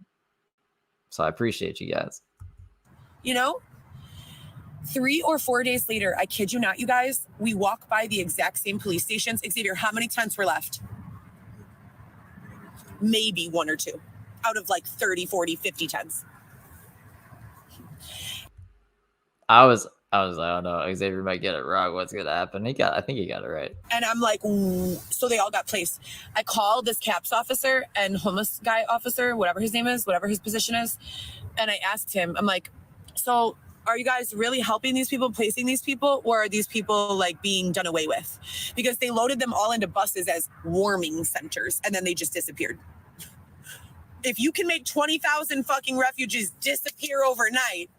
So I appreciate you guys. 3 or 4 days later, I kid you not, you guys, we walk by the exact same police stations. Xavier, how many tents were left? Maybe 1 or 2 out of like 30, 40, 50 tents. I was like, oh no, Xavier might get it wrong. What's gonna happen? I think he got it right. And I'm like, ooh. So they all got placed. I called this CAPS officer and homeless guy officer, whatever his name is, whatever his position is. And I asked him, I'm like, so are you guys really helping these people, placing these people, or are these people like being done away with? Because they loaded them all into buses as warming centers and then they just disappeared. If you can make 20,000 fucking refugees disappear overnight.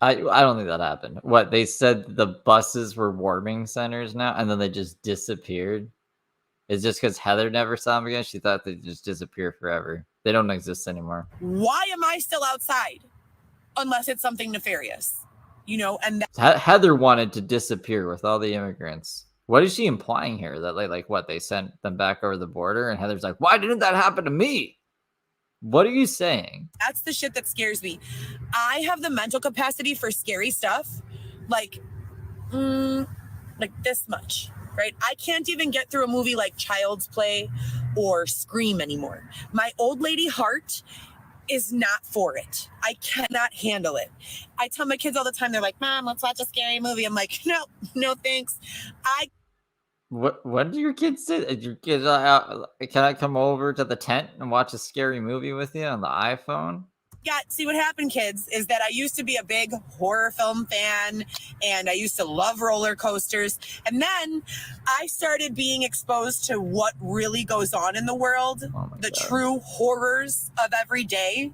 I don't think that happened. What, they said the buses were warming centers now and then they just disappeared? It's just because Heather never saw them again? She thought they'd just disappear forever. They don't exist anymore. Why am I still outside? Unless it's something nefarious, and Heather wanted to disappear with all the immigrants. What is she implying here? That like what, they sent them back over the border and Heather's like, why didn't that happen to me? What are you saying? That's the shit that scares me. I have the mental capacity for scary stuff, like this much, right? I can't even get through a movie like Child's Play or Scream anymore. My old lady heart is not for it. I cannot handle it. I tell my kids all the time, they're like, Mom, let's watch a scary movie. I'm like, no, thanks. What do your kids say? Your kids, can I come over to the tent and watch a scary movie with you on the iPhone? see what happened, kids, is that I used to be a big horror film fan and I used to love roller coasters. And then I started being exposed to what really goes on in the world, the true horrors of every day.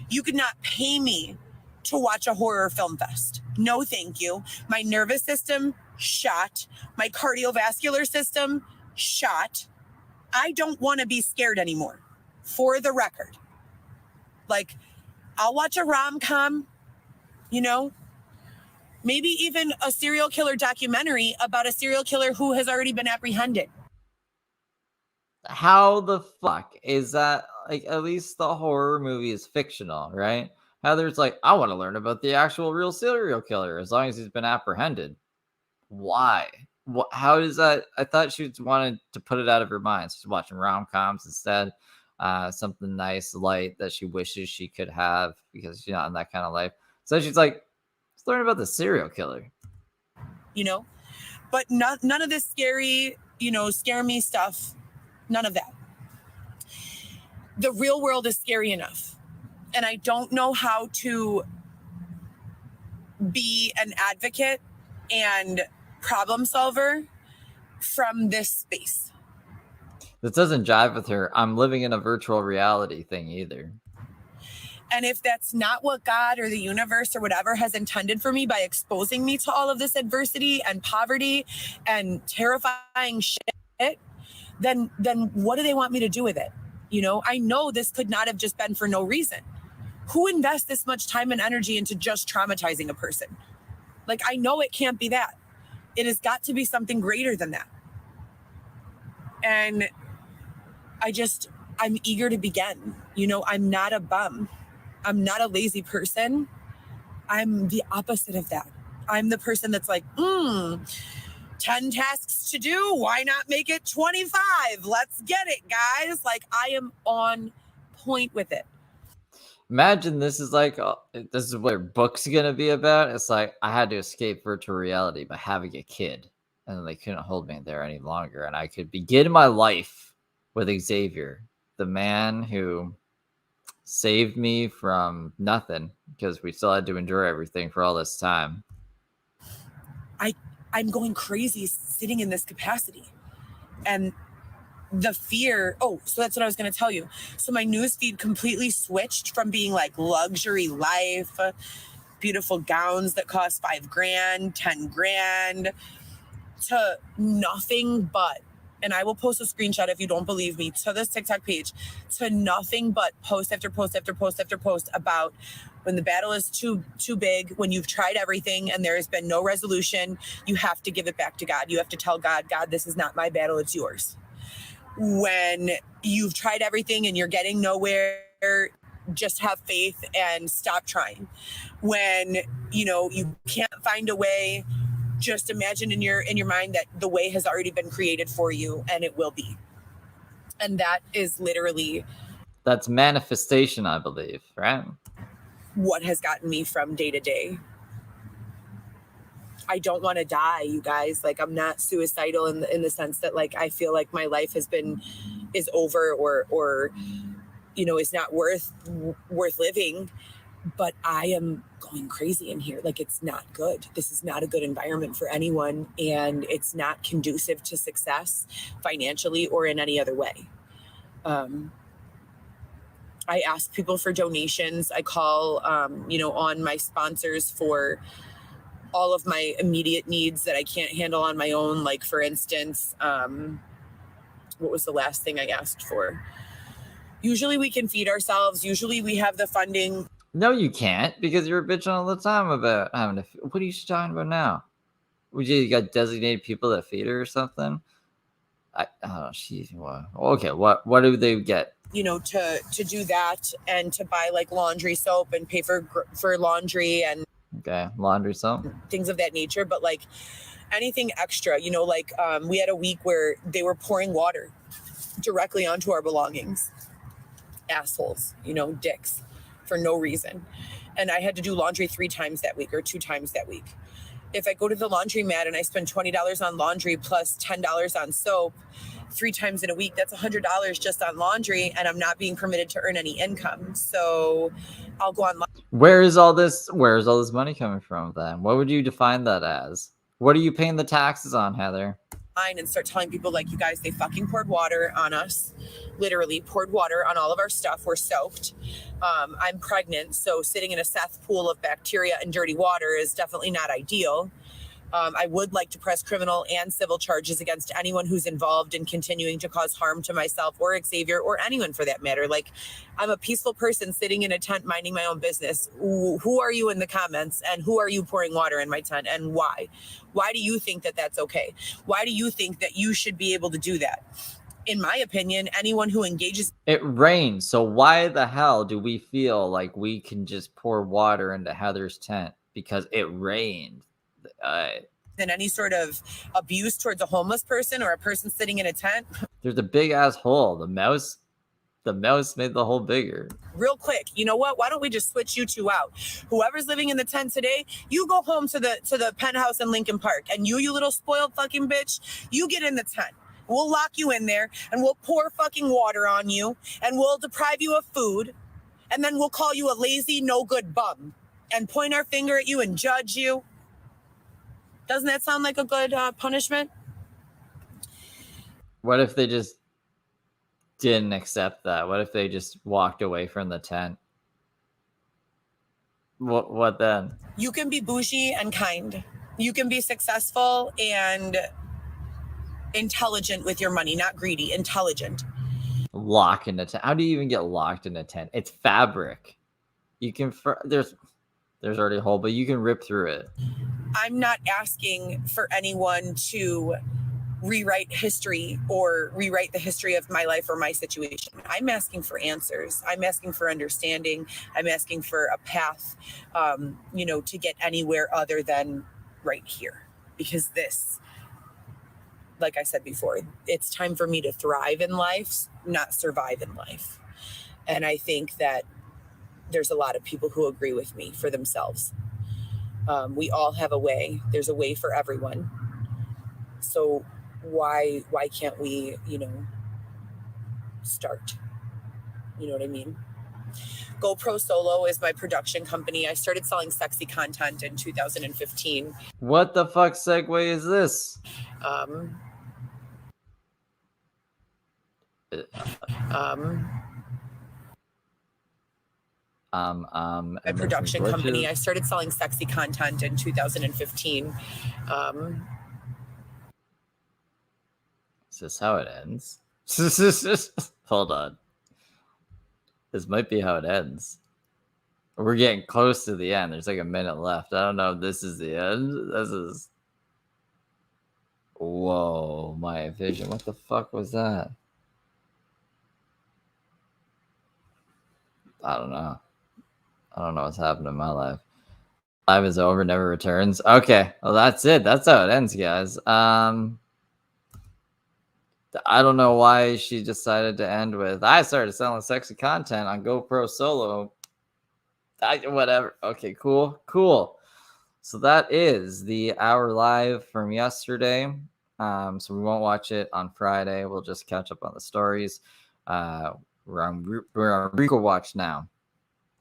You could not pay me to watch a horror film fest. No, thank you. My nervous system shot. My cardiovascular system shot. I don't want to be scared anymore, for the record. Like, I'll watch a rom-com, you know, maybe even a serial killer documentary about a serial killer who has already been apprehended. How the fuck is that? Like, at least the horror movie is fictional, right? Heather's like, I want to learn about the actual real serial killer as long as he's been apprehended. Why? What? How does that? I thought she wanted to put it out of her mind. She's watching rom-coms instead. Something nice, light that she wishes she could have because she's not in that kind of life. So she's like, let's learn about the serial killer. You know, but none of this scary, scare me stuff. None of that. The real world is scary enough. And I don't know how to be an advocate and problem solver from this space. This doesn't jive with her I'm living in a virtual reality thing either. And if that's not what God or the universe or whatever has intended for me by exposing me to all of this adversity and poverty and terrifying shit, then what do they want me to do with it? I know this could not have just been for no reason. Who invests this much time and energy into just traumatizing a person? Like, I know it can't be that. It has got to be something greater than that. And I'm eager to begin. I'm not a bum. I'm not a lazy person. I'm the opposite of that. I'm the person that's like, 10 tasks to do. Why not make it 25? Let's get it, guys. Like, I am on point with it. Imagine this is like, this is what your book's going to be about. It's like, I had to escape virtual reality by having a kid. And they couldn't hold me there any longer. And I could begin my life with Xavier, the man who saved me from nothing because we still had to endure everything for all this time. I'm going crazy sitting in this capacity. And the fear, so that's what I was going to tell you. So my newsfeed completely switched from being like luxury life, beautiful gowns that cost $5,000, $10,000, to nothing but, and I will post a screenshot if you don't believe me, to this TikTok page, to nothing but post after post after post after post about when the battle is too big, when you've tried everything and there has been no resolution, you have to give it back to God. You have to tell God, this is not my battle, it's yours. When you've tried everything and you're getting nowhere, just have faith and stop trying. When, you can't find a way, just imagine in your mind that the way has already been created for you and it will be. And that is literally... That's manifestation, I believe, right? What has gotten me from day to day. I don't want to die, you guys. Like, I'm not suicidal in the sense that, like, I feel like my life is over or is not worth living. But I am going crazy in here. Like, it's not good. This is not a good environment for anyone. And it's not conducive to success financially or in any other way. I ask people for donations. I call, on my sponsors for all of my immediate needs that I can't handle on my own. Like, for instance, what was the last thing I asked for? Usually we can feed ourselves. Usually we have the funding. No, you can't, because you're bitching all the time about having to. What are you talking about now? You got designated people that feed her or something? Okay, what do they get? To do that and to buy like laundry soap and pay for laundry and laundry soap, things of that nature. But like anything extra, we had a week where they were pouring water directly onto our belongings. Assholes, dicks, for no reason. And I had to do laundry 3 times that week or 2 times that week. if I go to the laundromat and I spend $20 on laundry plus $10 on soap 3 times in a week, that's $100 just on laundry, and I'm not being permitted to earn any income. So I'll go online. Where is all this money coming from then? What would you define that as? What are you paying the taxes on, Heather? And start telling people, like, you guys, they fucking poured water on us, literally poured water on all of our stuff. We're soaked. I'm pregnant, so sitting in a cesspool of bacteria and dirty water is definitely not ideal. I would like to press criminal and civil charges against anyone who's involved in continuing to cause harm to myself or Xavier or anyone for that matter. Like, I'm a peaceful person sitting in a tent minding my own business. Who are you in the comments, and who are you pouring water in my tent, and why? Why do you think that that's okay? Why do you think that you should be able to do that? In my opinion, anyone who engages... It rains, so why the hell do we feel like we can just pour water into Heather's tent because it rained? Than any sort of abuse towards a homeless person or a person sitting in a tent. There's a big ass hole. The mouse made the hole bigger. Real quick, you know what? Why don't we just switch you two out? Whoever's living in the tent today, you go home to the penthouse in Lincoln Park, and you little spoiled fucking bitch, you get in the tent. We'll lock you in there, and we'll pour fucking water on you, and we'll deprive you of food, and then we'll call you a lazy, no good bum, and point our finger at you and judge you. Doesn't that sound like a good punishment? What if they just didn't accept that? What if they just walked away from the tent? What then? You can be bougie and kind. You can be successful and intelligent with your money, not greedy, intelligent. Lock in a tent. How do you even get locked in a tent? It's fabric. You can there's already a hole, but you can rip through it. I'm not asking for anyone to rewrite history or rewrite the history of my life or my situation. I'm asking for answers. I'm asking for understanding. I'm asking for a path, to get anywhere other than right here. Because this, like I said before, it's time for me to thrive in life, not survive in life. And I think that there's a lot of people who agree with me for themselves. We all have a way. There's a way for everyone. So why can't we, start? You know what I mean? GoPro Solo is my production company. I started selling sexy content in 2015. What the fuck segue is this? My production company. I started selling sexy content in 2015. Is this how it ends? Hold on. This might be how it ends. We're getting close to the end. There's like a minute left. I don't know if this is the end. This is... Whoa, my vision. What the fuck was that? I don't know. I don't know what's happened in my life. Life is over, never returns. Okay, well that's it. That's how it ends, guys. I don't know why she decided to end with, I started selling sexy content on GoPro Solo. Whatever. Okay, cool. So that is the hour live from yesterday. So we won't watch it on Friday. We'll just catch up on the stories. We're on RICO watch now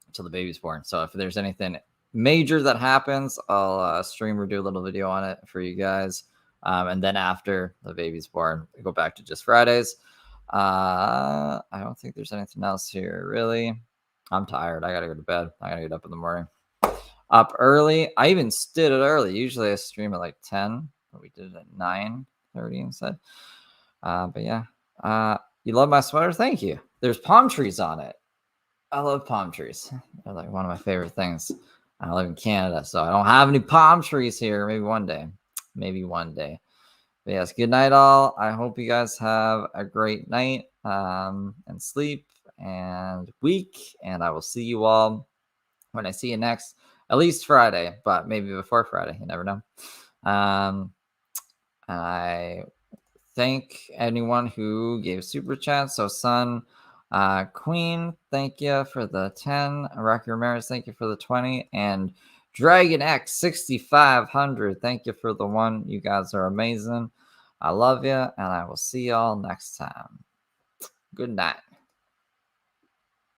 until the baby's born. So if there's anything major that happens, I'll stream or do a little video on it for you guys. And then after the baby's born, we go back to just Fridays. I don't think there's anything else here, really. I'm tired. I got to go to bed. I got to get up in the morning. Up early. I even did it early. Usually I stream at like 10, but we did it at 9:30 instead. But yeah. You love my sweater? Thank you. There's palm trees on it. I love palm trees. They're like one of my favorite things. I live in Canada, so I don't have any palm trees here. Maybe one day. But yes, good night, all. I hope you guys have a great night and sleep and week. And I will see you all when I see you next, at least Friday, but maybe before Friday. You never know. And I thank anyone who gave super chats. So, Sun, Queen, thank you for the 10. Rocky Ramirez, thank you for the 20. And Dragon X 6500. Thank you for the one. You guys are amazing. I love you, and I will see y'all next time. Good night.